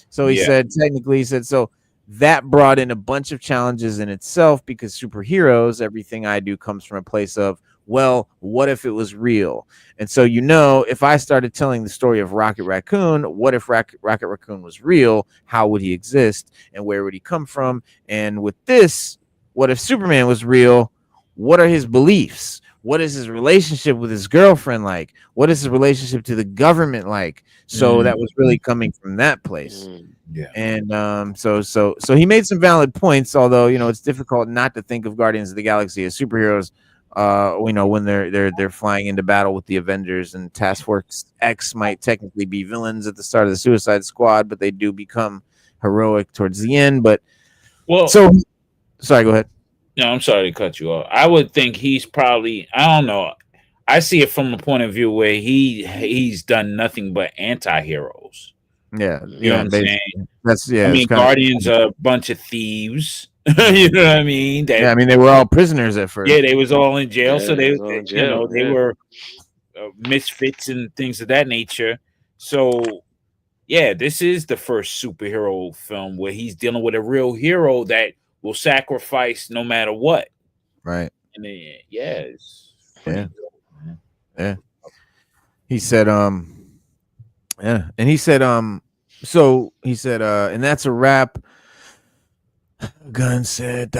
So he said, technically, he said, so that brought in a bunch of challenges in itself because superheroes, everything I do comes from a place of, well, what if it was real? And so, you know, if I started telling the story of Rocket Raccoon, what if Rocket Raccoon was real? How would he exist? And where would he come from? And with this, what if Superman was real? What are his beliefs? What is his relationship with his girlfriend like? What is his relationship to the government like? So that was really coming from that place. And so he made some valid points, although, you know, it's difficult not to think of Guardians of the Galaxy as superheroes. You know, when they're flying into battle with the Avengers, and Task Force X might technically be villains at the start of the Suicide Squad, but they do become heroic towards the end. But sorry, go ahead. No, I'm sorry to cut you off. I would think he's probably, I don't know. I see it from the point of view where he's done nothing but anti-heroes. Yeah, you know what I'm saying? That's I mean, Guardians are a bunch of thieves. You know what I mean? I mean, they were all prisoners at first. Yeah, they was all in jail, so they were misfits and things of that nature. So, yeah, this is the first superhero film where he's dealing with a real hero that will sacrifice no matter what. Right. And then, yeah. He said, and he said, so he said, and that's a wrap. Gunn said,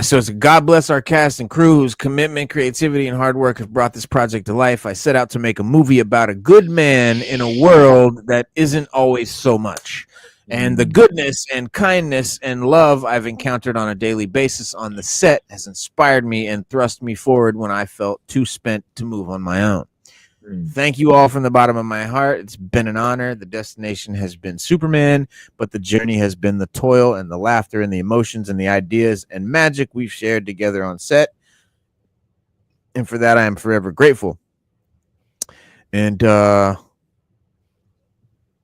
So it's God bless our cast and crew whose commitment, creativity, and hard work have brought this project to life. I set out to make a movie about a good man in a world that isn't always so much. And the goodness and kindness and love I've encountered on a daily basis on the set has inspired me and thrust me forward when I felt too spent to move on my own. Thank you all from the bottom of my heart. It's been an honor. The destination has been Superman, but the journey has been the toil and the laughter and the emotions and the ideas and magic we've shared together on set. And for that, I am forever grateful. And what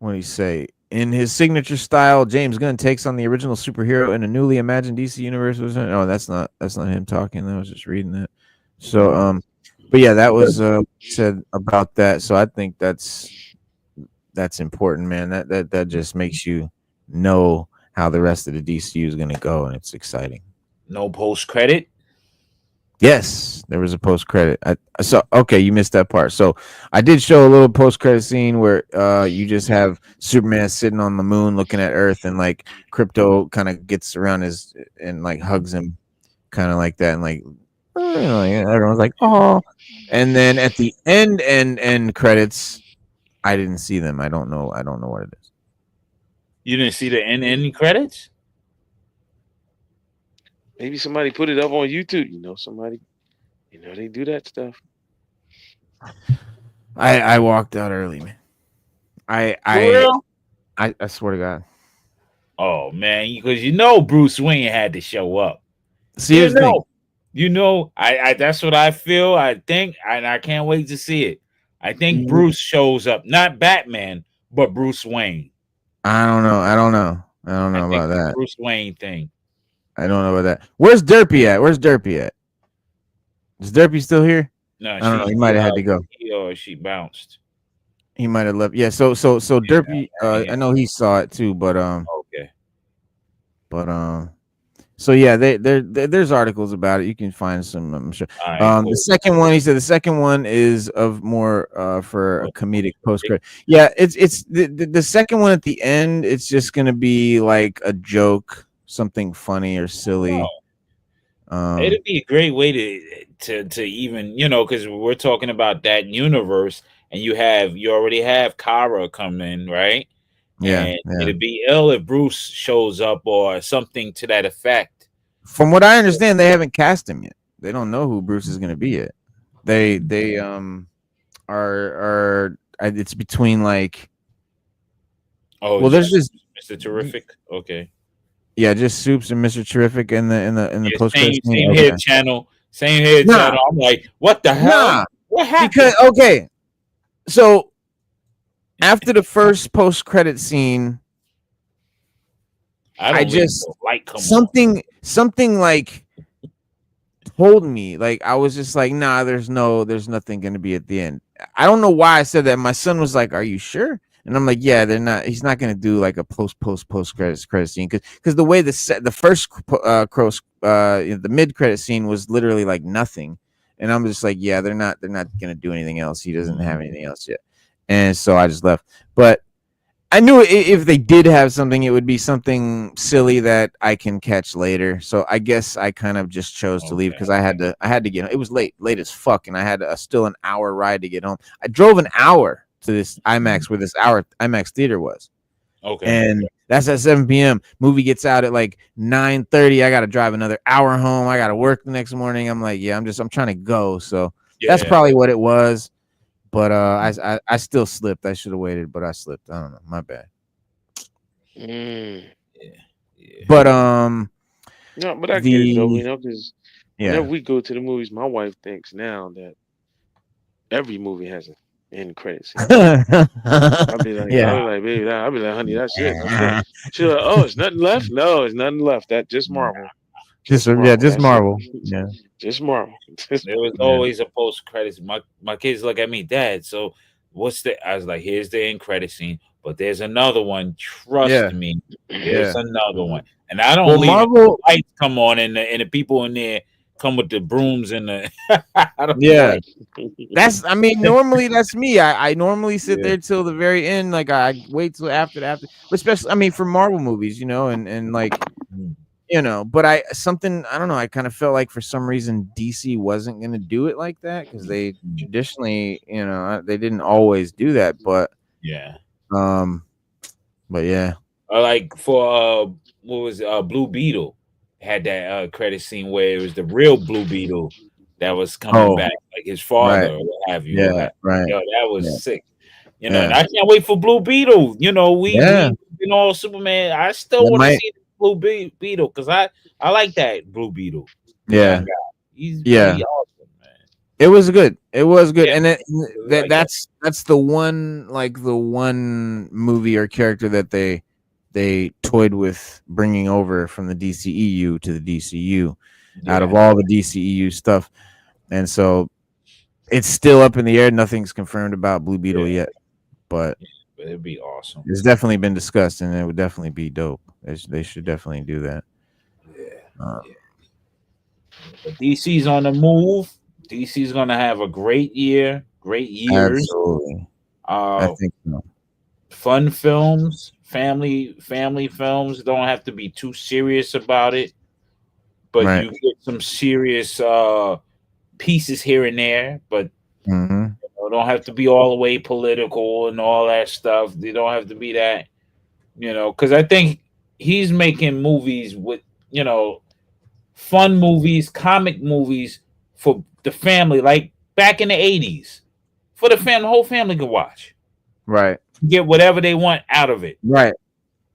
do you say? In his signature style, James Gunn takes on the original superhero in a newly imagined DC universe. Oh, that's not him talking. I was just reading that. So, but yeah, that was said about that. So I think that's important, man. That just makes you know how the rest of the DCU is going to go, and it's exciting. No post credit. Yes, there was a post credit. Okay, you missed that part. So I did show a little post credit scene where you just have Superman sitting on the moon looking at Earth, and like Crypto kind of gets around his and like hugs him, kind of like that, and like, you know, everyone's like, oh. And then at the end credits, I didn't see them. I don't know what it is. You didn't see the end credits? Maybe somebody put it up on YouTube. You know, somebody, they do that stuff. I walked out early, man. I swear to God. Oh man, because Bruce Wayne had to show up. See, I that's what I feel. I think, and I can't wait to see it. I think Bruce shows up, not Batman, but Bruce Wayne. I don't know about that. Bruce Wayne thing. I don't know about that. Where's Derpy at? Is Derpy still here? No, I don't know. He might have had to go. She bounced. He might have left. Yeah. So Derpy. I know he saw it too, but okay. But So yeah, there's articles about it. You can find some. I'm sure. All right, The cool. second one, he said, the second one is of more for a comedic post credit. Yeah, it's the second one at the end. It's just gonna be like a joke, something funny or silly. It'd be a great way to even, you know, because we're talking about that universe, and you already have Kara coming, right? Yeah, And yeah. it'd be ill if Bruce shows up or something to that effect. From what I understand, they haven't cast him yet. They don't know who Bruce is gonna be yet. They are it's between like Oh, well, there's just Mr. Terrific. Okay. yeah, just Soups and Mr. Terrific in the Yeah, post credit scene. same Okay. head channel. Same head Nah, channel. I'm like, what the hell? nah, What happened? because okay, so after the first post credit scene, I just light come something like told me, like I was just like, nah, there's nothing gonna be at the end. I don't know why I said that. My son was like, "Are you sure?" And I'm like, "Yeah, they're not. He's not gonna do like a post credit scene because the way the first the mid credit scene was literally like nothing." And I'm just like, "Yeah, they're not gonna do anything else. He doesn't have anything else yet." And so I just left. But I knew if they did have something, it would be something silly that I can catch later. So I guess I kind of just chose to leave because I had to get. It was late as fuck, and I had still an hour ride to get home. I drove an hour to this IMAX where this hour IMAX theater was. Okay. And that's at 7 p.m. Movie gets out at like 9:30. I got to drive another hour home. I got to work the next morning. I'm like, yeah, I'm trying to go. So that's probably what it was. But I still slipped. I should have waited, but I slipped. I don't know. My bad. Yeah. But no, but I get it though, you know, because whenever we go to the movies, my wife thinks now that every movie has an end credit scene. I'll be like, baby, I'll be like, honey, that's it. She's like, oh, it's nothing left. No, it's nothing left. That just Marvel. Just Marvel. Yeah. Just Marvel. There was always a post credits. My kids look at me, Dad. So what's the? I was like, here's the end credit scene, but there's another one. Trust me, there's another one. And I don't leave Marvel lights come on, and the people in there come with the brooms and the. That's. I mean, normally that's me. I normally sit there till the very end. Like I wait till after. Especially, I mean, for Marvel movies, you know, and like. You know, but I don't know. I kind of felt like for some reason DC wasn't going to do it like that because they traditionally, you know, they didn't always do that. But but yeah, like for what was Blue Beetle had that credit scene where it was the real Blue Beetle that was coming back, like his father or what have you. Yeah, right. Yo, that was sick. You know, and I can't wait for Blue Beetle. You know, we you know, Superman. I still want to see Blue Beetle because I like that Blue Beetle. Yeah, he's pretty awesome, man. It was good. And that's the one movie or character that they toyed with bringing over from the DCEU to the DCU out of all the DCEU stuff, and so it's still up in the air. Nothing's confirmed about Blue Beetle yet, but it'd be awesome. It's definitely been discussed, and it would definitely be dope. They should definitely do that. But DC's on the move. DC's gonna have a great year, great years. Absolutely. I think so. Fun films, family films. Don't have to be too serious about it, but you get some serious pieces here and there. But you know, don't have to be all the way political and all that stuff. They don't have to be that. You know, because I think he's making movies with, you know, fun movies, comic movies for the family, like back in the 80s, for the family, the whole family can watch. Right. Get whatever they want out of it. Right.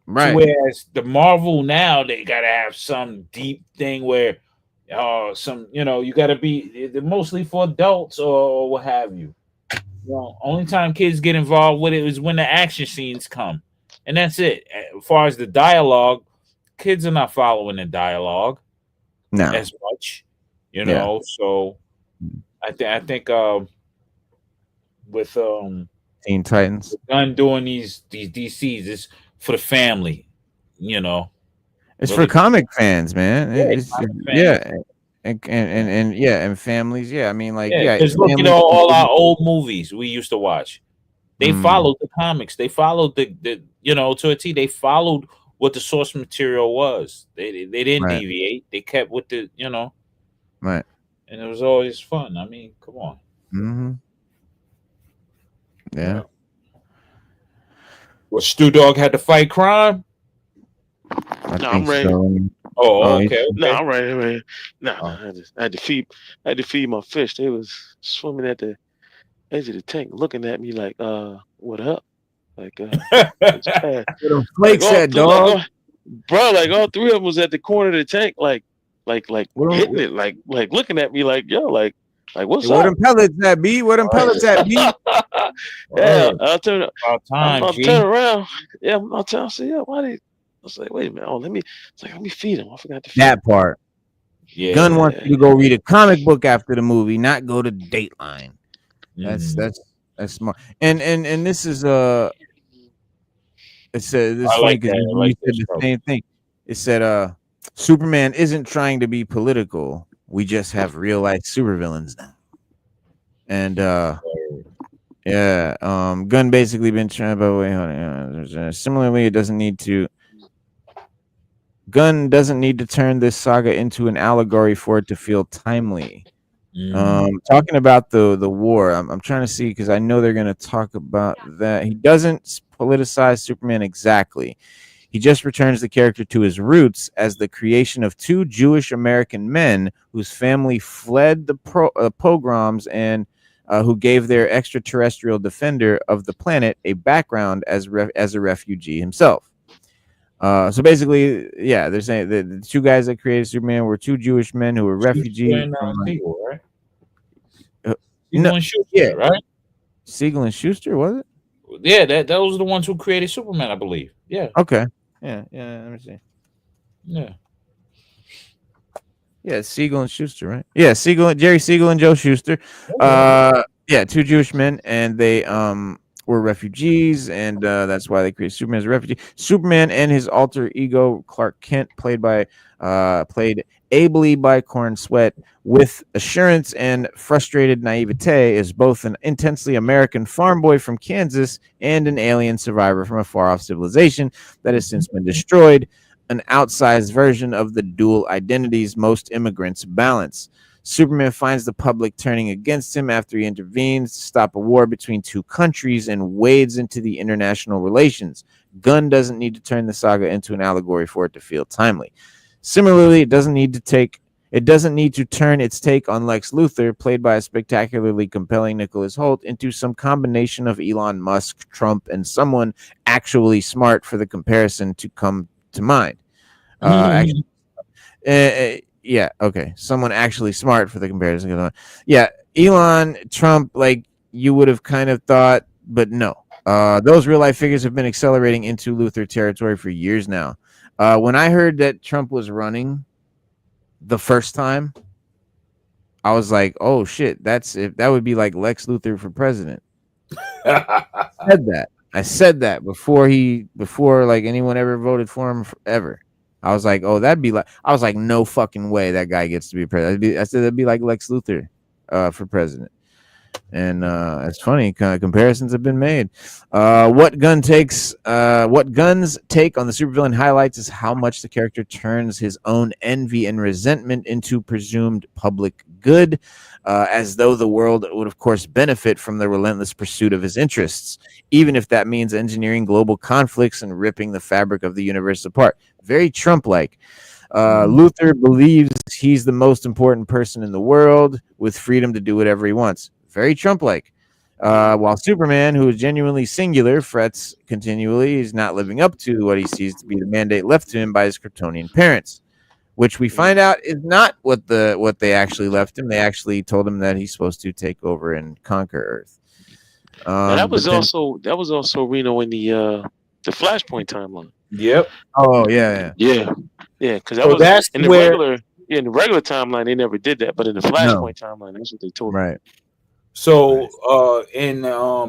So whereas the Marvel now, they gotta have some deep thing where some, you know, you gotta be mostly for adults or what have you. You know, only time kids get involved with it is when the action scenes come. And that's it. As far as the dialogue, kids are not following the dialogue as much, you know. So I think with Teen Titans, Gunn doing these DCs is for the family, you know. It's Really? for comic fans, man. Yeah, It's comic fans. yeah, and yeah, and families. Yeah, I mean, like, Yeah, yeah, because look at families. all our old movies we used to watch. They Mm, followed the comics. They followed the to a T. They followed what the source material was. They didn't right, deviate. They kept with right. and it was always fun. I mean, come on. Mm-hmm. Yeah. Yeah. Well, Stu Dog had to fight crime. I No, I'm think ready. so. Oh, Oh, okay, No, okay. I'm ready. I'm ready. No, oh. I had to feed my fish. They was swimming at the edge of the tank, looking at me like, what up? Like, it's past. Where them Like flakes at, dog? bro, like all three of them was at the corner of the tank, like Where, hitting it, like looking at me, like, yo, like what's where up? them pellets at, B? Where them pellets at, B? Yeah, Word. I'll turn. About time, I'll G. turn around. Yeah, I'll tell. I say, yeah, why did? I was like, wait a minute. Oh, let me. It's like, let me feed him. I forgot to feed him. That part. Yeah. Gunn wants you to go read a comic book after the movie, not go to Dateline. That's Mhm. that's smart. And this is it said this I is funny like because that. I you like said that the structure. same thing. It said Superman isn't trying to be political. We just have real life supervillains now. And yeah, Gunn basically been trying. But wait, hold on. Similarly, it doesn't need to. Gunn doesn't need to turn this saga into an allegory for it to feel timely. Talking about the war, I'm trying to see because I know they're going to talk about that. He doesn't politicize Superman exactly. He just returns the character to his roots as the creation of two Jewish American men whose family fled the pogroms and who gave their extraterrestrial defender of the planet a background as a refugee himself. So basically, yeah, they're saying that the two guys that created Superman were two Jewish men who were refugees from Siegel, right? no, Siegel and Schuster, yeah, right? Siegel and Schuster, was it? Yeah, those are the ones who created Superman, I believe. Yeah, Okay, yeah. Let me see. yeah. Yeah, Siegel and Schuster, right? Yeah, Jerry Siegel and Joe Schuster. Okay. Yeah, two Jewish men, and they were refugees, and that's why they created Superman as a refugee. Superman and his alter ego Clark Kent, played ably by Corn Sweat, with assurance and frustrated naivete, is both an intensely American farm boy from Kansas and an alien survivor from a far-off civilization that has since been destroyed. An outsized version of the dual identities most immigrants balance. Superman finds the public turning against him after he intervenes to stop a war between two countries and wades into the international relations. Gunn doesn't need to turn the saga into an allegory for it to feel timely. Similarly, it doesn't need to turn its take on Lex Luthor, played by a spectacularly compelling Nicholas Hoult, into some combination of Elon Musk, Trump, and someone actually smart for the comparison to come to mind. Actually, yeah, okay. Someone actually smart for the comparison. Yeah, Elon, Trump, like you would have kind of thought, but no. Those real life figures have been accelerating into Luthor territory for years now. When I heard that Trump was running the first time, I was like, "Oh shit, that would be like Lex Luthor for president." I said that before like anyone ever voted for him ever. I was like, oh, no fucking way that guy gets to be president. I said that'd be like Lex Luthor for president. And it's funny, kind of comparisons have been made. What Gunn's take on the supervillain highlights is how much the character turns his own envy and resentment into presumed public good, as though the world would, of course, benefit from the relentless pursuit of his interests, even if that means engineering global conflicts and ripping the fabric of the universe apart. Very Trump-like. Luthor believes he's the most important person in the world with freedom to do whatever he wants. Very Trump-like. While Superman, who is genuinely singular, frets continually. He's not living up to what he sees to be the mandate left to him by his Kryptonian parents, which we find out is not what they actually left him. They actually told him that he's supposed to take over and conquer Earth. That was also Reno in the Flashpoint timeline. Yep. Oh yeah. Because So that's in the where regular timeline they never did that, but in the Flashpoint timeline that's what they told me. Right. So in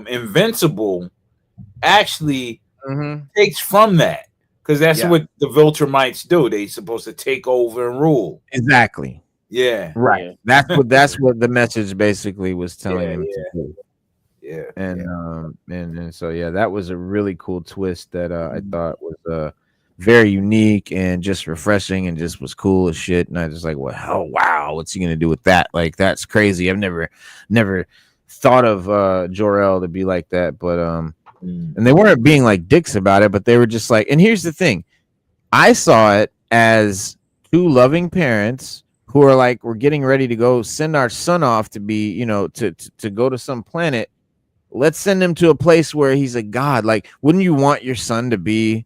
Invincible actually takes from that because that's what the Viltrumites do. They supposed to take over and rule. Exactly. Yeah. Right. Yeah. That's what the message basically was telling him to do. Yeah. And so that was a really cool twist that I thought was very unique and just refreshing and just was cool as shit. And I just like, well, oh wow, what's he gonna do with that? Like, that's crazy. I've never thought of Jor-El to be like that, but and they weren't being like dicks about it, but they were just like, and here's the thing, I saw it as two loving parents who are like, we're getting ready to go send our son off to be, you know, to go to some planet. Let's send him to a place where he's a god. Like, wouldn't you want your son to be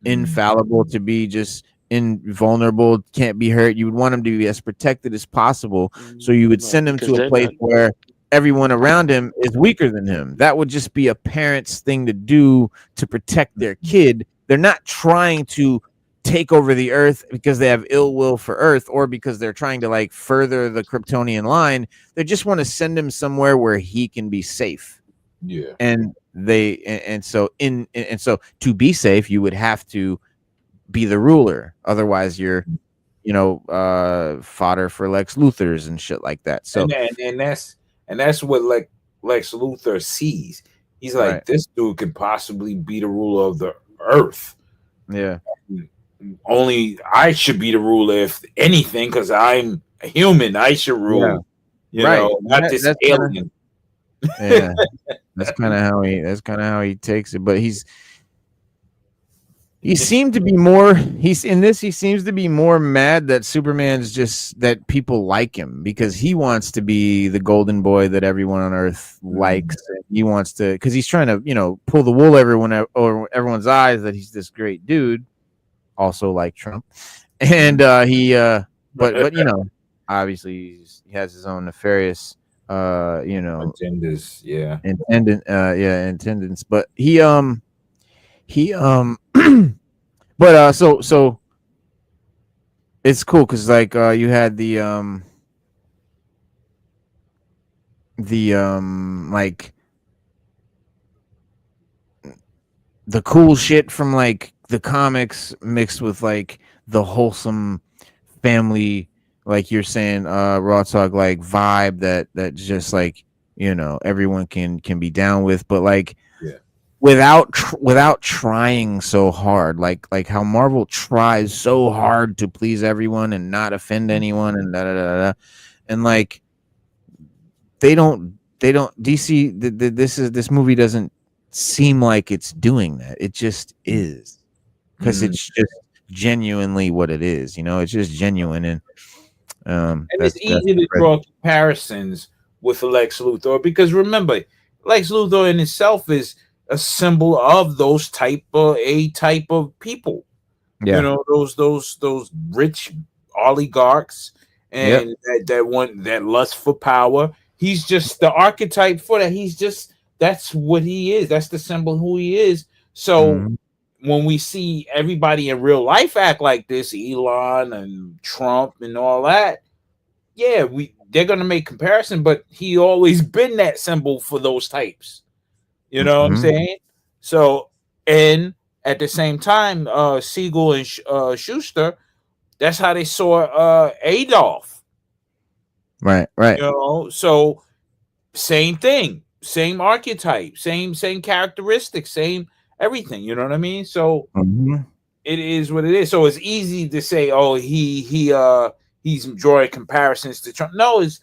infallible, to be just invulnerable, can't be hurt? You would want him to be as protected as possible. So you would send him to a place where everyone around him is weaker than him. That would just be a parent's thing to do to protect their kid. They're not trying to take over the earth because they have ill will for Earth or because they're trying to like further the Kryptonian line. They just want to send him somewhere where he can be safe. Yeah. And so to be safe, you would have to be the ruler. Otherwise you're, you know, fodder for Lex Luthor's and shit like that. So and that's what like Lex Luthor sees. He's like, this dude could possibly be the ruler of the earth. Yeah. Only I should be the ruler, if anything, because I'm a human. I should rule. You know, not this alien. Yeah. That's kind of how he takes it. But he seemed to be more, he seems to be more mad that Superman's just, that people like him, because he wants to be the golden boy that everyone on Earth likes. He wants to, because he's trying to, you know, pull the wool over everyone's eyes that he's this great dude, also like Trump. And but you know, obviously he has his own nefarious you know, agendas, intendants. But he but so it's cool because like you had the like the cool shit from like the comics mixed with like the wholesome family, like you're saying, raw talk, like vibe that just like, you know, everyone can be down with, but like without trying so hard, like how Marvel tries so hard to please everyone and not offend anyone and and like they don't DC this movie doesn't seem like it's doing that. It just is, because it's just genuinely what it is, you know. It's just genuine, and it's easy to draw comparisons with Lex Luthor, because remember, Lex Luthor in itself is a symbol of those type of people. You know, those rich oligarchs and that lust for power. He's just the archetype for that. That's what he is. That's the symbol of who he is. So when we see everybody in real life act like this, Elon and Trump and all that, they're gonna make comparison, but he always been that symbol for those types. You know what I'm saying? So, and at the same time, Siegel and Schuster, that's how they saw Adolf. Right. You know, so same thing, same archetype, same characteristics, same everything. You know what I mean? So it is what it is. So it's easy to say, oh, he's drawing comparisons to Trump. No, it's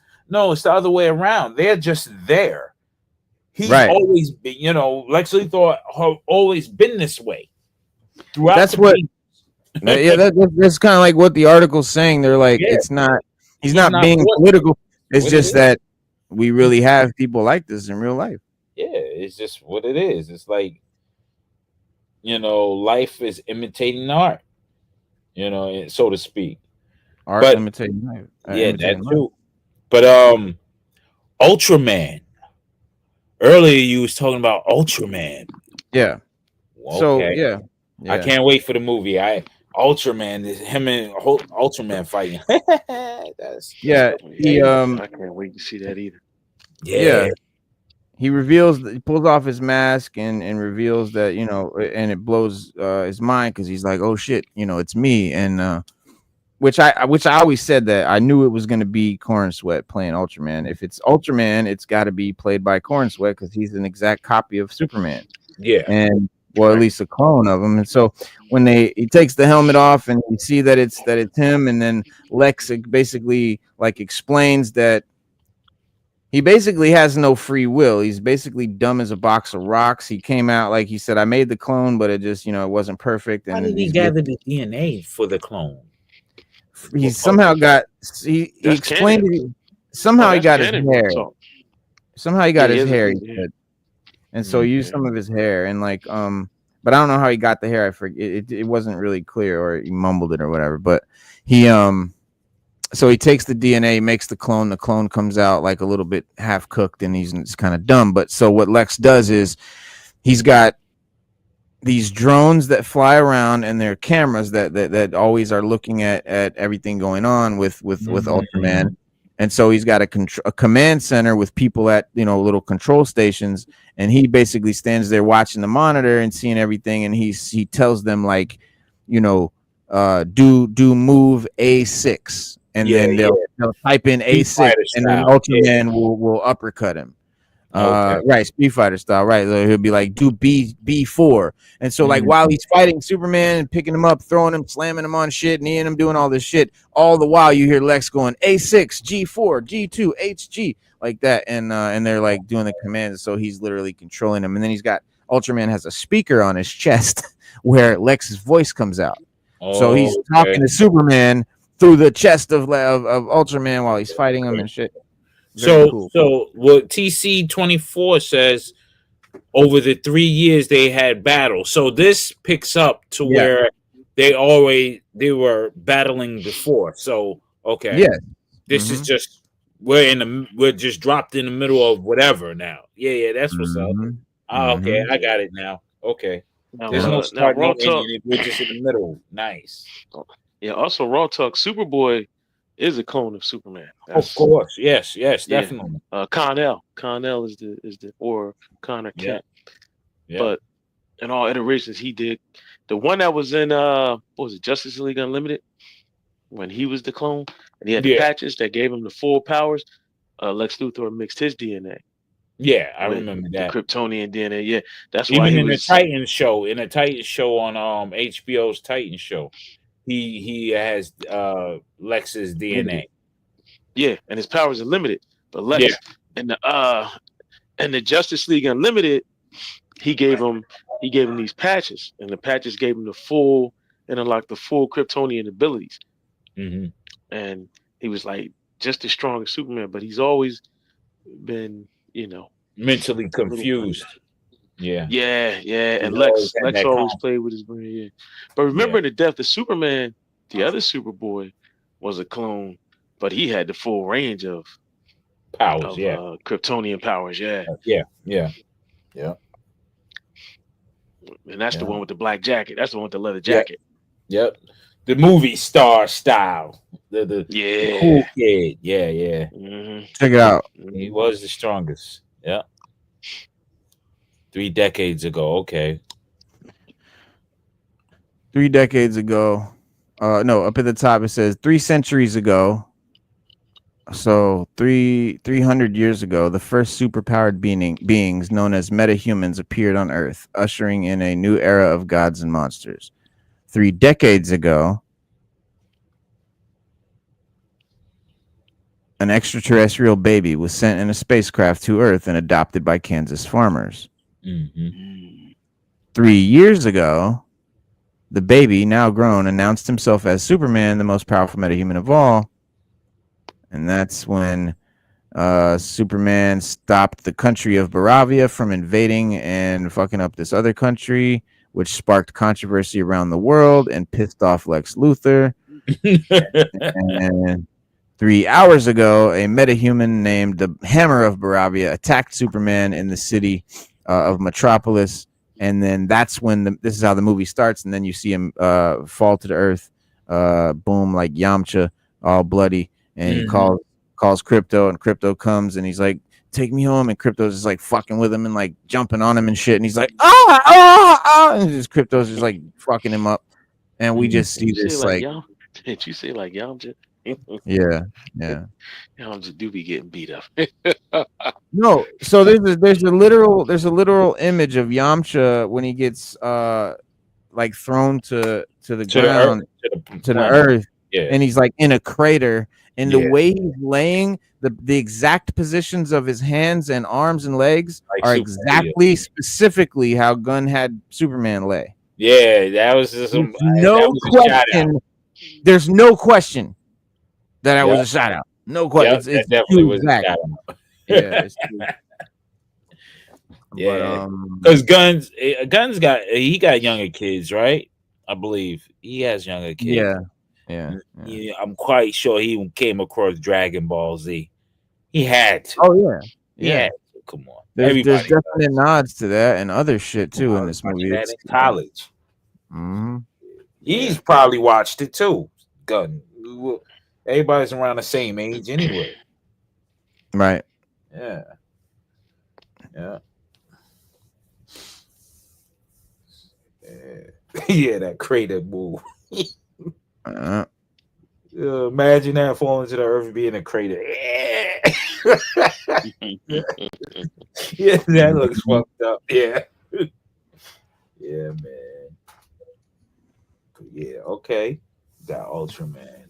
the other way around. They're just there. He's always been, you know, Lex Luthor have always been this way throughout. That's what. That's kind of like what the article's saying. They're like, it's not. He's not being political. It's just that we really have people like this in real life. Yeah, it's just what it is. It's like, you know, life is imitating art, you know, so to speak. Art imitating life. That too. But Ultraman. Earlier you was talking about Ultraman. Yeah. Okay. So yeah. I can't wait for the movie. Ultraman is him and Ultraman fighting. I can't wait to see that either. Yeah. he reveals, he pulls off his mask and reveals that, you know, and it blows his mind because he's like, oh shit, you know, it's me. And which I always said that I knew it was going to be Corn Sweat playing Ultraman. If it's Ultraman, it's got to be played by Corn Sweat because he's an exact copy of Superman. Yeah. And well, at least a clone of him. And so when he takes the helmet off and you see that it's him, and then Lex basically like explains that he basically has no free will. He's basically dumb as a box of rocks. He came out like he said, I made the clone, but it just, you know, it wasn't perfect. How And did he gather the DNA for the clone? he somehow got he explained it. Somehow he got his hair. Somehow he got his hair, he said. And so he used some of his hair and like but I don't know how he got the hair. I forget. It wasn't really clear, or he mumbled it or whatever. But he so he takes the DNA, makes the clone. The clone comes out like a little bit half cooked, and he's kind of dumb. But so what Lex does is he's got these drones that fly around, and they're cameras that always are looking at everything going on with Ultraman. And so he's got a command center with people at, you know, little control stations, and he basically stands there watching the monitor and seeing everything, and he tells them like, you know, do move A6, and then they'll type in A6, and then Ultraman will uppercut him. Right, Street Fighter style, right? So he'll be like, do B4, and so like while he's fighting Superman and picking him up, throwing him, slamming him on shit, kneeing him, doing all this shit, all the while you hear Lex going A6, G4, G2, HG, like that, and they're like doing the commands, so he's literally controlling him, and then he's got Ultraman has a speaker on his chest where Lex's voice comes out, so he's talking to Superman through the chest of Ultraman while he's fighting him and shit. So what TC24 says, over the 3 years they had battle. So this picks up to where they were battling before. So this is just we're just dropped in the middle of whatever now. Yeah, that's what's up. Okay, I got it now. Okay. There's no start, no ending. We're just in the middle. Nice. Yeah, also Raw Talk, Superboy is a clone of Superman. Of course, yes, definitely. Connell is the or Connor Kent. Yeah. But in all iterations, he did the one that was in what was it, Justice League Unlimited, when he was the clone and he had the patches that gave him the full powers. Lex Luthor mixed his DNA. Yeah, I remember that. The Kryptonian DNA. Yeah, that's even why in the Titan show. In a Titan show on HBO's Titan show. He has Lex's DNA. Yeah, and his powers are limited. But Lex in the Justice League Unlimited, he gave him these patches, and the patches gave him the full Kryptonian abilities. And he was like just as strong as Superman, but he's always been, you know, mentally confused. Yeah. And Lex always played with his brain. Yeah. But remember in the death of Superman, the other Superboy was a clone, but he had the full range of powers, Kryptonian powers, Yeah. And that's the one with the black jacket. That's the one with the leather jacket. Yep. The movie star style. The cool kid. Yeah. Check it out. He was the strongest. Yeah. 3 decades ago. Okay. 3 decades ago. No, up at the top it says 3 centuries ago. So 300 years ago, the first superpowered beings known as metahumans appeared on Earth, ushering in a new era of gods and monsters. 3 decades ago, an extraterrestrial baby was sent in a spacecraft to Earth and adopted by Kansas farmers. 3 years ago, the baby, now grown, announced himself as Superman, the most powerful metahuman of all. And that's when Superman stopped the country of Baravia from invading and fucking up this other country, which sparked controversy around the world and pissed off Lex Luthor. And 3 hours ago, a metahuman named the Hammer of Baravia attacked Superman in the city of Metropolis. And then that's when this is how the movie starts. And then you see him fall to the earth, boom, like Yamcha, all bloody. And he calls Crypto, and Crypto comes and he's like, take me home. And Crypto's just like fucking with him and like jumping on him and shit. And he's like, ah. And just Crypto's just like fucking him up. And we just see this like, did you say like Yamcha? yeah. Yamcha do be getting beat up. No, so there's a literal image of Yamcha when he gets like thrown to the ground, to the earth, and he's like in a crater, and the way he's laying, the exact positions of his hands and arms and legs like are exactly specifically how Gunn had Superman lay. Yeah, that was just no question. There's no question that was a shout out. No question. It's definitely was a shout out. Yeah, it's true. Yeah, because Gunn's got younger kids, right? I believe he has younger kids. Yeah. I'm quite sure he came across Dragon Ball Z. He had to. Oh yeah. Come on, there's definitely nods to that and other shit too in this movie. It's in college. Mm-hmm. He's probably watched it too. Gunn. Everybody's around the same age anyway. Right. Yeah. Yeah, that crater move. Imagine that falling to the earth being a crater. Yeah, that looks fucked up. Yeah. Yeah, man. Yeah, okay. Got Ultraman.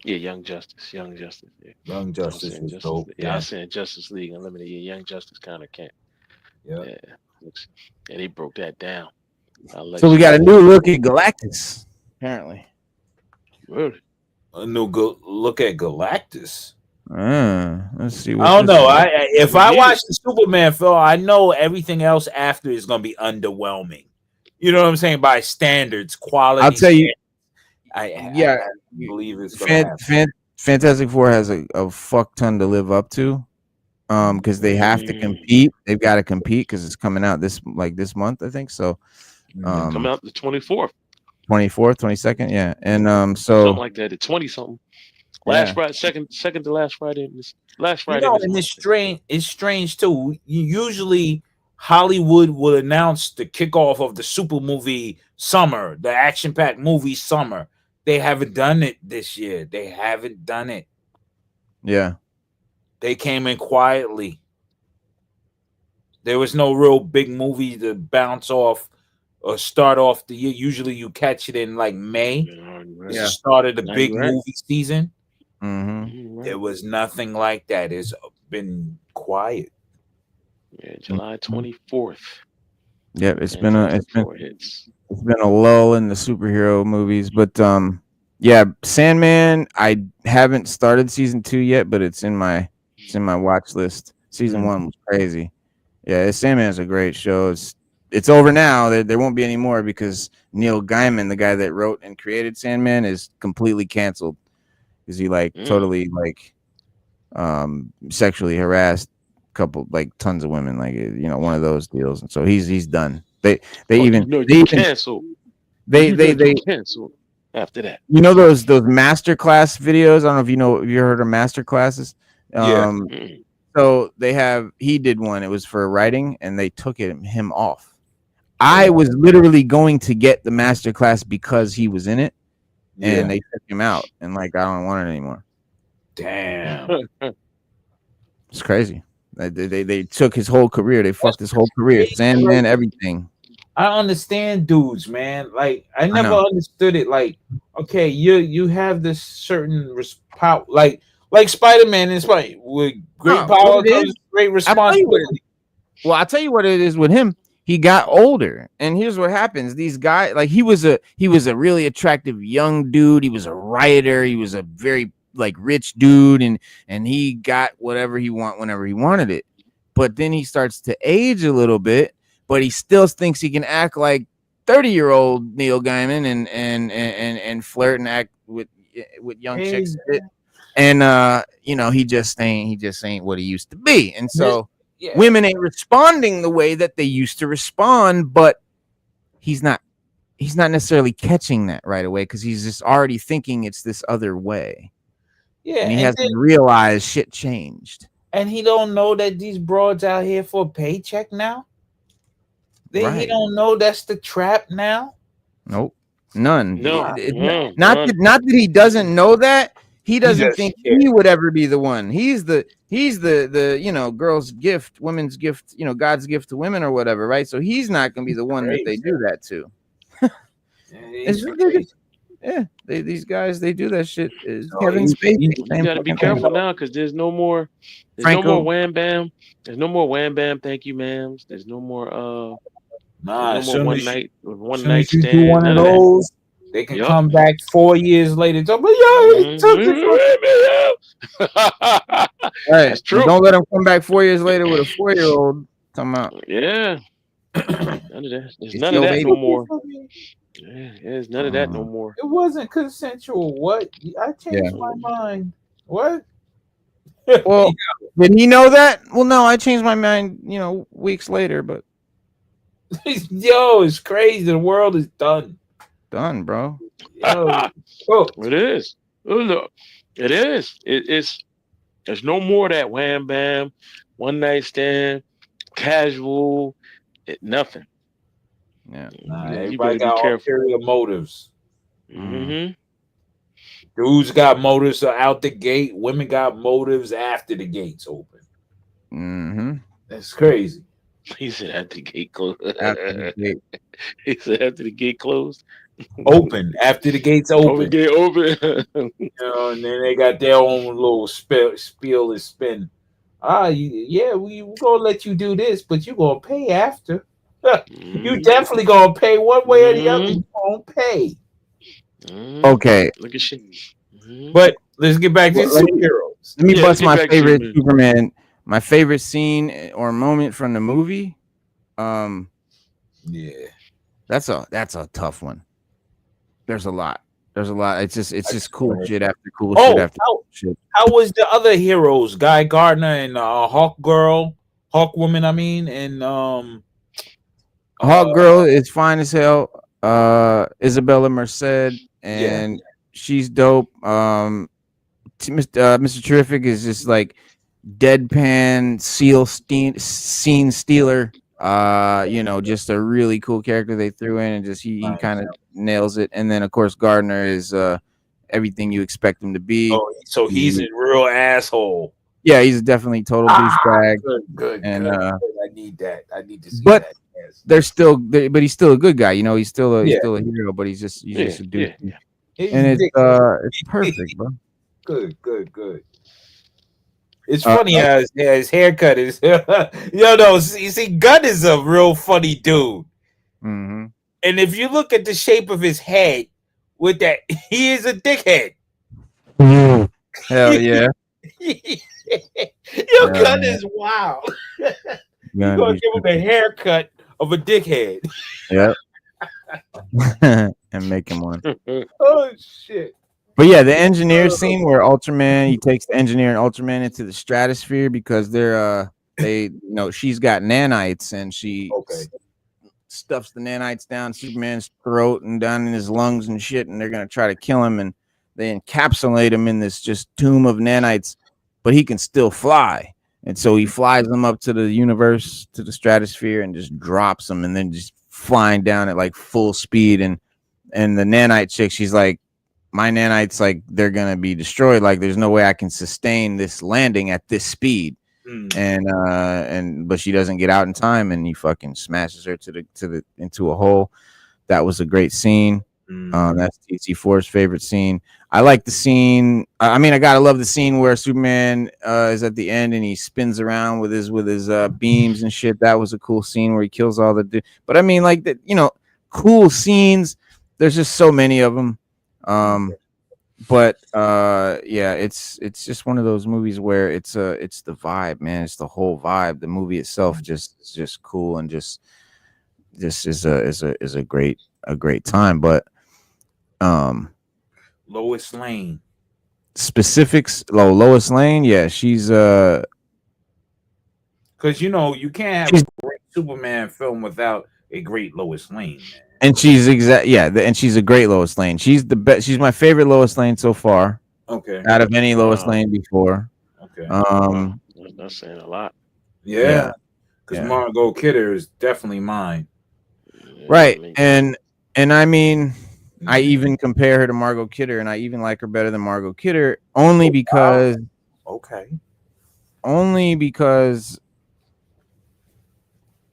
Yeah, Young Justice. Yeah. Young Justice was dope. Yeah, I said Justice League Unlimited. Yeah, Young Justice kind of can't. Yeah, they broke that down. So we got a new look at Galactus, apparently. Really? A new look at Galactus. Let's see. I don't know. If I watch the Superman film, I know everything else after is going to be underwhelming. You know what I'm saying? By standards, quality. I'll tell you. I believe it's Fantastic Four has a fuck ton to live up to. Because they have to compete. They've got to compete because it's coming out this month, I think. So coming out the 24th. 24th, 22nd, yeah. And so something like that, the 20 something. Last Friday, second to last Friday. Last Friday. And it's strange too. Usually Hollywood will announce the kickoff of the super movie summer, the action-packed movie summer. They haven't done it this year. They haven't done it. Yeah. They came in quietly. There was no real big movie to bounce off or start off the year. Usually you catch it in like May. It's the start of the big movie season. Mm-hmm. There was nothing like that. It's been quiet. Yeah, July 24th. Yeah, it's been a lull in the superhero movies, but yeah, Sandman. I haven't started season 2 yet, but it's in my watch list. Season 1 was crazy. Yeah, Sandman's a great show. It's over now. There won't be any more because Neil Gaiman, the guy that wrote and created Sandman, is completely canceled because he totally sexually harassed tons of women, one of those deals, and so he's done. They canceled. They canceled after that. You know those masterclass videos? I don't know if you heard of master classes. So he did one. It was for writing, and they took him off. I was literally going to get the master class because he was in it, and they took him out, and I don't want it anymore. Damn, it's crazy. They took his whole career. They fucked his whole career. Sandman, everything. I understand dudes, man. I never understood it. Okay, you have this certain power, like Spider-Man is with great power comes great responsibility. I'll tell you what it is with him. He got older, and here's what happens. These guys, he was a really attractive young dude. He was a writer. He was a very rich dude, and he got whatever he whenever he wanted it. But then he starts to age a little bit, but he still thinks he can act like 30-year-old Neil Gaiman and flirt and act with young chicks. And he just ain't what he used to be. And so women ain't responding the way that they used to respond, but he's not necessarily catching that right away because he's just already thinking it's this other way. Yeah, and he and has then, to realize shit changed. and he don't know that these broads out here for a paycheck now. He Right. don't know that's the trap now. Nope. None. No, no, Not none. that he doesn't know that. He He's doesn't just think scared. he would ever be the one. He's the girl's gift, women's gift, God's gift to women or whatever, right? So he's not gonna be the one that they Crazy. do that to. It's crazy. Yeah, these guys, they do that shit. No, Kevin he- Spacey, he- You got to be careful now because there's no more Franco. wham bam. There's no more wham bam. Thank you, ma'ams. There's no more Nah, there's as no more soon as you, one as soon night as you do stand. one of None of that. those, they can Yup. come back 4 years later. Talk about, yo, he took it from Right. That's true. Don't let him come back 4 years later with a 4-year-old. Talking about Yeah. None of that. There's it's none your of that baby. no more. Yeah, there's none of that no more. It wasn't consensual. What? I changed Yeah. my mind. What? Well, did he know that? Well, no, I changed my mind, weeks later, but Yo, it's crazy. The world is done. done, bro. Yo. Oh, It is. Oh, look. It is. It's there's no more of that wham bam, one night stand, casual, nothing. Yeah. nah, You everybody better be got careful. ulterior motives. Mm-hmm. Dudes got motives out the gate. Women got motives after the gates open. Mm-hmm. That's crazy. He said after the gate closed. After the gate. He said after the gate closed. Open after the gates Open open. gate open. And then they got their own little spiel and spin. We're gonna let you do this, but you gonna pay after. You definitely gonna pay one way or the other. You gonna pay. Okay. Look at shit. Mhm. But let's get back to Well, let me- superheroes. Let me Yeah, bust get my back to favorite Superman. Superman. My favorite scene or moment from the movie. Yeah. That's a tough one. There's a lot. It's just cool shit after cool shit Oh, after cool shit. how was the other heroes? Guy Gardner and Hawk Woman, I mean, and Hawk Girl is fine as hell. Isabella Merced, and she's dope. Mr. Terrific is just like deadpan scene stealer. Just a really cool character they threw in, and just he kind of nails it. And then of course Gardner is everything you expect him to be. oh, so he's a real asshole. Yeah, he's definitely total douchebag. Good. And I need that. I need to see but that. Yes. but he's still a good guy. He's still a hero, but he's just a dude. Yeah. And it's perfect, bro. Good. It's funny how his haircut is. You see, Gunn is a real funny dude. Mm-hmm. And if you look at the shape of his head, with that, he is a dickhead. Hell yeah. Gunn is wild. You're gonna give him a haircut of a dickhead. Yep. And make him one. Oh shit. But yeah, the engineer scene where Ultraman, he takes the engineer and Ultraman into the stratosphere because she's got nanites and she stuffs the nanites down Superman's throat and down in his lungs and shit, and they're gonna try to kill him, and they encapsulate him in this just tomb of nanites, but he can still fly. And so he flies them up to the universe, to the stratosphere, and just drops them, and then just flying down at like full speed. And the nanite chick, she's like, my nanites, like, they're gonna be destroyed. Like, there's no way I can sustain this landing at this speed. But she doesn't get out in time, and he fucking smashes her into a hole. That was a great scene. That's TC4's favorite scene. I like the scene. I gotta love the scene where Superman is at the end and he spins around with his beams and shit. That was a cool scene where he kills all the. But cool scenes. There's just so many of them. It's just one of those movies where it's the vibe, man. It's the whole vibe. The movie itself is just cool and just is a great time. But Lois Lane. Specifics, Lois Lane, yeah, she's because you can't have a great Superman film without a great Lois Lane, man. And she's and she's a great Lois Lane. She's the best. She's my favorite Lois Lane so far. Okay. out of any Lois Wow. Lane before. Okay. Wow. That's saying a lot. Yeah. Because Yeah. Margot Kidder is definitely mine. Yeah, Right. me too. And I mean, I Mhm. even compare her to Margot Kidder, and I even like her better than Margot Kidder only because Okay.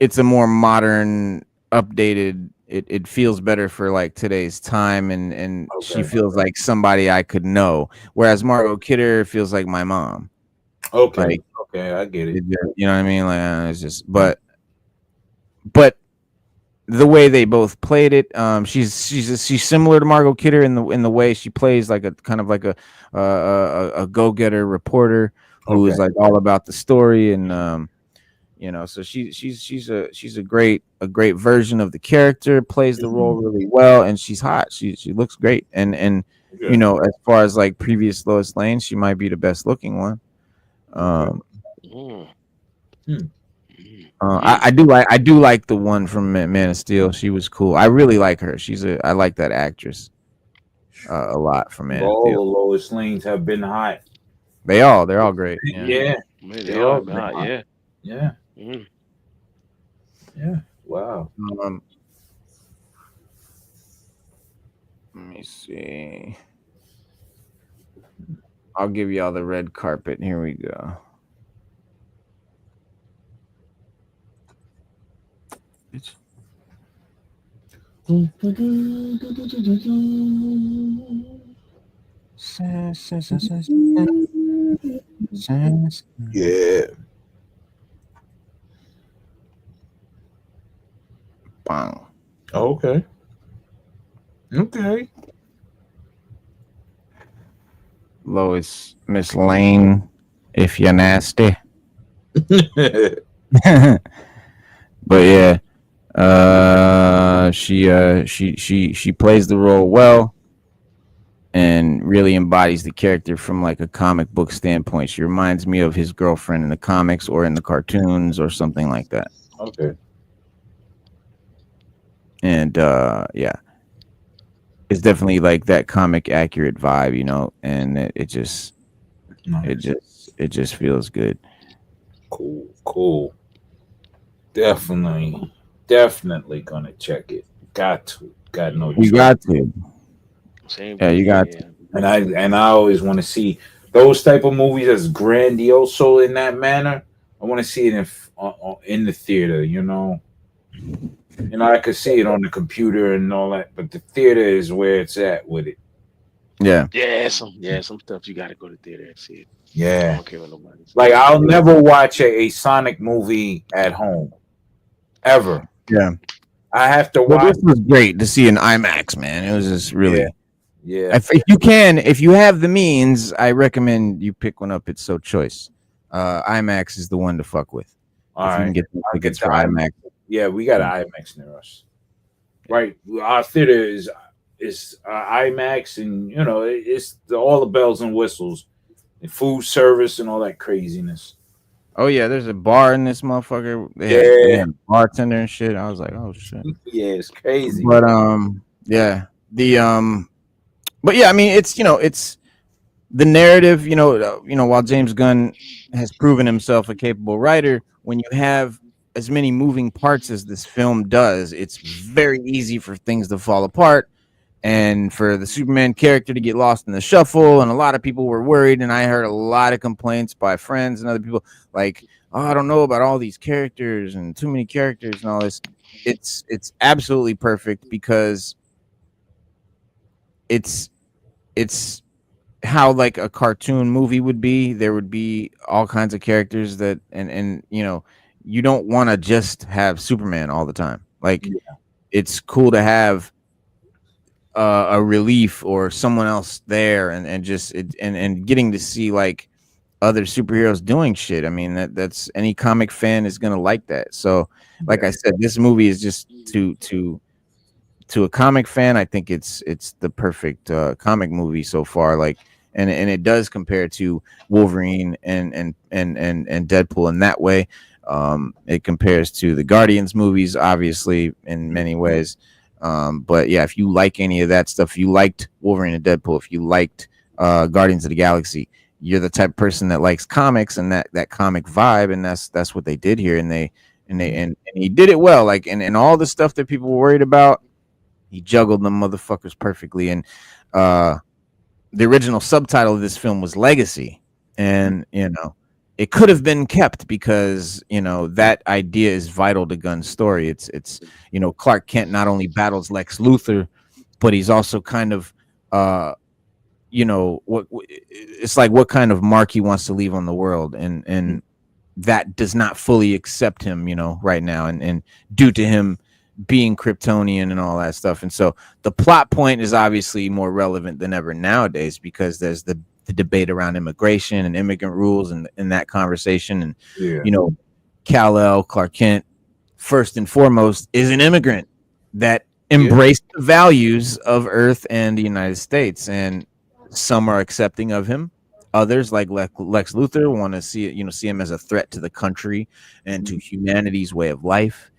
it's a more modern, updated. It feels better for like today's time, and she Okay. feels like somebody I could know. Whereas Margot Kidder feels like my mom. Okay. Like, Okay. I get it. you know what I mean? Like, it's just, but the way they both played it, she's similar to Margot Kidder in the way she plays like a kind of like a go getter reporter who is Okay. like all about the story, and you know, so she's a great version of the character, plays the role really well, and she's hot. She looks great, and you Okay. know, as far as like previous Lois Lane, she might be the best looking one. Okay. Mm. Hmm. I do like the one from Man of Steel. She was cool. I really like her. I like that actress a lot from Man of All Steel. the Lois Lanes have been hot. They're all great. Yeah. Yeah. Man, They they all are been God, hot. yeah. Yeah. Mm. Yeah. Wow. Um, let me see. I'll give y'all the red carpet. Here we go. Yeah. Bang. Okay. Okay. Lois, Miss Lane, if you're nasty. But yeah, she plays the role well and really embodies the character from like a comic book standpoint. She reminds me of his girlfriend in the comics or in the cartoons or something like that. Okay. And yeah, it's definitely like that comic accurate vibe, you know, and it just Nice. it just feels good. Cool. Cool. Definitely gonna check it. Got to. Got no You choice. got to. Same Yeah, thing. you got Yeah. And I always want to see those type of movies as grandiose in that manner. I want to see it in the theater. I could see it on the computer and all that, but the theater is where it's at with it. Yeah. Some stuff you gotta go to theater and see it. I Yeah, don't care what nobody says. like I'll never watch a Sonic movie at home ever. Yeah. I have to Well, watch. this was great to see in IMAX, man. It was just really. Yeah. If you have the means, I recommend you pick one up. It's so choice. IMAX is the one to fuck with. All If you can right. get the I'll tickets get for the IMAX. Yeah, we got an IMAX near us. Right, our theater is IMAX, and it's all the bells and whistles, and food service, and all that craziness. Oh yeah, there's a bar in this motherfucker. They had a bartender and shit. I was like, oh shit. Yeah, it's crazy. But yeah, but yeah, I mean, it's the narrative. While James Gunn has proven himself a capable writer, when you have as many moving parts as this film does, it's very easy for things to fall apart and for the Superman character to get lost in the shuffle. And a lot of people were worried, and I heard a lot of complaints by friends and other people like, oh, I don't know about all these characters and too many characters and all this. It's absolutely perfect because it's how like a cartoon movie would be. There would be all kinds of characters that and you don't want to just have Superman all the time. Like it's cool to have a relief or someone else there and just and getting to see like other superheroes doing shit. I mean that's any comic fan is gonna like that. So like I said, this movie is just to a comic fan, I think it's the perfect comic movie so far. Like, and it does compare to Wolverine and Deadpool in that way. It compares to the Guardians movies, obviously, in many ways. But yeah, if you like any of that stuff, if you liked Wolverine and Deadpool, if you liked Guardians of the Galaxy. You're the type of person that likes comics and that comic vibe, and that's what they did here. And he did it well. Like and all the stuff that people were worried about, he juggled them motherfuckers perfectly. And the original subtitle of this film was Legacy, and it could have been kept because that idea is vital to Gunn's story. It's Clark Kent not only battles Lex Luthor, but he's also kind of it's like what kind of mark he wants to leave on the world, and that does not fully accept him right now, and due to him being Kryptonian and all that stuff. And so the plot point is obviously more relevant than ever nowadays because there's the debate around immigration and immigrant rules and that conversation. And Kal-El, Clark Kent, first and foremost, is an immigrant that embraced the values of Earth and the United States, and some are accepting of him. Others, like Lex Luthor, want to see him as a threat to the country and to humanity's way of life.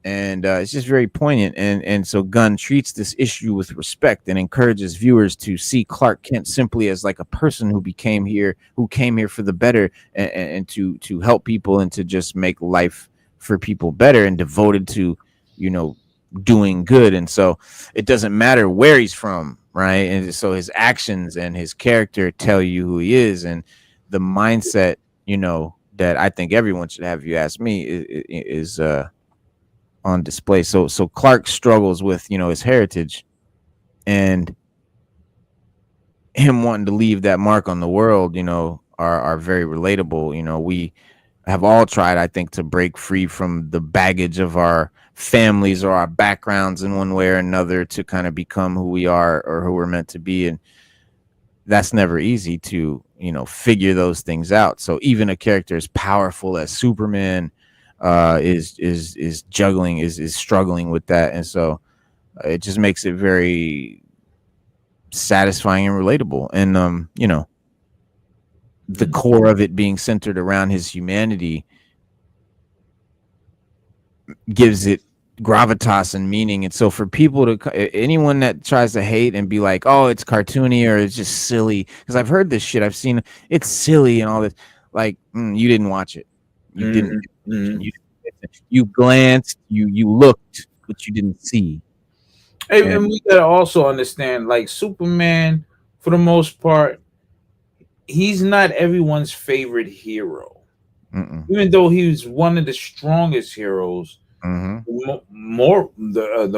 And it's just very poignant. And so Gunn treats this issue with respect and encourages viewers to see Clark Kent simply as like a person who came here for the better, and to help people and to just make life for people better, and devoted to, doing good. And so it doesn't matter where he's from, right? And so his actions and his character tell you who he is, and the mindset, that I think everyone should have, if you ask me, is on display. So Clark struggles with his heritage, and him wanting to leave that mark on the world are very relatable. We have all tried, I think, to break free from the baggage of our families or our backgrounds in one way or another to kind of become who we are or who we're meant to be, and that's never easy to figure those things out. So even a character as powerful as Superman is juggling, is struggling with that. And so it just makes it very satisfying and relatable. And the core of it being centered around his humanity gives it gravitas and meaning. And so for people anyone that tries to hate and be like, oh, it's cartoony or it's just silly, because I've heard this shit, I've seen it's silly and all this, like, you didn't watch it. You didn't. You glanced, you looked, but you didn't see. And we gotta also understand, like, Superman, for the most part, he's not everyone's favorite hero. Even though he was one of the strongest heroes, the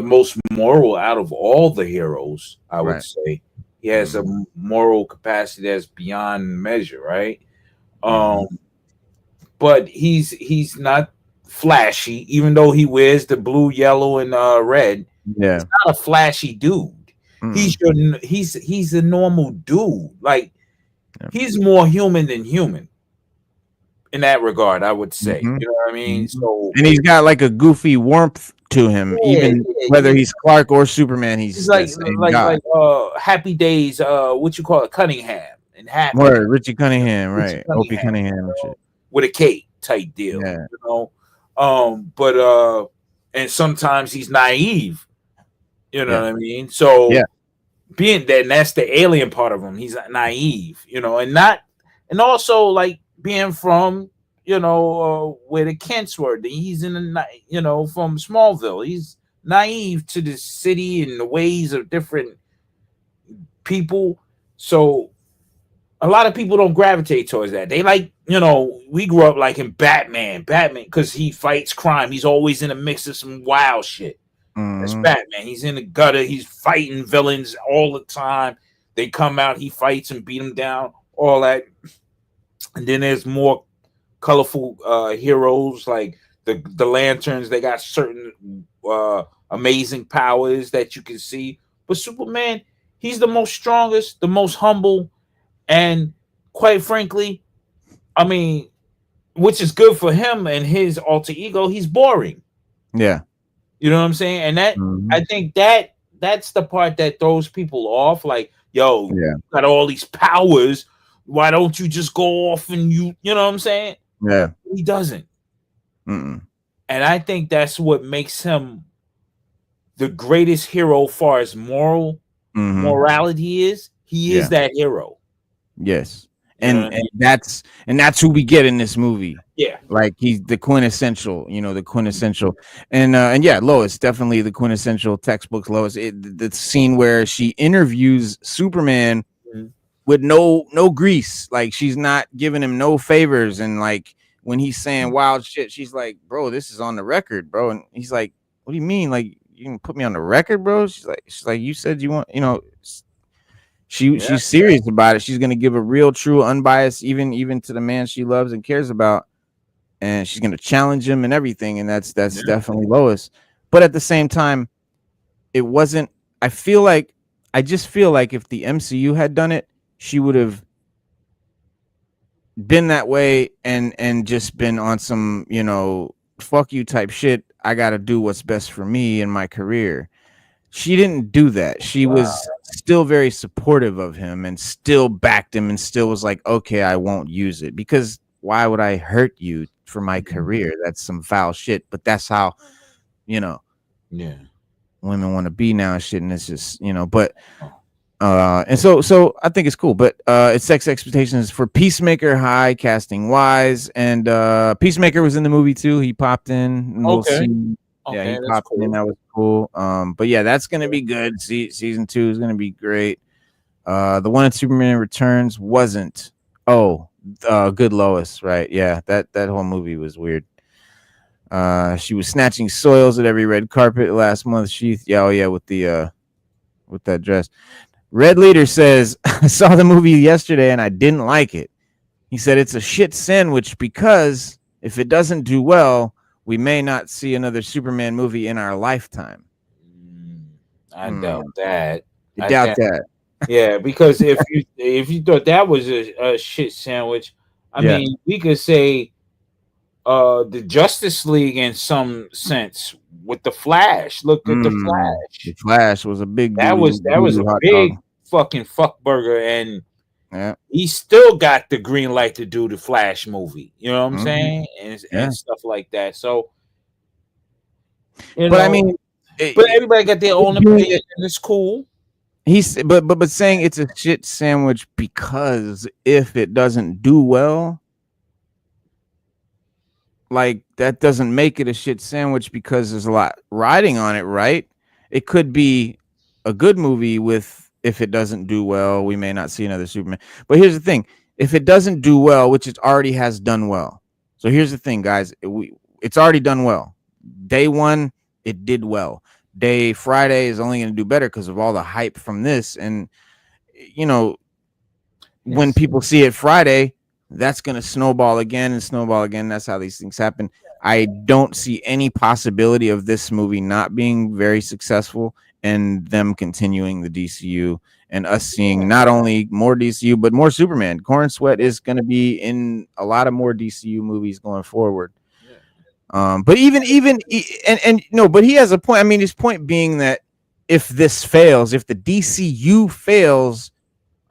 most moral out of all the heroes, I would say. He has a moral capacity that's beyond measure, right? But he's not flashy, even though he wears the blue, yellow, and red. Yeah, he's not a flashy dude. He's a normal dude. Like, he's more human than human in that regard, I would say. You know what I mean? So, and he's got like a goofy warmth to him, even whether he's Clark or Superman. He's like Happy Days. What you call it, Cunningham and Happy. Richie Cunningham, right? Opie Cunningham and shit. With a K type deal, but and sometimes he's naive, what I mean? So being that, and that's the alien part of him, he's naive, and also like being from, where the Kents were, he's in from Smallville, he's naive to the city and the ways of different people. So a lot of people don't gravitate towards that. They like, we grew up like in Batman, because he fights crime. He's always in a mix of some wild shit. That's Batman. He's in the gutter. He's fighting villains all the time. They come out, he fights and beat them down, all that. And then there's more colorful heroes like the Lanterns. They got certain amazing powers that you can see. But Superman, he's the most strongest, the most humble, and quite frankly, I mean, which is good for him and his alter ego, he's boring. Yeah. You know what I'm saying? And that I think that's the part that throws people off. Like, yo, you got all these powers. Why don't you just go off and you know what I'm saying? Yeah. He doesn't. And I think that's what makes him the greatest hero as far as morality is. He is that hero. Yes. You know And what I mean? that's who we get in this movie. Yeah. Like he's the quintessential, the quintessential. And yeah, Lois, definitely the quintessential textbooks Lois. The scene where she interviews Superman Mhm. with no grease. Like she's not giving him no favors. And like when he's saying wild shit, she's like, bro, this is on the record, bro. And he's like, what do you mean? Like, you can put me on the record, bro? She's like, you said you want, Yeah. she's serious about it. She's gonna give a real, true, unbiased, even to the man she loves and cares about, and she's gonna challenge him and everything. And that's Yeah. definitely Lois. But at the same time, it wasn't. I just feel like if the MCU had done it, she would have been that way and just been on some fuck you type shit. I gotta do what's best for me in my career. She didn't do that. She was still very supportive of him and still backed him and still was like, okay, I won't use it because why would I hurt you for my career? That's some foul shit. But that's how, Yeah. women want to be now and shit. And it's just, but and so I think it's cool. But it's sex expectations for Peacemaker high, casting wise, and Peacemaker was in the movie too. He popped in. And we'll Okay. see. Yeah, Okay, he that's popped in. cool. That was cool. But yeah, that's gonna be good. Season 2 is gonna be great. The one in Superman Returns wasn't. Oh, Good Lois, right? Yeah, that whole movie was weird. She was snatching soils at every red carpet last month. With that dress. Red Leader says, I saw the movie yesterday and I didn't like it. He said it's a shit sandwich because if it doesn't do well, we may not see another Superman movie in our lifetime. I doubt that. You I doubt doubt. that? Yeah, because if you thought that was a shit sandwich, I Yeah. mean, we could say the Justice League in some sense with the Flash. Look at the The Flash. Flash was a big That was a hot big dog. fucking fuck burger, and Yeah. he still got the green light to do the Flash movie. You know what I'm Mhm. saying? Yeah. And stuff like that. So, But I mean, but everybody got their own doing opinion, and it's cool. he's but saying it's a shit sandwich because if it doesn't do well, like that doesn't make it a shit sandwich because there's a lot riding on it, right? It could be a good movie with if it doesn't do well, we may not see another Superman. But here's the thing: if it doesn't do well, which it already has done well. So here's the thing, guys: it's already done well. Day one, it did well. Day Friday is only going to do better because of all the hype from this, and when people see it Friday, that's going to snowball again and snowball again. That's how these things happen. I don't see any possibility of this movie not being very successful and them continuing the DCU and us seeing not only more DCU, but more Superman. Corn Sweat is going to be in a lot of more DCU movies going forward. But but he has a point. I mean, his point being that if this fails, if the DCU fails,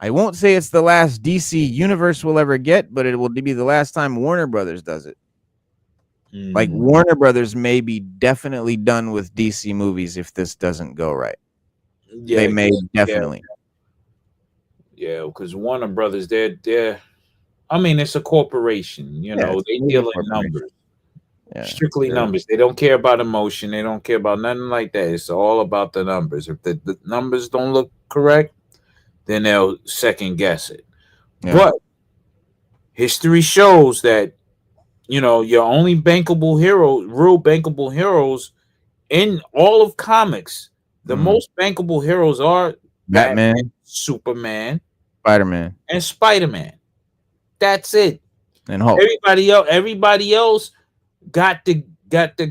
I won't say it's the last DC universe we'll ever get, but it will be the last time Warner Brothers does it. Like Warner Brothers may be definitely done with DC movies if this doesn't go right. Yeah, They may definitely. Yeah, because Warner Brothers, they're I mean, it's a corporation, they deal in numbers. Strictly numbers. They don't care about emotion. They don't care about nothing like that. It's all about the numbers. If the numbers don't look correct, then they'll second guess it. Yeah. But history shows that your only bankable hero, real bankable heroes in all of comics, the most bankable heroes are Batman, Superman, Spider-Man, and Spider-Man. That's it. And Hulk. Everybody else got to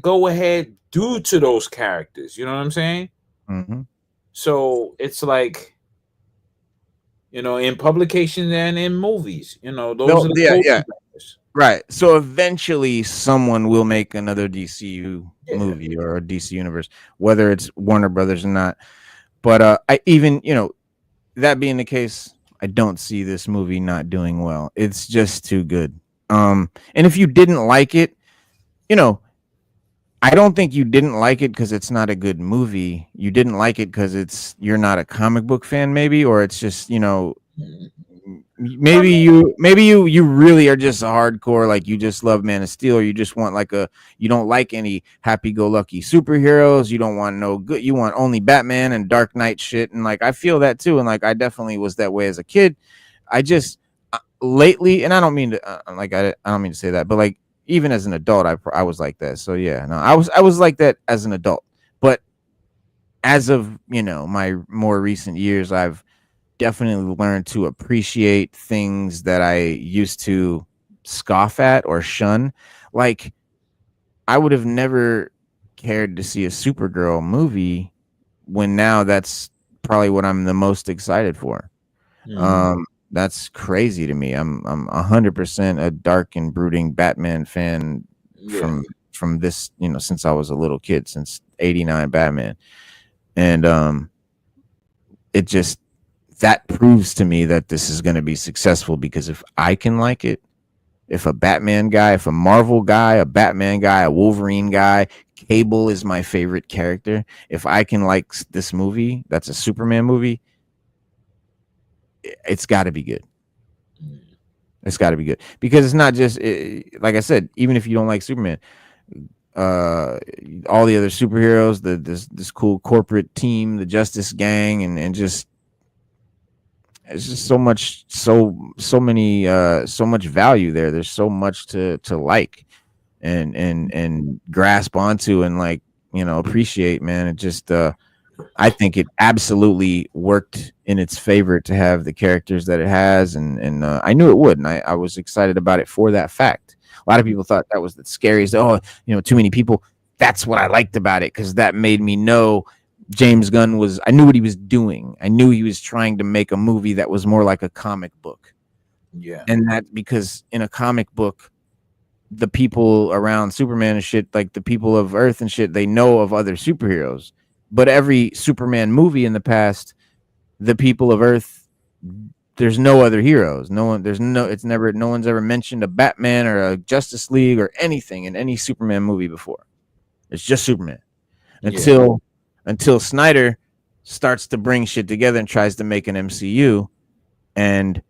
go ahead due to those characters. You know what I'm saying? Mm-hmm. So it's like, in publications and in movies, those are the right. So eventually someone will make another DCU movie or a DC universe, whether it's Warner Brothers or not. But I even, that being the case, I don't see this movie not doing well. It's just too good. And if you didn't like it, I don't think you didn't like it because it's not a good movie. You didn't like it because you're not a comic book fan, maybe, or it's just, maybe you really are just a hardcore, like you just love Man of Steel, or you just want like you don't like any happy-go-lucky superheroes, you don't want no good, you want only Batman and Dark Knight shit. And like I feel that too, and like I definitely was that way as a kid. I just lately, and I don't mean to I don't mean to say that, but like even as an adult, I was like that. So yeah, no, I was like that as an adult, but as of my more recent years, I've definitely learned to appreciate things that I used to scoff at or shun. Like I would have never cared to see a Supergirl movie when now that's probably what I'm the most excited for. That's crazy to me. I'm 100% a dark and brooding Batman fan from this, since I was a little kid, since '89 Batman. And it just, that proves to me that this is going to be successful, because if I can like it, if a Batman guy, if a Marvel guy, a Batman guy, a Wolverine guy, Cable is my favorite character, if I can like this movie that's a Superman movie, it's got to be good. It's got to be good, because it's not just like I said, even if you don't like Superman, all the other superheroes, this cool corporate team, the Justice Gang, and just it's just so much, so much value there. There's so much to like and grasp onto and like appreciate, man. It just I think it absolutely worked in its favor to have the characters that it has, and I knew it would, and I was excited about it for that fact. A lot of people thought that was the scariest. Oh, too many people. That's what I liked about it, because that made me know James Gunn I knew what he was doing. I knew he was trying to make a movie that was more like a comic book. Yeah. And that, because in a comic book, the people around Superman and shit, like the people of Earth and shit, they know of other superheroes. But every Superman movie in the past, the people of Earth, there's no other heroes. No one's ever mentioned a Batman or a Justice League or anything in any Superman movie before. It's just Superman. Until Snyder starts to bring shit together and tries to make an MCU, and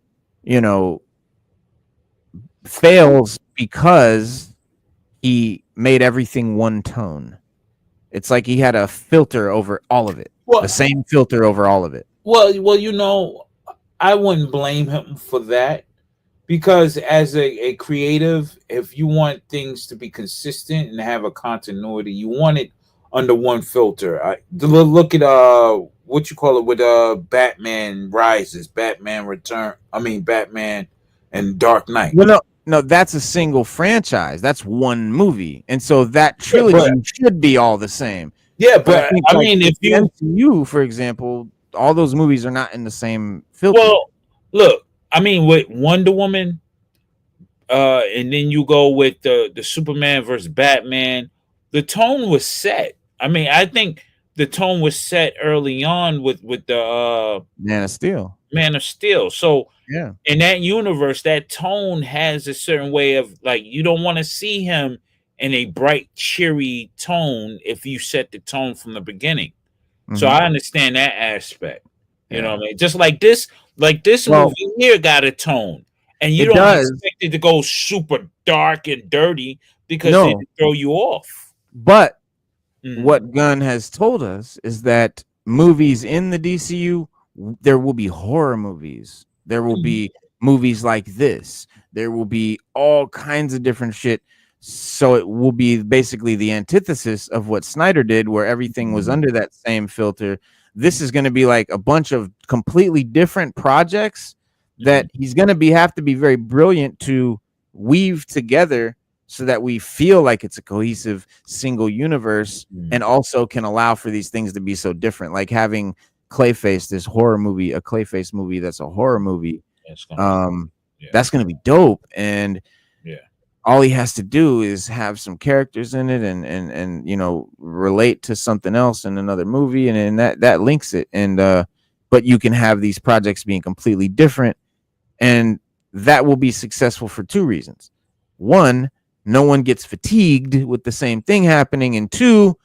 fails because he made everything one tone. It's like he had a filter over all of it. The same filter over all of it. Well, I wouldn't blame him for that, because as a creative, if you want things to be consistent and have a continuity, you want it under one filter. Look at what you call it with Batman Rises, Batman and Dark Knight. Well, no, that's a single franchise. That's one movie, and so that trilogy should be all the same. Yeah, but I mean, if you, for example, all those movies are not in the same filter. Well, look, I mean, with Wonder Woman, and then you go with the Superman versus Batman, the tone was set. I mean, I think the tone was set early on with the Man of Steel. So yeah, in that universe, that tone has a certain way of, like, you don't want to see him in a bright, cheery tone if you set the tone from the beginning. Mm-hmm. So I understand that aspect. You know what I mean? Just like this movie here got a tone, and you don't expect it to go super dark and dirty, because it throw you off. But what Gunn has told us is that movies in the DCU, there will be horror movies. There will be movies like this. There will be all kinds of different shit. So it will be basically the antithesis of what Snyder did, where everything was under that same filter. This is going to be like a bunch of completely different projects that he's going to have to be very brilliant to weave together, so that we feel like it's a cohesive single universe, and also can allow for these things to be so different. Like having Clayface, this horror movie, a Clayface movie that's a horror movie. That's going to be dope. And all he has to do is have some characters in it and relate to something else in another movie, and that links it. And but you can have these projects being completely different, and that will be successful for two reasons. One, no one gets fatigued with the same thing happening, and two,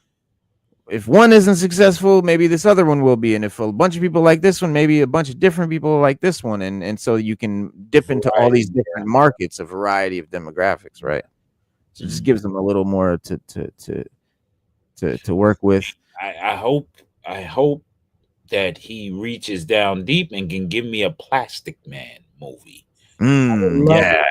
if one isn't successful, maybe this other one will be, and if a bunch of people like this one, maybe a bunch of different people like this one, and so you can dip into all these different markets, a variety of demographics, right? So it just gives them a little more to work with. I hope that he reaches down deep and can give me a Plastic Man movie. Yeah,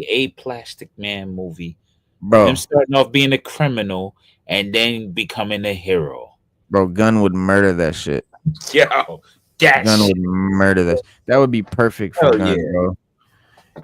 A Plastic Man movie. bro. Him starting off being a criminal and then becoming a hero. Bro, Gunn would murder that shit. Yo, that Gunn shit. would murder this. That would be perfect for Hell Gunn, yeah. bro.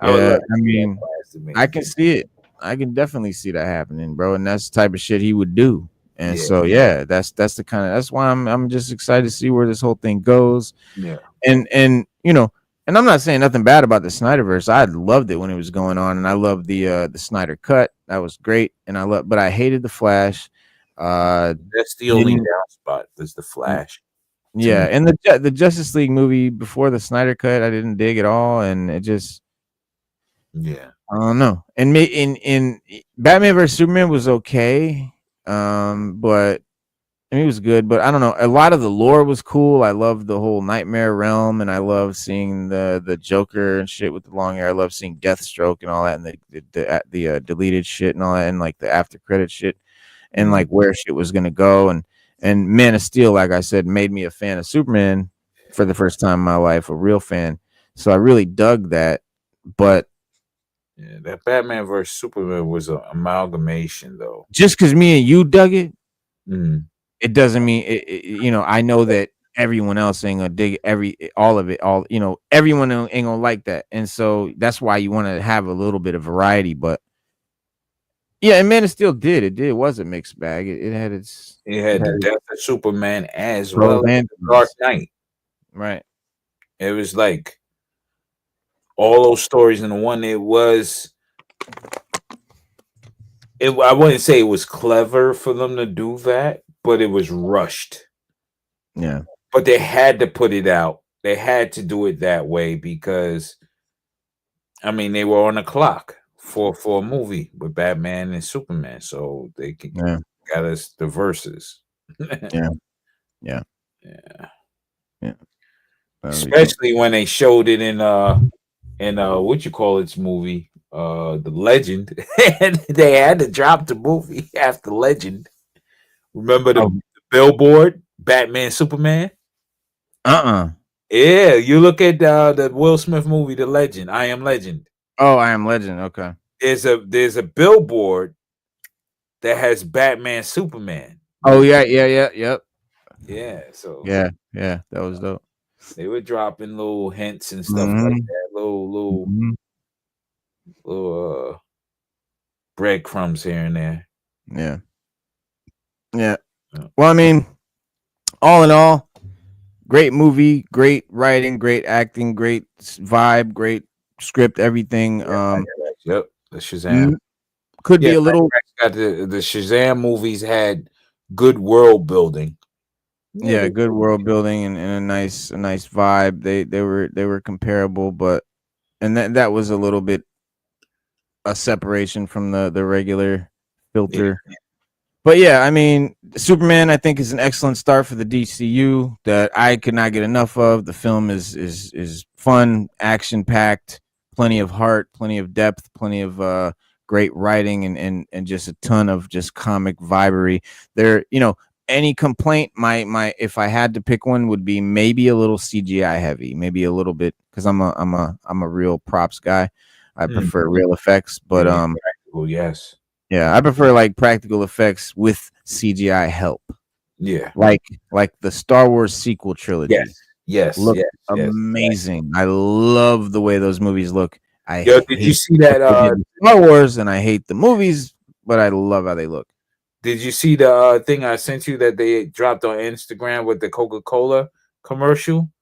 I would Yeah, love I to see mean, that Plastic Man. I can see it. I can definitely see that happening, bro. And that's the type of shit he would do. And so yeah, that's the kind of, that's why I'm just excited to see where this whole thing goes. Yeah. And you know, and I'm not saying nothing bad about the Snyderverse. I loved it when it was going on, and I loved the Snyder cut. That was great. And but I hated the Flash. That's the only down spot. Is the Flash. Yeah, and the Justice League movie before the Snyder cut, I didn't dig at all, and it just, yeah, I don't know. And in Batman vs Superman was okay, but I mean, it was good, but I don't know. A lot of the lore was cool. I love the whole Nightmare realm, and I love seeing the Joker and shit with the long hair. I love seeing Deathstroke and all that, and the deleted shit and all that, and like the after credit shit, and like where shit was gonna go. And Man of Steel, like I said, made me a fan of Superman for the first time in my life, a real fan. So I really dug that. But yeah, that Batman vs Superman was an amalgamation, though. just because me and you dug it, it doesn't mean you know, I know that everyone else ain't gonna dig all of it, you know, everyone ain't gonna like that. And so that's why you want to have a little bit of variety. But yeah, and Man of Steel it was a mixed bag. It had the death of Superman as well as the Dark Knight. Right. It was like all those stories in one. I wouldn't say it was clever for them to do that, but it was rushed. Yeah. But they had to put it out. They had to do it that way because, I mean, they were on the clock for a movie with Batman and Superman, so they got us the verses. Yeah. Especially when they showed it in what you call its movie, The Legend, and they had to drop the movie after Legend. Remember the billboard, Batman, Superman? Yeah, you look at the Will Smith movie, The Legend, I Am Legend. Oh, I Am Legend. Okay. There's a billboard that has Batman, Superman. Oh yeah, yep. Yeah, so yeah, that was dope. They were dropping little hints and stuff like that, little breadcrumbs here and there. Yeah. Well, I mean, all in all, great movie, great writing, great acting, great vibe, great script, everything. Yep, the Shazam could be a little. Got the Shazam movies had good world building. Yeah, good world building and a nice vibe. They were comparable, but that was a little bit a separation from the regular filter. But yeah, I mean, Superman, I think, is an excellent start for the DCU that I could not get enough of. The film is fun, action packed, plenty of heart, plenty of depth, plenty of great writing, and just a ton of just comic vibery. There, you know, any complaint, my if I had to pick one, would be maybe a little CGI heavy, maybe a little bit, because I'm a real props guy. I prefer real effects, but yes. Yeah, I prefer like practical effects with CGI help. Yeah, like the Star Wars sequel trilogy. Yes, look amazing. Yes. I love the way those movies look. Did you see that Star Wars? And I hate the movies, but I love how they look. Did you see the thing I sent you that they dropped on Instagram with the Coca-Cola commercial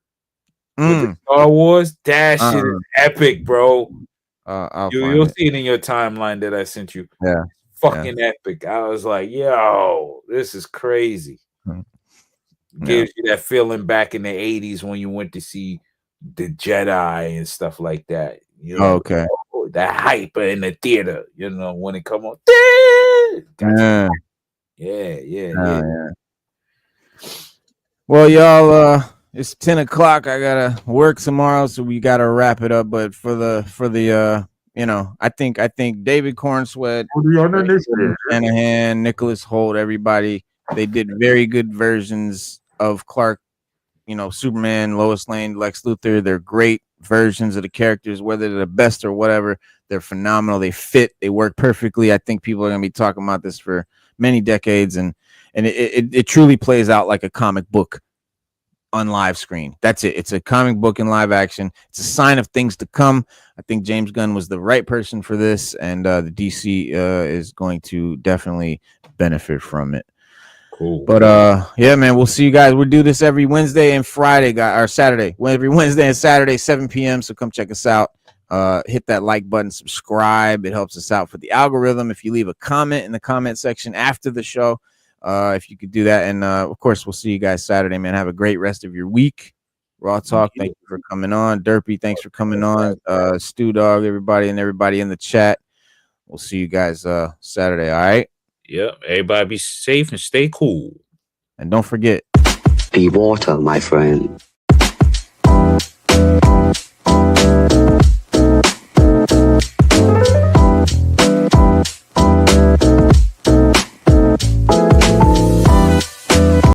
with the Star Wars? That shit is epic, bro. You'll see it in your timeline that I sent you. Yeah. Fucking epic. I was like, yo, this is crazy. Gives you that feeling back in the 80s when you went to see the Jedi and stuff like that. You know, okay. That hype in the theater, you know, when it come on. Yeah. Well, y'all, it's 10 o'clock. I gotta work tomorrow, so we gotta wrap it up. But for the you know, I think David Cornsweat, Shanahan, Nicholas Holt, everybody, they did very good versions of Clark, you know, Superman, Lois Lane, Lex Luthor. They're great versions of the characters, whether they're the best or whatever. They're phenomenal. They fit. They work perfectly. I think people are gonna be talking about this for many decades, and it truly plays out like a comic book on live screen. That's it. It's a comic book in live action. It's a sign of things to come. I think James Gunn was the right person for this, and the DC is going to definitely benefit from it. Cool. But yeah, man, we'll see you guys. We'll do this every Wednesday and Friday, or Saturday. Every Wednesday and Saturday, 7 p.m. So come check us out. Hit that like button, subscribe. It helps us out for the algorithm. If you leave a comment in the comment section after the show, if you could do that. And of course, we'll see you guys Saturday, man. Have a great rest of your week. Raw Talk, thank you for coming on. Derpy, thanks for coming on. Stu Dog, everybody, and everybody in the chat. We'll see you guys Saturday, all right? Yep. Everybody be safe and stay cool. And don't forget, be water, my friend.